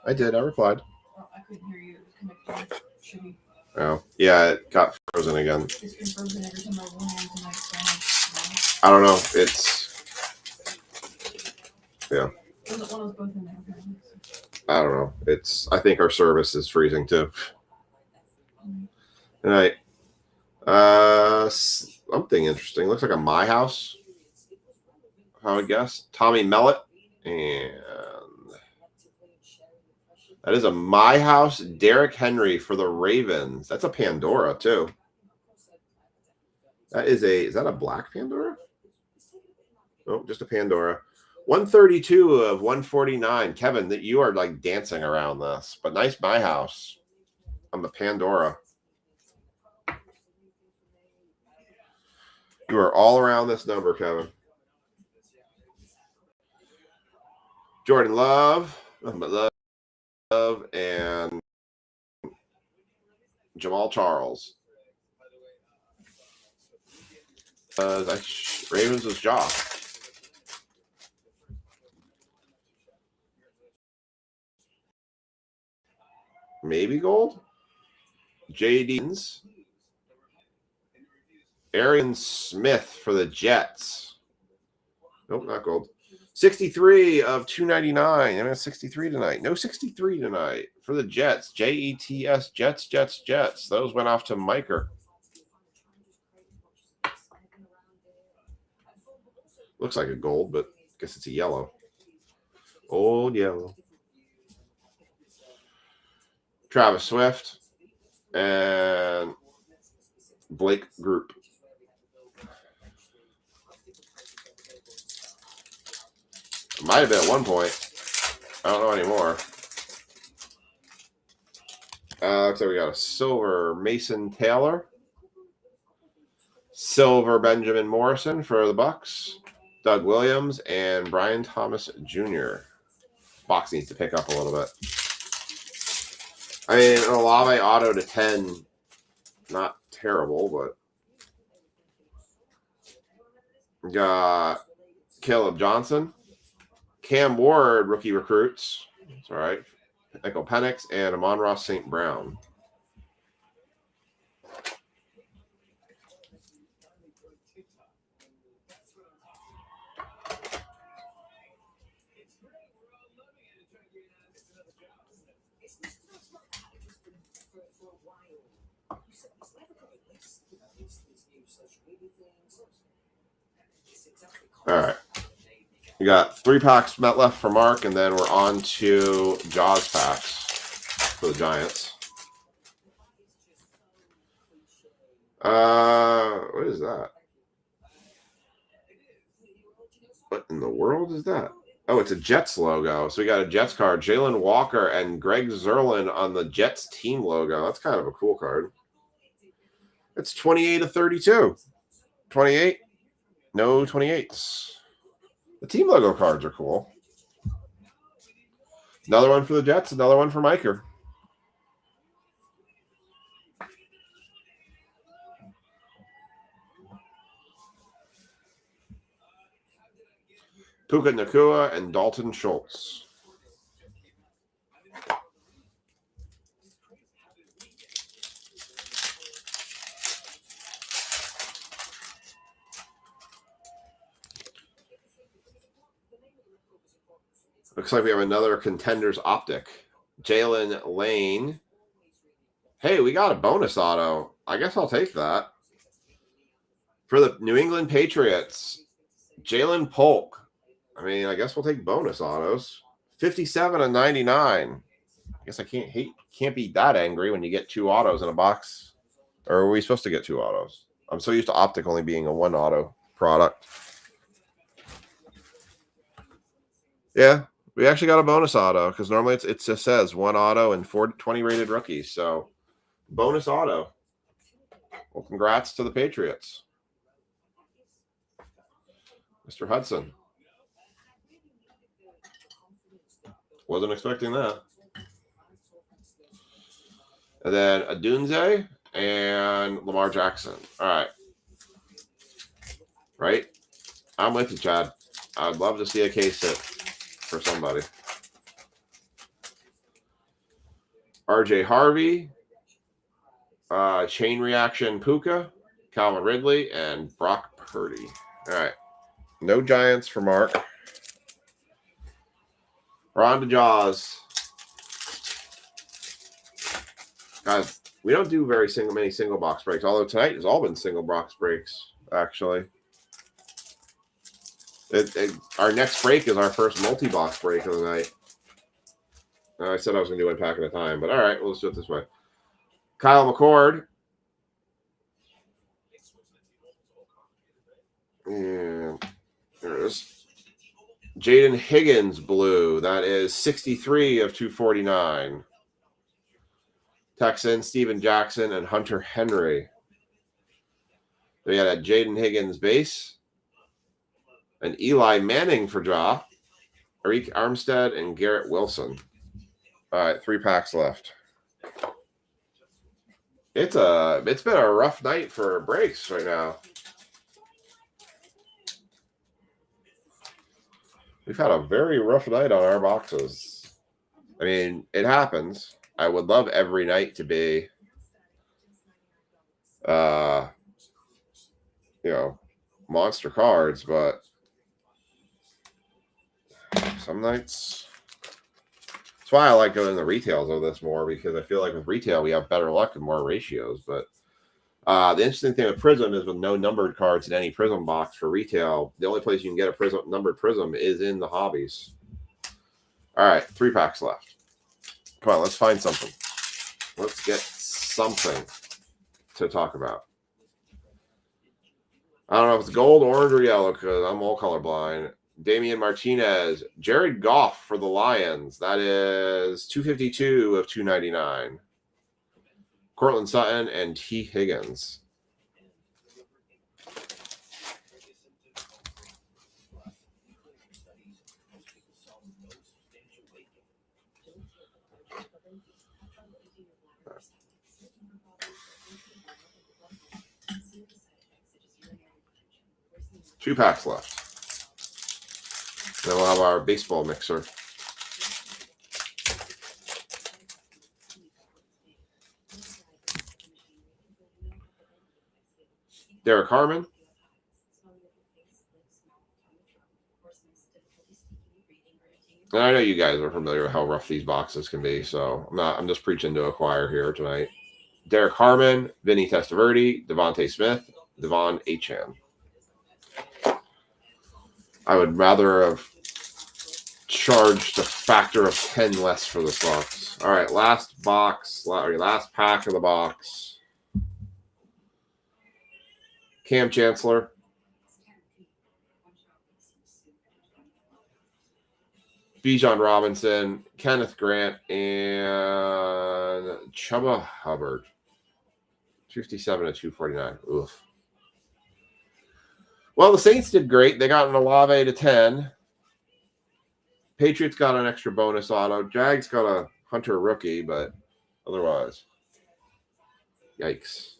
I did. I replied. Oh, I couldn't hear you. It was connected. Should we? Oh, yeah, it got frozen again. It's been frozen every time I went in tonight. So I don't know. It's, yeah. was it one of both in there? Apparently? I don't know. It's, I think our service is freezing too. All right. Something interesting. Looks like a My House. I would guess. Tommy Mellett. And that is a My House Derrick Henry for the Ravens. That's a Pandora too. That is that a black Pandora? Oh, just a Pandora. 132 of 149. Kevin, that you are like dancing around this, but nice My House on the Pandora. You are all around this number, Kevin. Jordan Love, and Jamal Charles. Ravens was Josh. Maybe gold. JD's. Arian Smith for the Jets. Nope, not gold. 63 of 299. I'm at 63 tonight. No 63 tonight for the Jets. Jets, Jets. Those went off to Miker. Looks like a gold, but I guess it's a yellow. Old yellow. Travis Swift and Blake Group. Might have been at one point. I don't know anymore. Looks like we got a silver Mason Taylor. Silver Benjamin Morrison for the Bucks. Doug Williams and Brian Thomas Jr. Box needs to pick up a little bit. I mean, an Olave auto to 10. Not terrible, but we got Caleb Johnson, Cam Ward, rookie recruits. That's all right. Michael Penix and Amon-Ra St. Brown. All right. We got 3 packs left for Mark, and then we're on to Jaws packs for the Giants. What is that? What in the world is that? Oh, it's a Jets logo. So we got a Jets card. Jalen Walker and Greg Zerlin on the Jets team logo. That's kind of a cool card. It's 28 of 32. 28. No 28s. The team logo cards are cool. Another one for the Jets. Another one for Miker. Puka Nacua and Dalton Schultz. Looks like we have another Contenders Optic. Jalen Lane. Hey, we got a bonus auto. I guess I'll take that. For the New England Patriots, Jalen Polk. I mean, I guess we'll take bonus autos. 57 of 99. I guess I can't be that angry when you get 2 autos in a box. Or are we supposed to get 2 autos? I'm so used to Optic only being a 1 auto product. Yeah, we actually got a bonus auto because normally it just says 1 auto and 20 rated rookies. So bonus auto. Well, congrats to the Patriots. Mr. Hudson. Wasn't expecting that. And then Adunze and Lamar Jackson. All right. Right? I'm with you, Chad. I'd love to see a case hit for somebody. RJ Harvey. Chain Reaction Puka. Calvin Ridley. And Brock Purdy. All right. No Giants for Mark. We're on to Jaws. Guys, we don't do many single box breaks, although tonight has all been single box breaks, actually. Our next break is our first multi-box break of the night. I said I was going to do 1 pack at a time, but all right, let's do it this way. Kyle McCord. And there it is. Jaden Higgins blue. That is 63 of 249. Texan, Steven Jackson, and Hunter Henry. We got a Jaden Higgins base. An Eli Manning for Ja. Arik Armstead and Garrett Wilson. All right, 3 packs left. It's been a rough night for breaks right now. We've had a very rough night on our boxes. I mean, it happens. I would love every night to be, monster cards, but some nights. That's why I like going to the retails of this more, because I feel like with retail we have better luck and more ratios. But the interesting thing with Prism is with no numbered cards in any Prism box for retail, the only place you can get a numbered Prism is in the hobbies. All right, 3 packs left. Come on, let's find something. Let's get something to talk about. I don't know if it's gold, orange, or yellow because I'm all colorblind. Damian Martinez, Jared Goff for the Lions. That is 252 of 299. Cortland Sutton and T. Higgins. 2 packs left. Then we'll have our baseball mixer. Derek Harmon. And I know you guys are familiar with how rough these boxes can be, so I'm just preaching to a choir here tonight. Derek Harmon, Vinny Testaverde, Devontae Smith, Devon Achane. I would rather have charged a factor of 10 less for this box. All right, last pack of the box. Cam Chancellor. Bijan Robinson, Kenneth Grant, and Chuba Hubbard. 57 to 249. Oof. Well, the Saints did great. They got an Olave to 10. Patriots got an extra bonus auto. Jags got a Hunter rookie, but otherwise, yikes.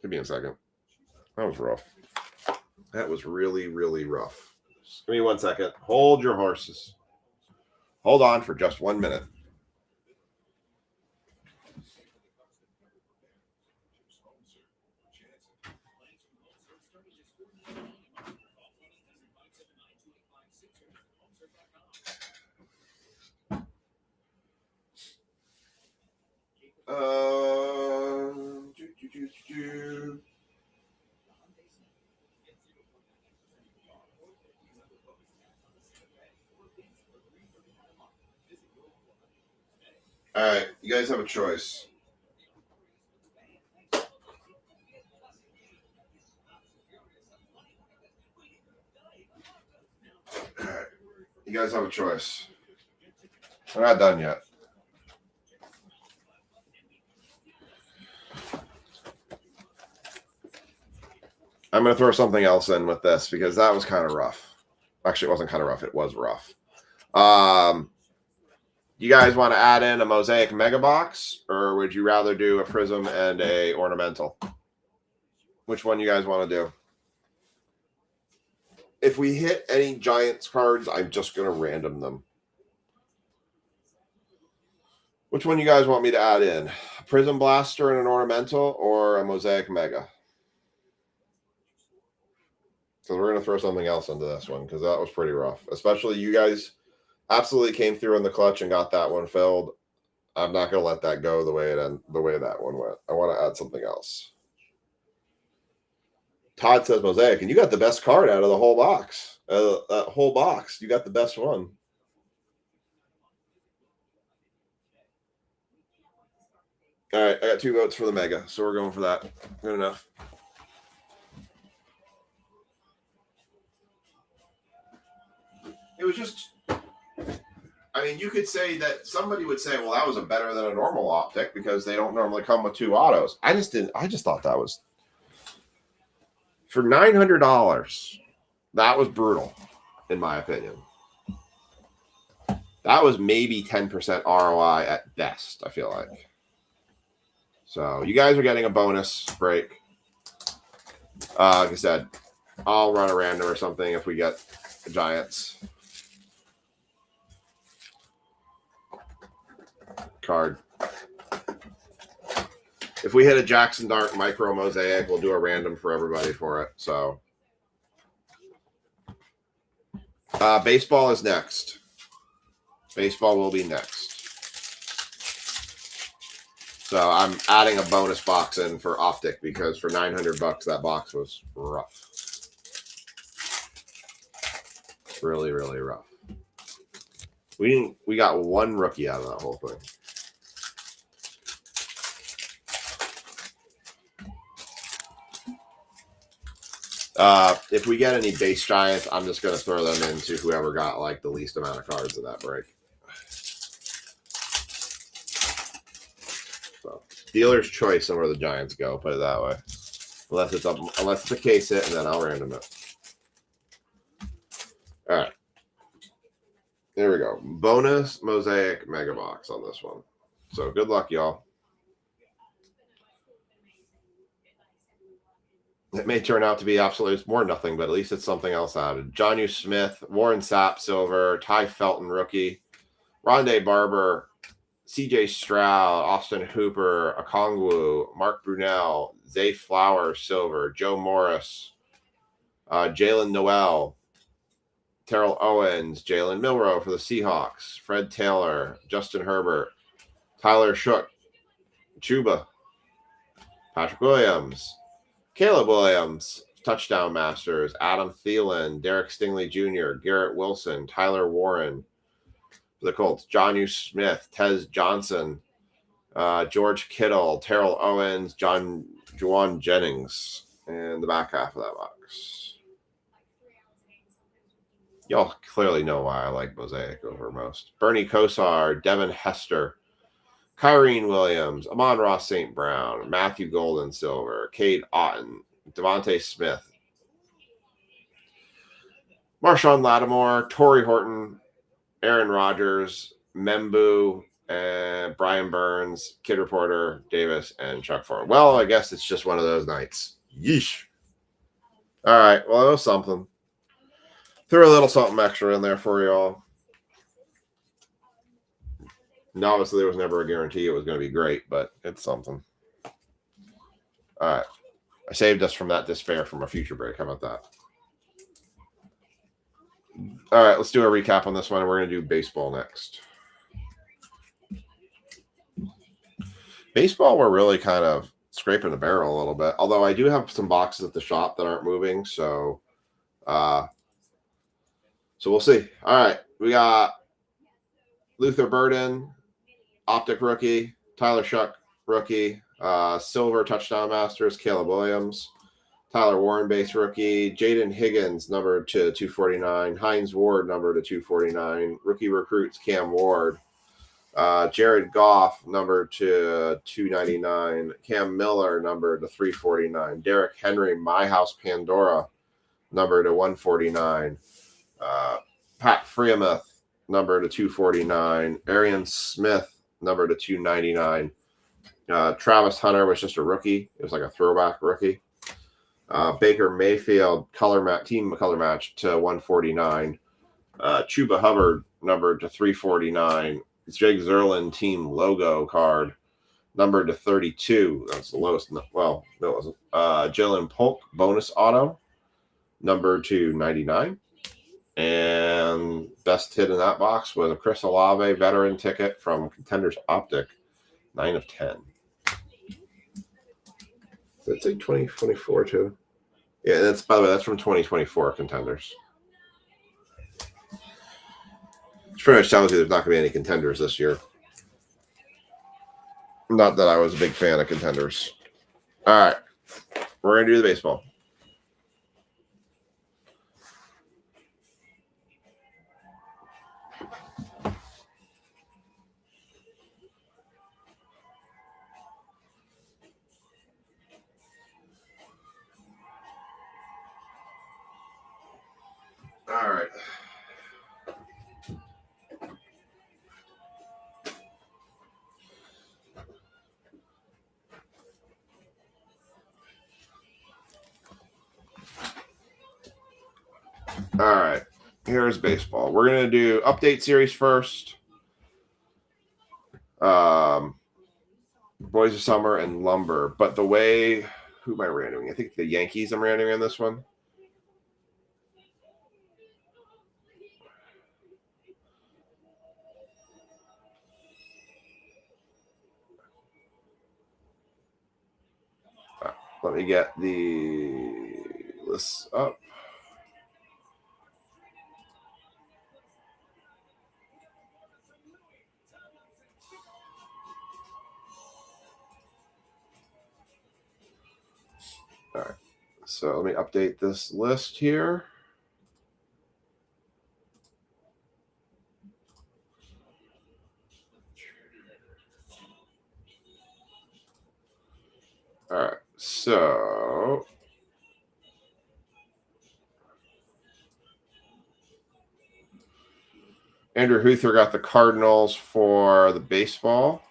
Give me a second. That was rough. That was really, really rough. Just give me 1 second. Hold your horses. Hold on for just 1 minute. All right, you guys have a choice. All right, you guys have a choice. We're not done yet. I'm going to throw something else in with this because that was kind of rough. Actually, it wasn't kind of rough. It was rough. You guys want to add in a Mosaic Mega Box, or would you rather do a Prism and a Ornamental? Which one you guys want to do? If we hit any Giants cards, I'm just going to random them. Which one you guys want me to add in? A Prism Blaster and an Ornamental, or a Mosaic Mega? So we're going to throw something else into this one because that was pretty rough. Especially you guys absolutely came through in the clutch and got that one filled. I'm not going to let that go the way that one went. I want to add something else. Todd says Mosaic, and you got the best card out of the whole box. That whole box, you got the best one. All right, I got 2 votes for the Mega, so we're going for that. Good enough. It was just, I mean, you could say that somebody would say, well, that was a better than a normal optic because they don't normally come with 2 autos. I just thought that was, for $900, that was brutal, in my opinion. That was maybe 10% ROI at best, I feel like. So you guys are getting a bonus break. Like I said, I'll run a random or something if we get the Giants card. If we hit a Jackson Dart Micro Mosaic, we'll do a random for everybody for it. So baseball is next. Baseball will be next. So I'm adding a bonus box in for Optic because for $900 that box was rough. Really, really rough. We got 1 rookie out of that whole thing. If we get any base Giants, I'm just going to throw them into whoever got like the least amount of cards of that break. So dealer's choice on where the Giants go, put it that way. Unless it's a case hit, and then I'll random it. All right. There we go. Bonus Mosaic Mega Box on this one. So good luck, y'all. It may turn out to be absolutely more nothing, but at least it's something else added. Jonnu Smith, Warren Sapp, silver. Ty Felton, rookie. Rondé Barber, C.J. Stroud, Austin Hooper, Okongwu, Mark Brunell, Zay Flowers, silver. Joe Morris, Jalen Noel, Terrell Owens, Jalen Milroe for the Seahawks, Fred Taylor, Justin Herbert, Tyler Shook, Chuba, Patrick Williams, Caleb Williams, Touchdown Masters, Adam Thielen, Derek Stingley Jr., Garrett Wilson, Tyler Warren for the Colts, Jonnu Smith, Tez Johnson, George Kittle, Terrell Owens, Juwan Jennings, and the back half of that box. Y'all clearly know why I like Mosaic over most. Bernie Kosar, Devin Hester, Kyrene Williams, Amon-Ra St. Brown, Matthew Golden Silver, Cade Otton, Devontae Smith, Marshawn Lattimore, Torrey Horton, Aaron Rodgers, Membu, and Brian Burns, Kid Reporter, Davis, and Chuck Ford. Well, I guess it's just one of those nights. Yeesh. All right. Well, it was something. Threw a little something extra in there for y'all. And obviously, there was never a guarantee it was going to be great, but it's something. All right. I saved us from that despair from a future break. How about that? All right. Let's do a recap on this one. We're going to do baseball next. Baseball, we're really kind of scraping the barrel a little bit. Although I do have some boxes at the shop that aren't moving. So we'll see. All right. We got Luther Burden, Optic rookie, Tyler Shuck rookie, Silver Touchdown Masters, Caleb Williams, Tyler Warren base rookie, Jaden Higgins numbered to 249, Hines Ward numbered to 249, rookie recruits Cam Ward, Jared Goff numbered to 299, Cam Miller numbered to 349, Derrick Henry My House Pandora numbered to 149, Pat Freiermuth numbered to 249, Arian Smith number to 299. Travis Hunter was just a rookie. It was like a throwback rookie. Baker Mayfield team color match to 149. Chuba Hubbard numbered to 349. Jake Zerlin team logo card numbered to 32. That's the lowest. Well, no, it wasn't. Jalen Polk bonus auto numbered to 99. And best hit in that box was a Chris Olave veteran ticket from Contenders Optic, 9 of 10. Did it say 2024 too? Yeah, that's, by the way, that's from 2024 Contenders. Which pretty much tells you there's not going to be any Contenders this year. Not that I was a big fan of Contenders. All right. We're going to do the baseball. All right. All right. Here's baseball. We're going to do update series first. Boys of Summer and Lumber. But the way, who am I randoming? I think the Yankees I'm randoming in this one. Let me get the list up. All right. So let me update this list here. All right. So Andrew Huther got the Cardinals for the baseball.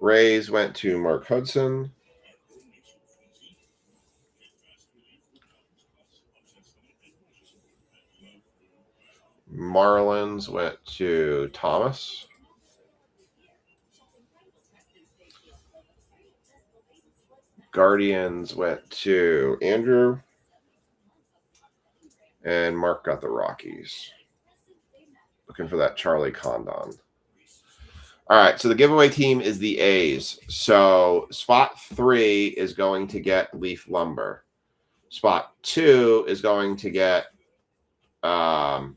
Rays went to Mark Hudson. Marlins went to Thomas. Guardians went to Andrew. And Mark got the Rockies. Looking for that Charlie Condon. All right, so the giveaway team is the A's. So spot 3 is going to get Leaf Lumber. Spot 2 is going to get the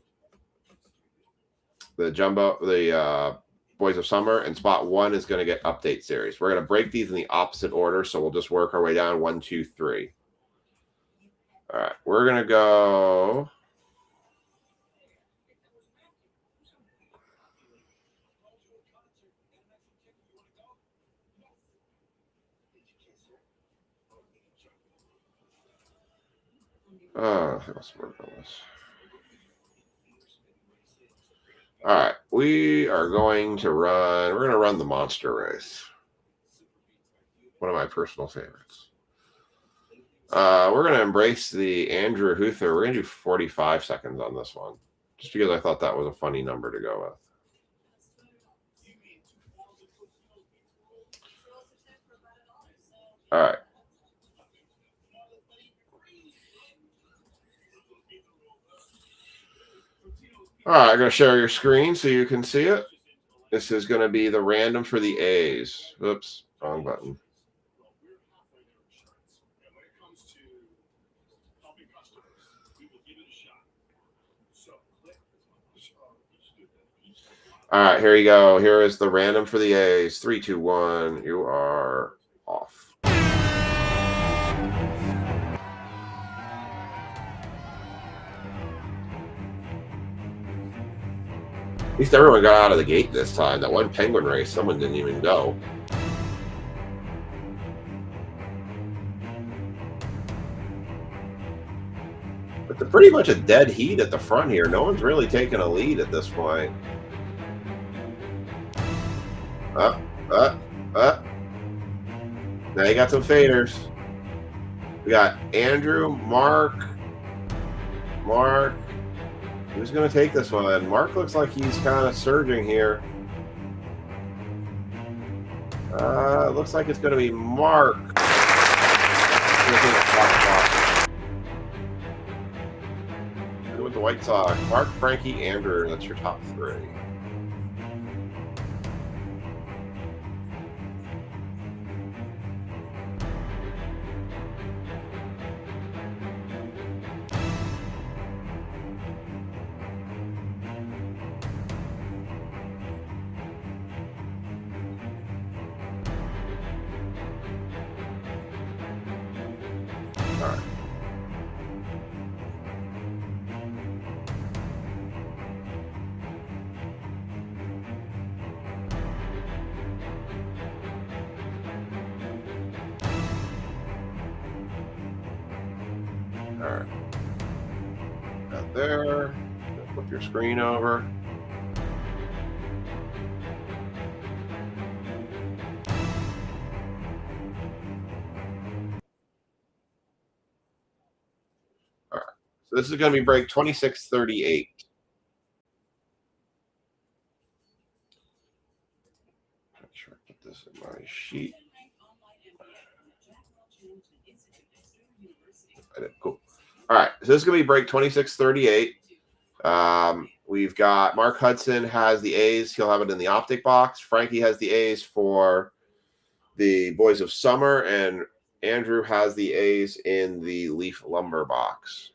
Boys of Summer, and spot 1 is going to get Update Series. We're going to break these in the opposite order, so we'll just work our way down 1, 2, 3. All right, we're going to go. Let's work on this. All right, we are going to run. We're going to run the Monster Race. One of my personal favorites. We're going to embrace the Andrew Huther. We're going to do 45 seconds on this one, just because I thought that was a funny number to go with. All right. All right, I'm going to share your screen so you can see it. This is going to be the random for the A's. Oops, wrong button. All right, here you go. Here is the random for the A's. 3, 2, 1. You are off. At least everyone got out of the gate this time. That one Penguin race, someone didn't even go. But they're pretty much a dead heat at the front here. No one's really taking a lead at this point. Now you got some faders. We got Andrew, Mark. Who's going to take this one? Mark looks like he's kind of surging here. Looks like it's going to be Mark. With the White Sox. Mark, Frankie, Andrew. That's your top 3. All right. All right. Got there. Flip your screen over. All right. So this is going to be break 2638. Make sure I put this in my sheet. I did. Cool. All right, so this is going to be break 2638. We've got Mark Hudson has the A's. He'll have it in the optic box. Frankie has the A's for the Boys of Summer, and Andrew has the A's in the Leaf Lumber box.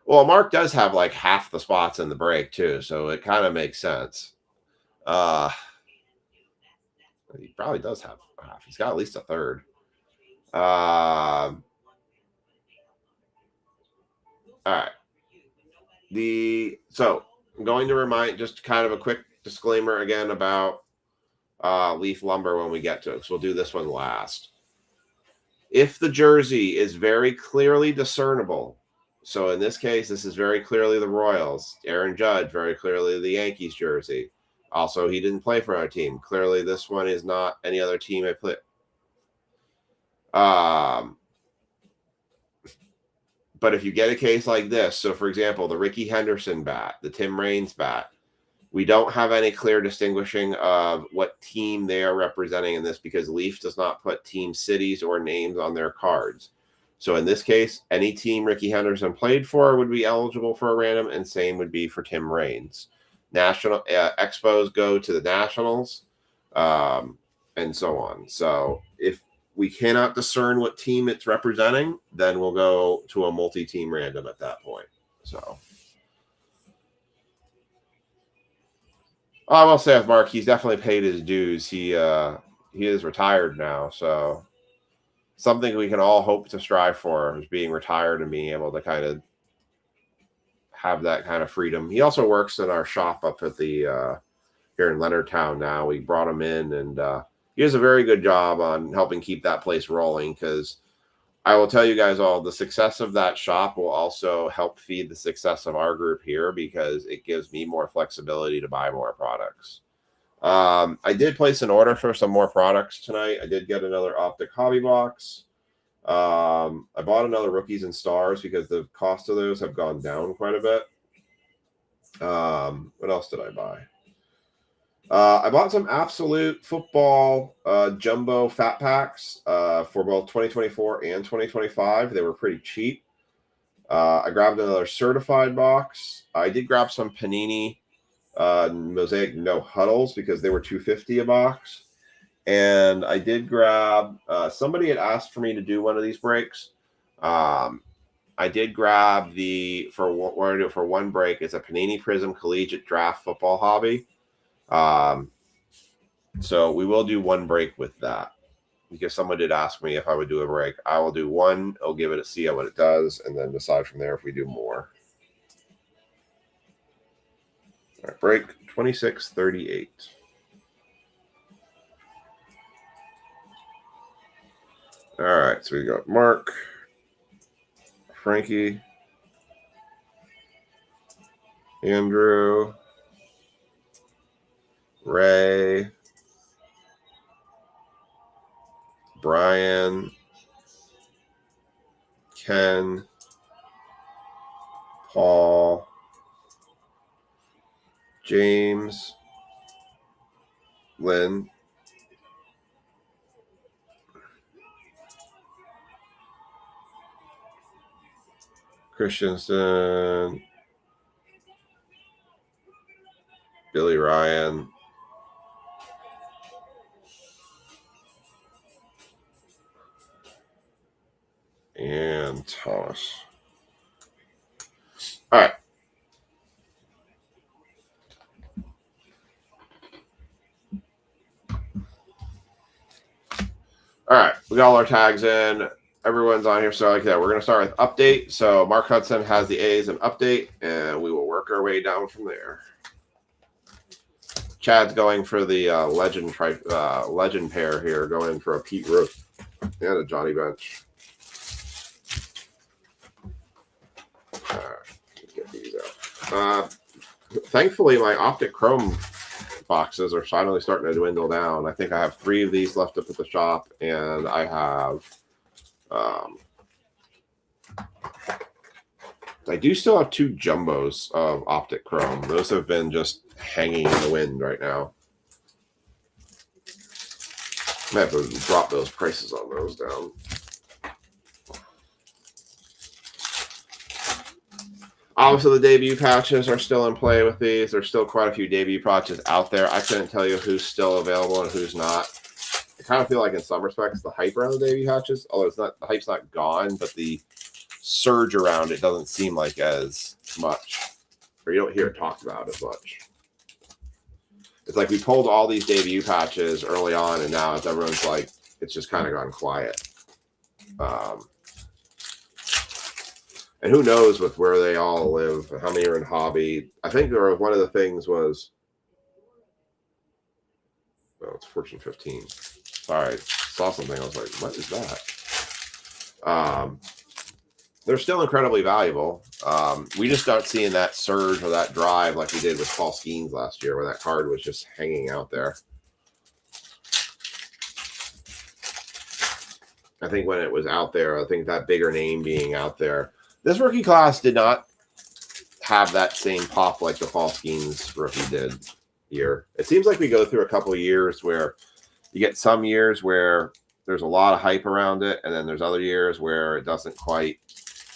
Well, Mark does have like half the spots in the break too, so it kind of makes sense. He probably does have half. He's got at least a third. All right. So I'm going to remind, just kind of a quick disclaimer again about Leaf Lumber when we get to it, because we'll do this one last. If the jersey is very clearly discernible, so in this case, this is very clearly the Royals, Aaron Judge, very clearly the Yankees jersey, Also, he didn't play for our team. Clearly, this one is not any other team I play. But if you get a case like this, so for example, the Ricky Henderson bat, the Tim Raines bat, we don't have any clear distinguishing of what team they are representing in this because Leaf does not put team cities or names on their cards. So in this case, any team Ricky Henderson played for would be eligible for a random, and same would be for Tim Raines. National expos go to the Nationals, and so on. So if we cannot discern what team it's representing, then we'll go to a multi-team random at that point. So I will say with Mark, he's definitely paid his dues. He is retired now, so something we can all hope to strive for is being retired and being able to kind of have that kind of freedom. He also works in our shop up at the here in Leonardtown now. We brought him in, and he does a very good job on helping keep that place rolling, because I will tell you guys all, the success of that shop will also help feed the success of our group here, because it gives me more flexibility to buy more products. I did place an order for some more products tonight. I did get another Optic Hobby box. I bought another Rookies and Stars because the cost of those have gone down quite a bit. What else did I buy? I bought some Absolute Football jumbo fat packs for both 2024 and 2025. They were pretty cheap. I grabbed another certified box. I did grab some Panini Mosaic No Huddles because they were $2.50 a box. And I did grab, somebody had asked for me to do one of these breaks. I did grab for one break. It's a Panini Prism Collegiate Draft Football Hobby. So we will do one break with that, because someone did ask me if I would do a break. I will do one. I'll give it a see what it does, and then decide from there if we do more. All right, break 2638. All right, so we got Mark, Frankie, Andrew, Ray, Brian, Ken, Paul, James, Lynn, Christensen, Billy Ryan, and Thomas. All right. All right, we got all our tags in. Everyone's on here, so like that. We're going to start with update. So Mark Hudson has the A's in update, and we will work our way down from there. Chad's going for the legend pair here, going for a Pete Rose and a Johnny Bench. All right, let's get these out. Thankfully, my Optic Chrome boxes are finally starting to dwindle down. I think I have 3 of these left up at the shop, and I have I do still have 2 jumbos of Optic Chrome. Those have been just hanging in the wind right now. I have to drop those prices on those down. Obviously, the debut patches are still in play with these. There's still quite a few debut patches out there. I couldn't tell you who's still available and who's not. I kind of feel like in some respects the hype around the debut patches, although the hype's not gone, but the surge around it doesn't seem like as much, or you don't hear it talked about as much. It's like we pulled all these debut patches early on, and now everyone's like, it's just kind of gone quiet. And who knows with where they all live, how many are in hobby. I think one of the things was, oh, it's Fortune 15. Sorry, I saw something. I was like, what is that? they're still incredibly valuable. We just aren't seeing that surge or that drive like we did with Paul Skeens last year, where that card was just hanging out there. I think when it was out there, I think that bigger name being out there. This rookie class did not have that same pop like the Paul Skeens rookie did year. It seems like we go through a couple of years where you get some years where there's a lot of hype around it, and then there's other years where it doesn't quite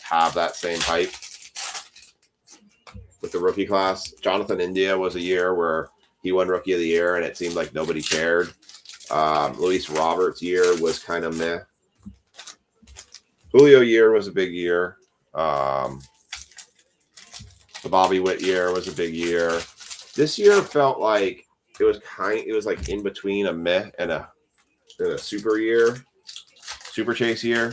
have that same hype. With the rookie class, Jonathan India was a year where he won Rookie of the Year, and it seemed like nobody cared. Luis Roberts' year was kind of meh. Julio year was a big year. The Bobby Witt year was a big year. This year felt like it was like in between a meh and a super chase year.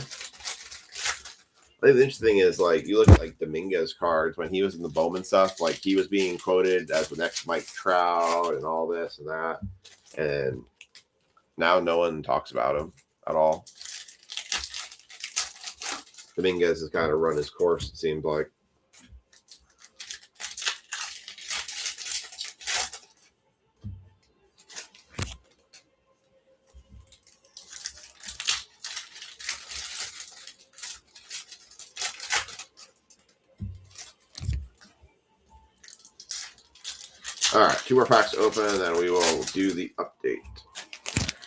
I think the interesting thing is, like, you look at like Dominguez cards when he was in the Bowman stuff, like he was being quoted as the next Mike Trout and all this and that, and now no one talks about him at all. Dominguez has kind of run his course, it seems like. All right, 2 more packs open, and then we will do the update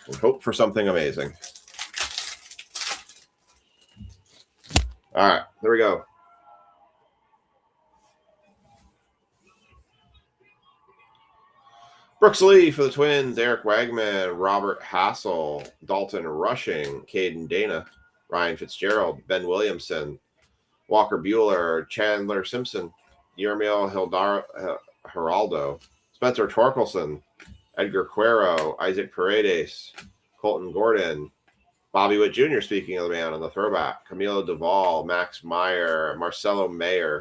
and hope for something amazing. All right, there we go. Brooks Lee for the Twins, Eric Wagman, Robert Hassel, Dalton Rushing, Caden Dana, Ryan Fitzgerald, Ben Williamson, Walker Buehler, Chandler Simpson, Yermil Geraldo, Spencer Torkelson, Edgar Cuero, Isaac Paredes, Colton Gordon, Bobby Witt Jr., speaking of the man on the throwback, Camilo Duvall, Max Meyer, Marcelo Mayer,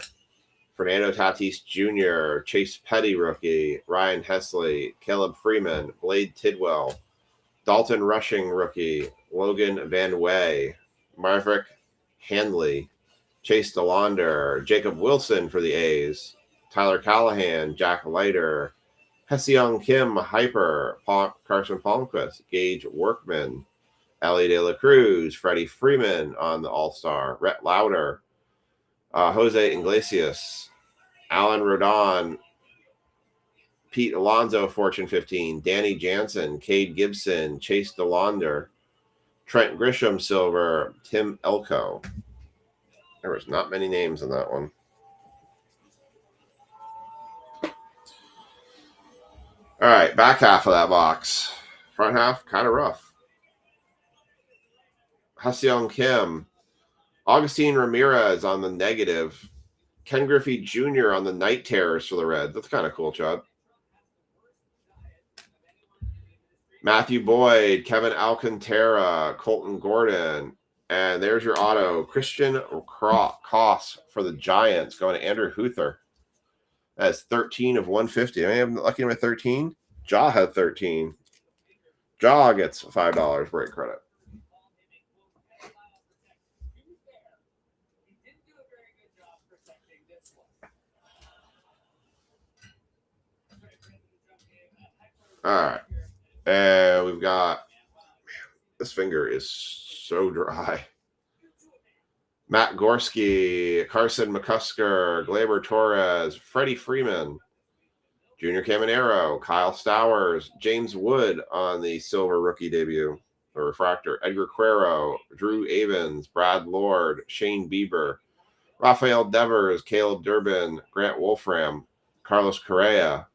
Fernando Tatis Jr., Chase Petty rookie, Ryan Hesley, Caleb Freeman, Blade Tidwell, Dalton Rushing rookie, Logan Van Way, Maverick Handley, Chase DeLaunder, Jacob Wilson for the A's, Tyler Callahan, Jack Leiter, Hyeseong Kim, Hyper, Carson Palmquist, Gage Workman, Ellie De La Cruz, Freddie Freeman on the All-Star, Rhett Lauder, Jose Iglesias, Alan Rodon, Pete Alonso, Fortune 15, Danny Jansen, Cade Gibson, Chase DeLaunder, Trent Grisham, Silver, Tim Elko. There was not many names in that one. All right, back half of that box. Front half, kind of rough. Hyeseong Kim, Augustine Ramirez on the negative, Ken Griffey Jr. on the Night Terrors for the Reds. That's kind of cool, Chad. Matthew Boyd, Kevin Alcantara, Colton Gordon, and there's your auto, Christian Koss for the Giants, going to Andrew Huther. That's 13 of 150. I may have lucky with 13. Jaw had 13. Jaw gets $5 break credit. All right. And we've got, this finger is so dry. Matt Gorski, Carson McCusker, Gleyber Torres, Freddie Freeman, Junior Caminero, Kyle Stowers, James Wood on the silver rookie debut or refractor, Edgar Cuero, Drew Avens, Brad Lord, Shane Bieber, Rafael Devers, Caleb Durbin, Grant Wolfram, Carlos Correa,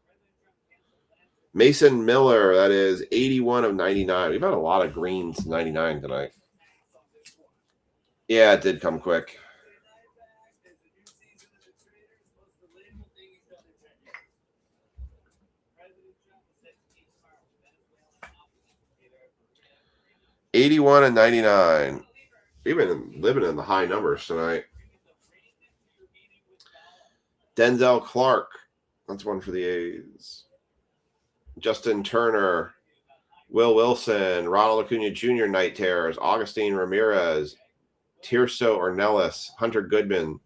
Mason Miller, that is 81 of 99. We've had a lot of greens 99 tonight. Yeah, it did come quick. $81 and $99. We've been living in the high numbers tonight. Denzel Clark. That's one for the A's. Justin Turner. Will Wilson. Ronald Acuna Jr. Night Terrors. Augustine Ramirez. Tirso Ornelas, Hunter Goodman,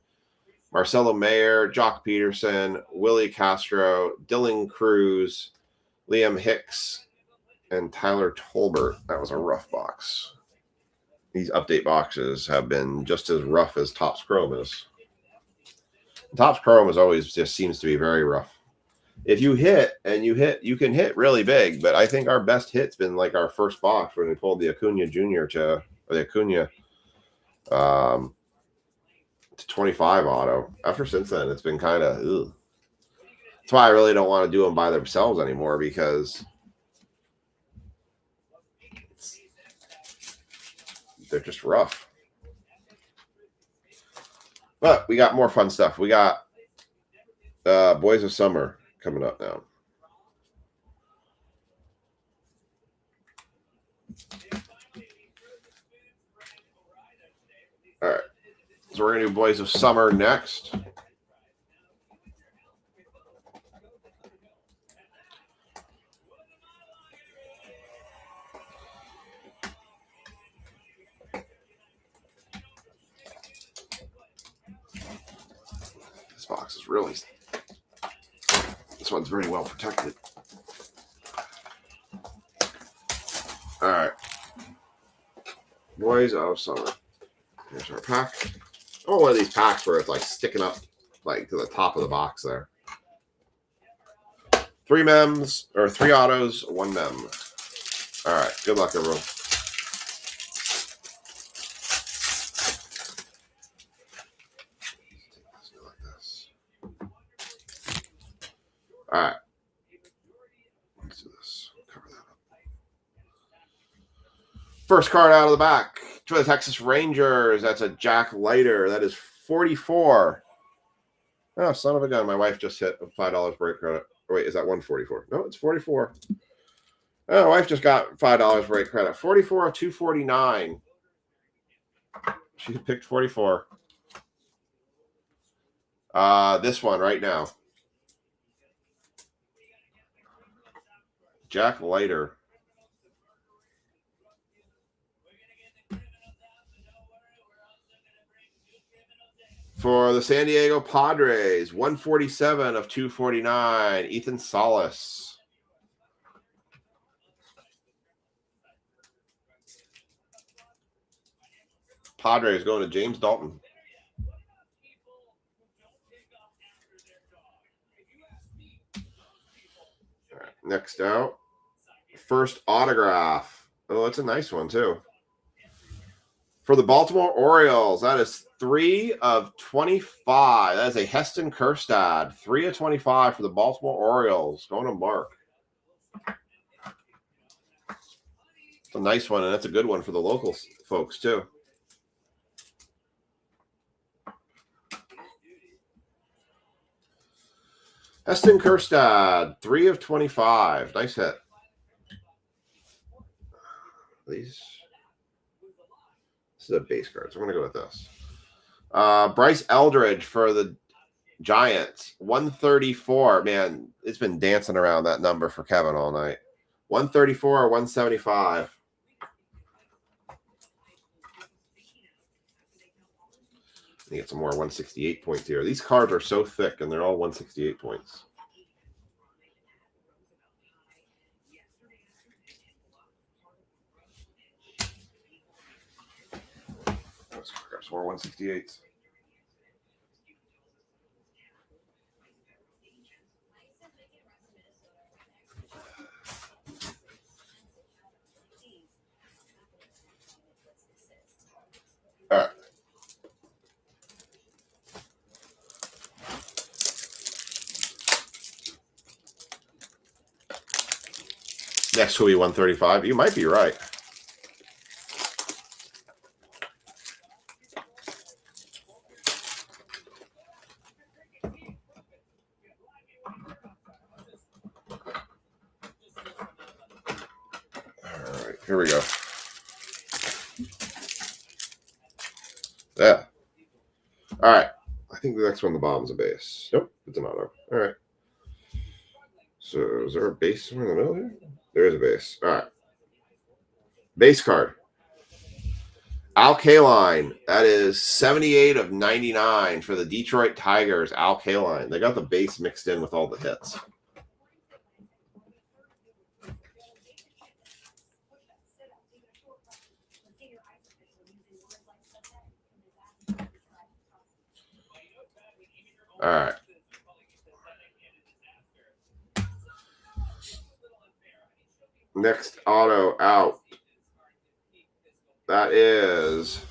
Marcelo Mayer, Jock Peterson, Willie Castro, Dylan Cruz, Liam Hicks, and Tyler Tolbert. That was a rough box. These update boxes have been just as rough as Topps Chrome is. Topps Chrome is always just seems to be very rough. If you hit and you can hit really big, but I think our best hit's been like our first box when we pulled the Acuna Jr. to to 25 auto. After since then, it's been kind of. That's why I really don't want to do them by themselves anymore, because they're just rough. But we got more fun stuff. We got Boys of Summer coming up now. All right. So we're going to do Boys of Summer next. This box is really... This one's very well protected. All right. Boys of Summer. Here's our pack. Oh, one of these packs where it's like sticking up like to the top of the box there. 3 mems, or 3 autos, 1 mem. All right. Good luck, everyone. All right. Let's do this. Cover that up. First card out of the back for the Texas Rangers. That's a Jack Leiter. That is 44. Oh, son of a gun. My wife just hit a $5 break credit. Oh, wait, is that 144? No, it's 44. Oh, my wife just got $5 break credit. 44 of 249. She picked 44. This one right now. Jack Leiter. For the San Diego Padres, 147 of 249, Ethan Salas. Padres going to James Dalton. All right, next out. First autograph. Oh, that's a nice one, too. For the Baltimore Orioles, that is 3 of 25. That is a Heston Kjerstad. 3 of 25 for the Baltimore Orioles. Going to Mark. It's a nice one, and that's a good one for the local folks, too. Heston Kjerstad, 3 of 25. Nice hit. This is a base card, so I'm going to go with this. Bryce Eldridge for the Giants, 134. Man, it's been dancing around that number for Kevin all night. 134 or 175. I think it's some more 168 points here. These cards are so thick, and they're all 168 points. Grab some more 168s. All right. Next will be 135. You might be right. Here we go. Yeah. All right. I think the next one, the bottom's a base. Nope, it's an auto. All right. So is there a base somewhere in the middle here? There is a base. All right. Base card. Al Kaline, that is 78 of 99 for the Detroit Tigers. Al Kaline. They got the base mixed in with all the hits. All right. Next auto out. That is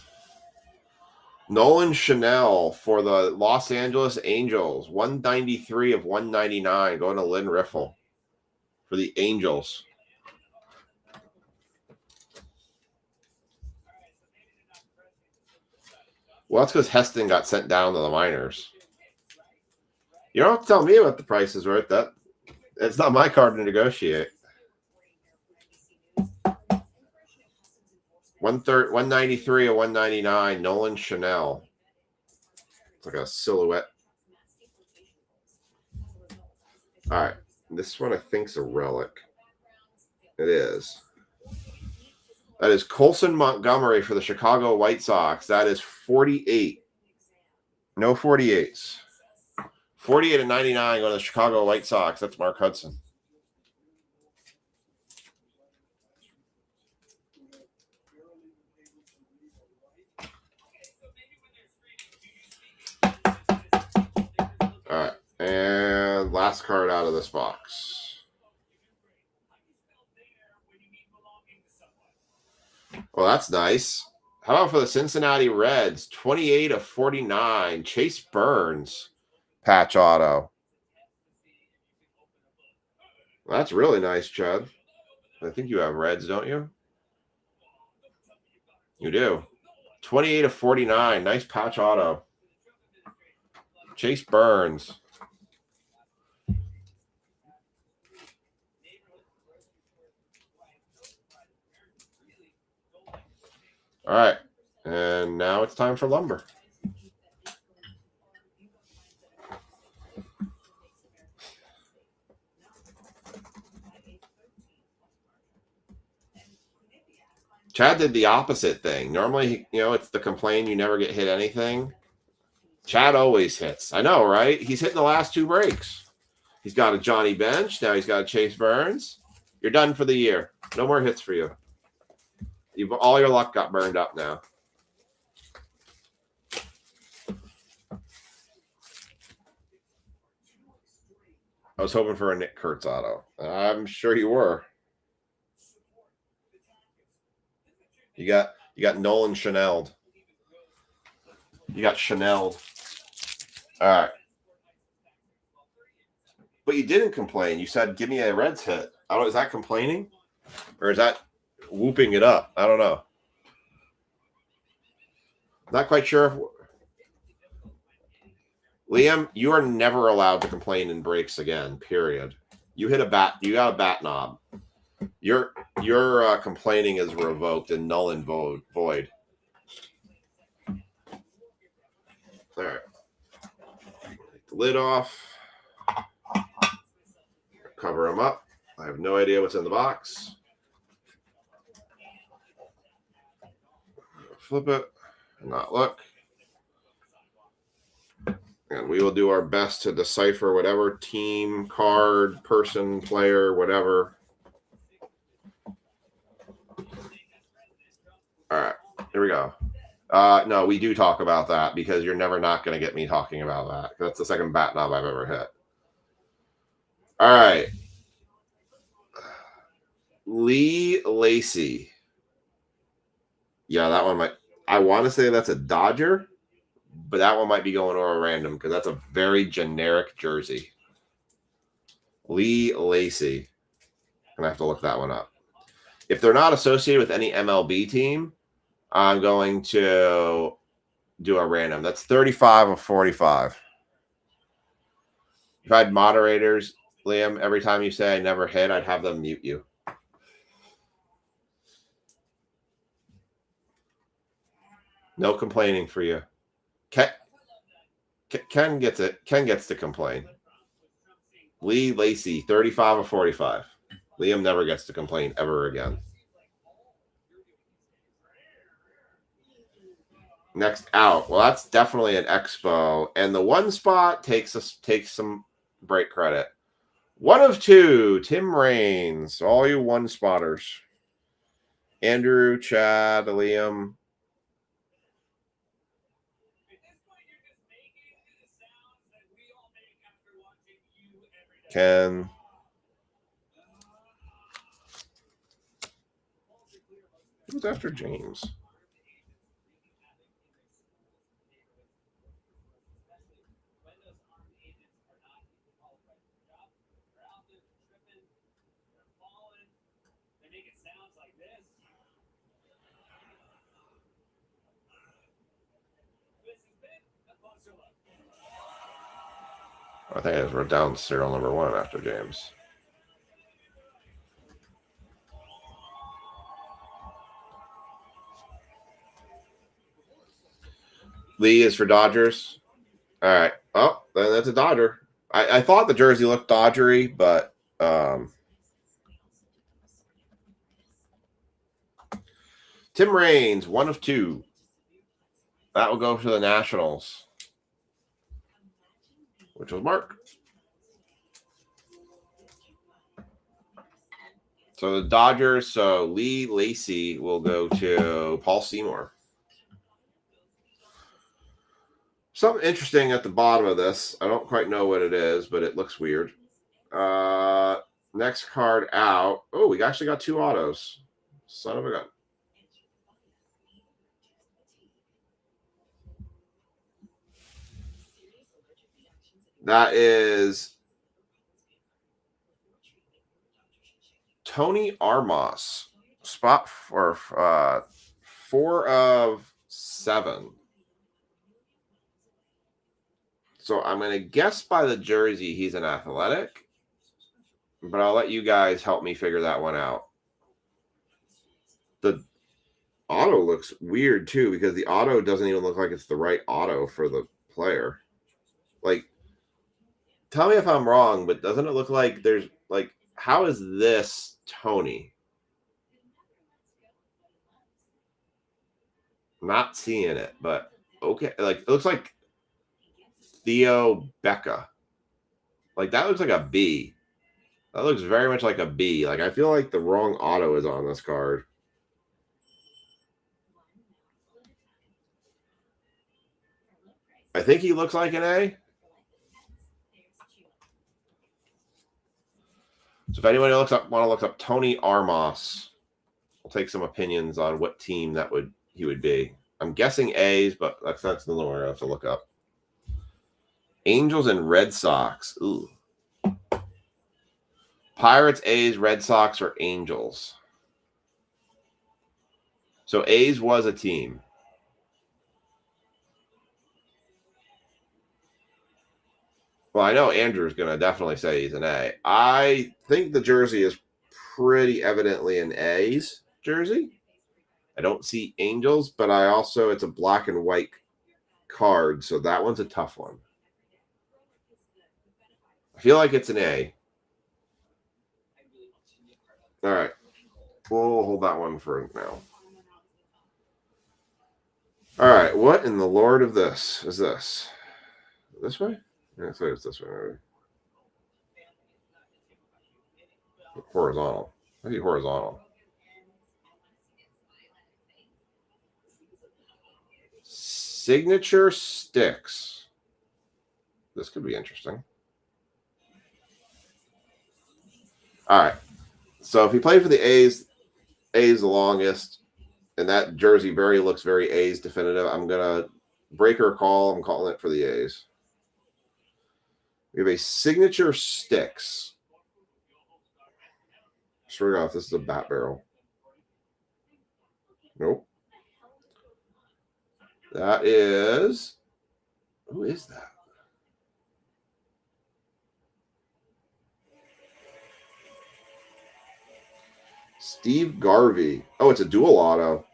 Nolan Chanel for the Los Angeles Angels. 193 of 199 going to Lynn Riffle for the Angels. Well, that's because Heston got sent down to the minors. You don't have to tell me what the price is worth. It's not my card to negotiate. 193 or 199, Nolan Chanel. It's like a silhouette. All right. This one I think's a relic. It is. That is Colson Montgomery for the Chicago White Sox. That is 48. No 48s. 48 and 99 going to the Chicago White Sox. That's Mark Hudson. All right. And last card out of this box. Well, that's nice. How about for the Cincinnati Reds? 28 of 49. Chase Burns. Patch auto. Well, that's really nice, Chad. I think you have Reds, don't you? You do. 28 of 49. Nice patch auto. Chase Burns. All right. And now it's time for lumber. Chad did the opposite thing. Normally, it's the complain you never get hit anything. Chad always hits. I know, right? He's hitting the last two breaks. He's got a Johnny Bench. Now he's got a Chase Burns. You're done for the year. No more hits for you. All your luck got burned up now. I was hoping for a Nick Kurtz auto. I'm sure you were. You got Nolan Chanel. You got Chanel. All right. But you didn't complain. You said, give me a Reds hit. I don't know, is that complaining? Or is that whooping it up? I don't know. Not quite sure. Liam, you are never allowed to complain in breaks again, period. You hit a bat. You got a bat knob. Your complaining is revoked and null and void. All right. Take the lid off. Cover them up. I have no idea what's in the box. Flip it and not look. And we will do our best to decipher whatever team, card, person, player, whatever. All right, here we go. No, we do talk about that because you're never not going to get me talking about that. That's the second bat knob I've ever hit. All right. Lee Lacy. Yeah, that one might. I want to say that's a Dodger, but that one might be going to a random because that's a very generic jersey. Lee Lacy. I'm going to have to look that one up. If they're not associated with any MLB team, I'm going to do a random. That's 35 of 45. If I had moderators, Liam, every time you say I never hit, I'd have them mute you. No complaining for you. Ken gets it. Ken gets to complain. Lee Lacy, 35 of 45. Liam never gets to complain ever again. Next out. Well, that's definitely an Expo. And the one spot takes some break credit. 1 of 2, Tim Raines. All you one spotters. Andrew, Chad, Liam. Ken. Who's after James? I think I just wrote down serial number 1 after James. Lee is for Dodgers. All right. Oh, then that's a Dodger. I thought the jersey looked Dodgery, but Tim Raines, 1 of 2. That will go for the Nationals, which was Mark. So the Dodgers, so Lee Lacy will go to Paul Seymour. Something interesting at the bottom of this. I don't quite know what it is, but it looks weird. Next card out. Oh, we actually got 2 autos. Son of a gun. That is Tony Armas. Spot for 4 of 7. So I'm going to guess by the jersey he's an athletic, but I'll let you guys help me figure that one out. The auto looks weird too, because the auto doesn't even look like it's the right auto for the player. Like, tell me if I'm wrong, but doesn't it look like there's like, how is this Tony? Not seeing it, but okay. Like, it looks like Theo Becca. Like, that looks like a B. That looks very much like a B. Like, I feel like the wrong auto is on this card. I think he looks like an A. So if anyone want to look up Tony Armas, we'll take some opinions on what team he would be. I'm guessing A's, but that's the one I have to look up. Angels and Red Sox. Ooh. Pirates, A's, Red Sox, or Angels. So A's was a team. Well, I know Andrew's going to definitely say he's an A. I think the jersey is pretty evidently an A's jersey. I don't see Angels, but it's a black and white card, so that one's a tough one. I feel like it's an A. All right. We'll hold that one for now. All right. What in the Lord of this is this? This way? Yeah, I think it's this way. Maybe. Horizontal. Maybe horizontal. Signature sticks. This could be interesting. All right. So if he played for the A's the longest, and that jersey looks very A's definitive, I'm going to break her call. I'm calling it for the A's. We have a signature sticks. Sure enough, this is a bat barrel. Nope. That is... Who is that? Steve Garvey. Oh, it's a dual auto.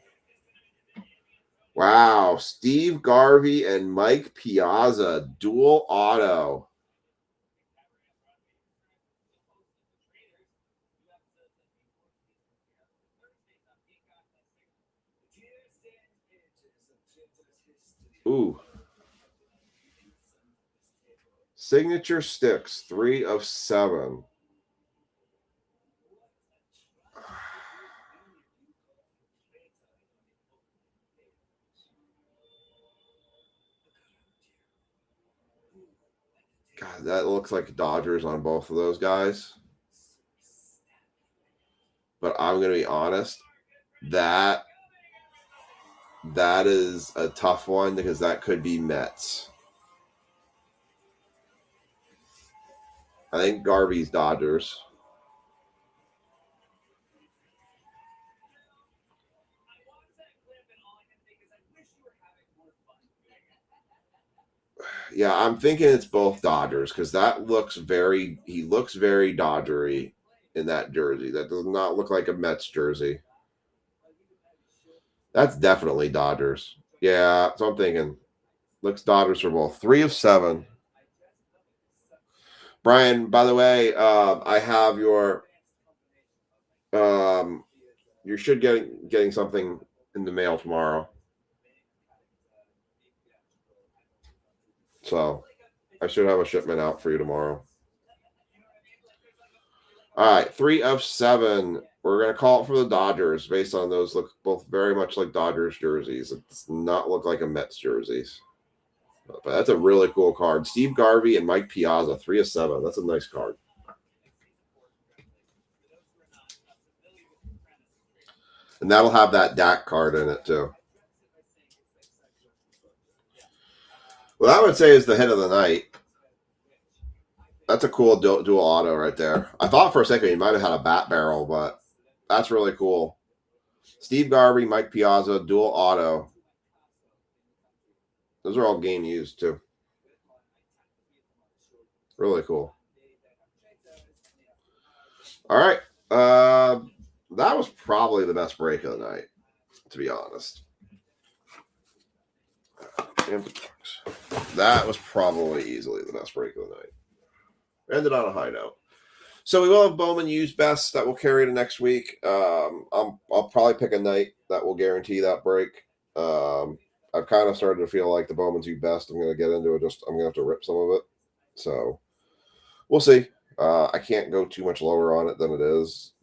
Wow. Steve Garvey and Mike Piazza. Dual auto. Ooh. Signature sticks, 3 of 7. God, that looks like Dodgers on both of those guys. But I'm going to be honest, that is a tough one because that could be Mets. I think Garvey's Dodgers. Yeah, I'm thinking it's both Dodgers because that looks he looks very Dodgery in that jersey. That does not look like a Mets jersey. That's definitely Dodgers. Yeah, so I'm thinking. Looks Dodgers for both. 3 of 7. Brian, by the way, I have your you should getting something in the mail tomorrow. So I should have a shipment out for you tomorrow. All right, 3 of 7. We're going to call it for the Dodgers based on those look both very much like Dodgers jerseys. It does not look like a Mets jerseys. But that's a really cool card. Steve Garvey and Mike Piazza, 3 of 7. That's a nice card. And that'll have that Dak card in it too. What I would say is the hit of the night. That's a cool dual auto right there. I thought for a second he might have had a bat barrel, but that's really cool. Steve Garvey, Mike Piazza, dual auto. Those are all game used too. Really cool. All right. That was probably the best break of the night, to be honest. That was probably easily the best break of the night. Ended on a high note. So we will have Bowman use best that will carry to next week. I'll probably pick a night that will guarantee that break. I've kind of started to feel like the Bowman's use best. I'm going to get into it. I'm going to have to rip some of it. So we'll see. I can't go too much lower on it than it is.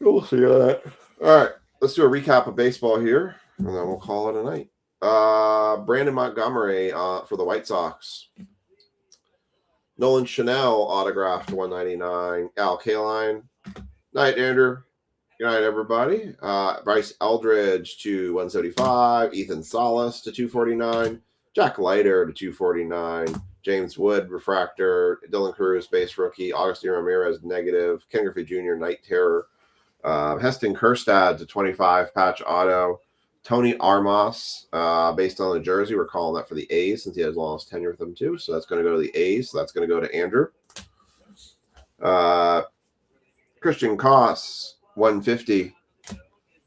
We'll see that. All right, let's do a recap of baseball here, and then we'll call it a night. Brandon Montgomery for the White Sox. Nolan Chanel autographed 199. Al Kaline. Night, Andrew. Good night, everybody. Bryce Eldridge to 175. Ethan Salas to 249. Jack Leiter to 249. James Wood, refractor. Dylan Cruz, base rookie. Augustine Ramirez, negative. Ken Griffey Jr., Night Terror. Heston Kjerstad to 25. Patch auto. Tony Armas, based on the jersey. We're calling that for the A's since he has lost tenure with them too. So that's going to go to the A's. So that's going to go to Andrew. Christian Koss, 150.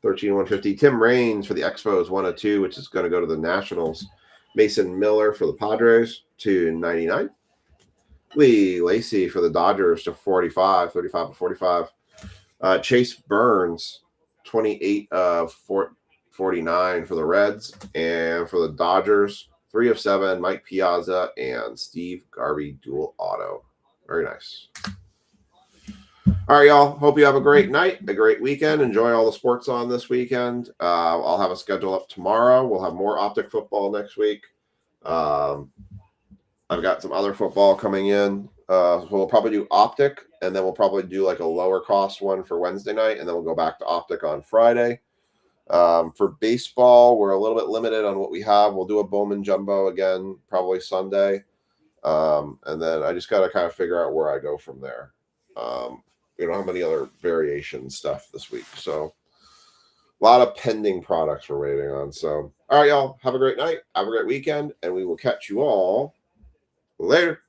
13-150. Tim Raines for the Expos, 102, which is going to go to the Nationals. Mason Miller for the Padres, 299. Lee Lacy for the Dodgers to 45, 35 to 45. Chase Burns, 28 of 49 for the Reds. And for the Dodgers, 3 of 7, Mike Piazza and Steve Garvey dual auto. Very nice. All right, y'all. Hope you have a great night, a great weekend. Enjoy all the sports on this weekend. I'll have a schedule up tomorrow. We'll have more Optic football next week. I've got some other football coming in. So we'll probably do Optic, and then we'll probably do like a lower cost one for Wednesday night, and then we'll go back to Optic on Friday. For baseball, we're a little bit limited on what we have. We'll do a Bowman Jumbo again, probably Sunday. And then I just got to kind of figure out where I go from there. We don't have any other variation stuff this week. So a lot of pending products we're waiting on. So, all right, y'all, have a great night. Have a great weekend, and we will catch you all later.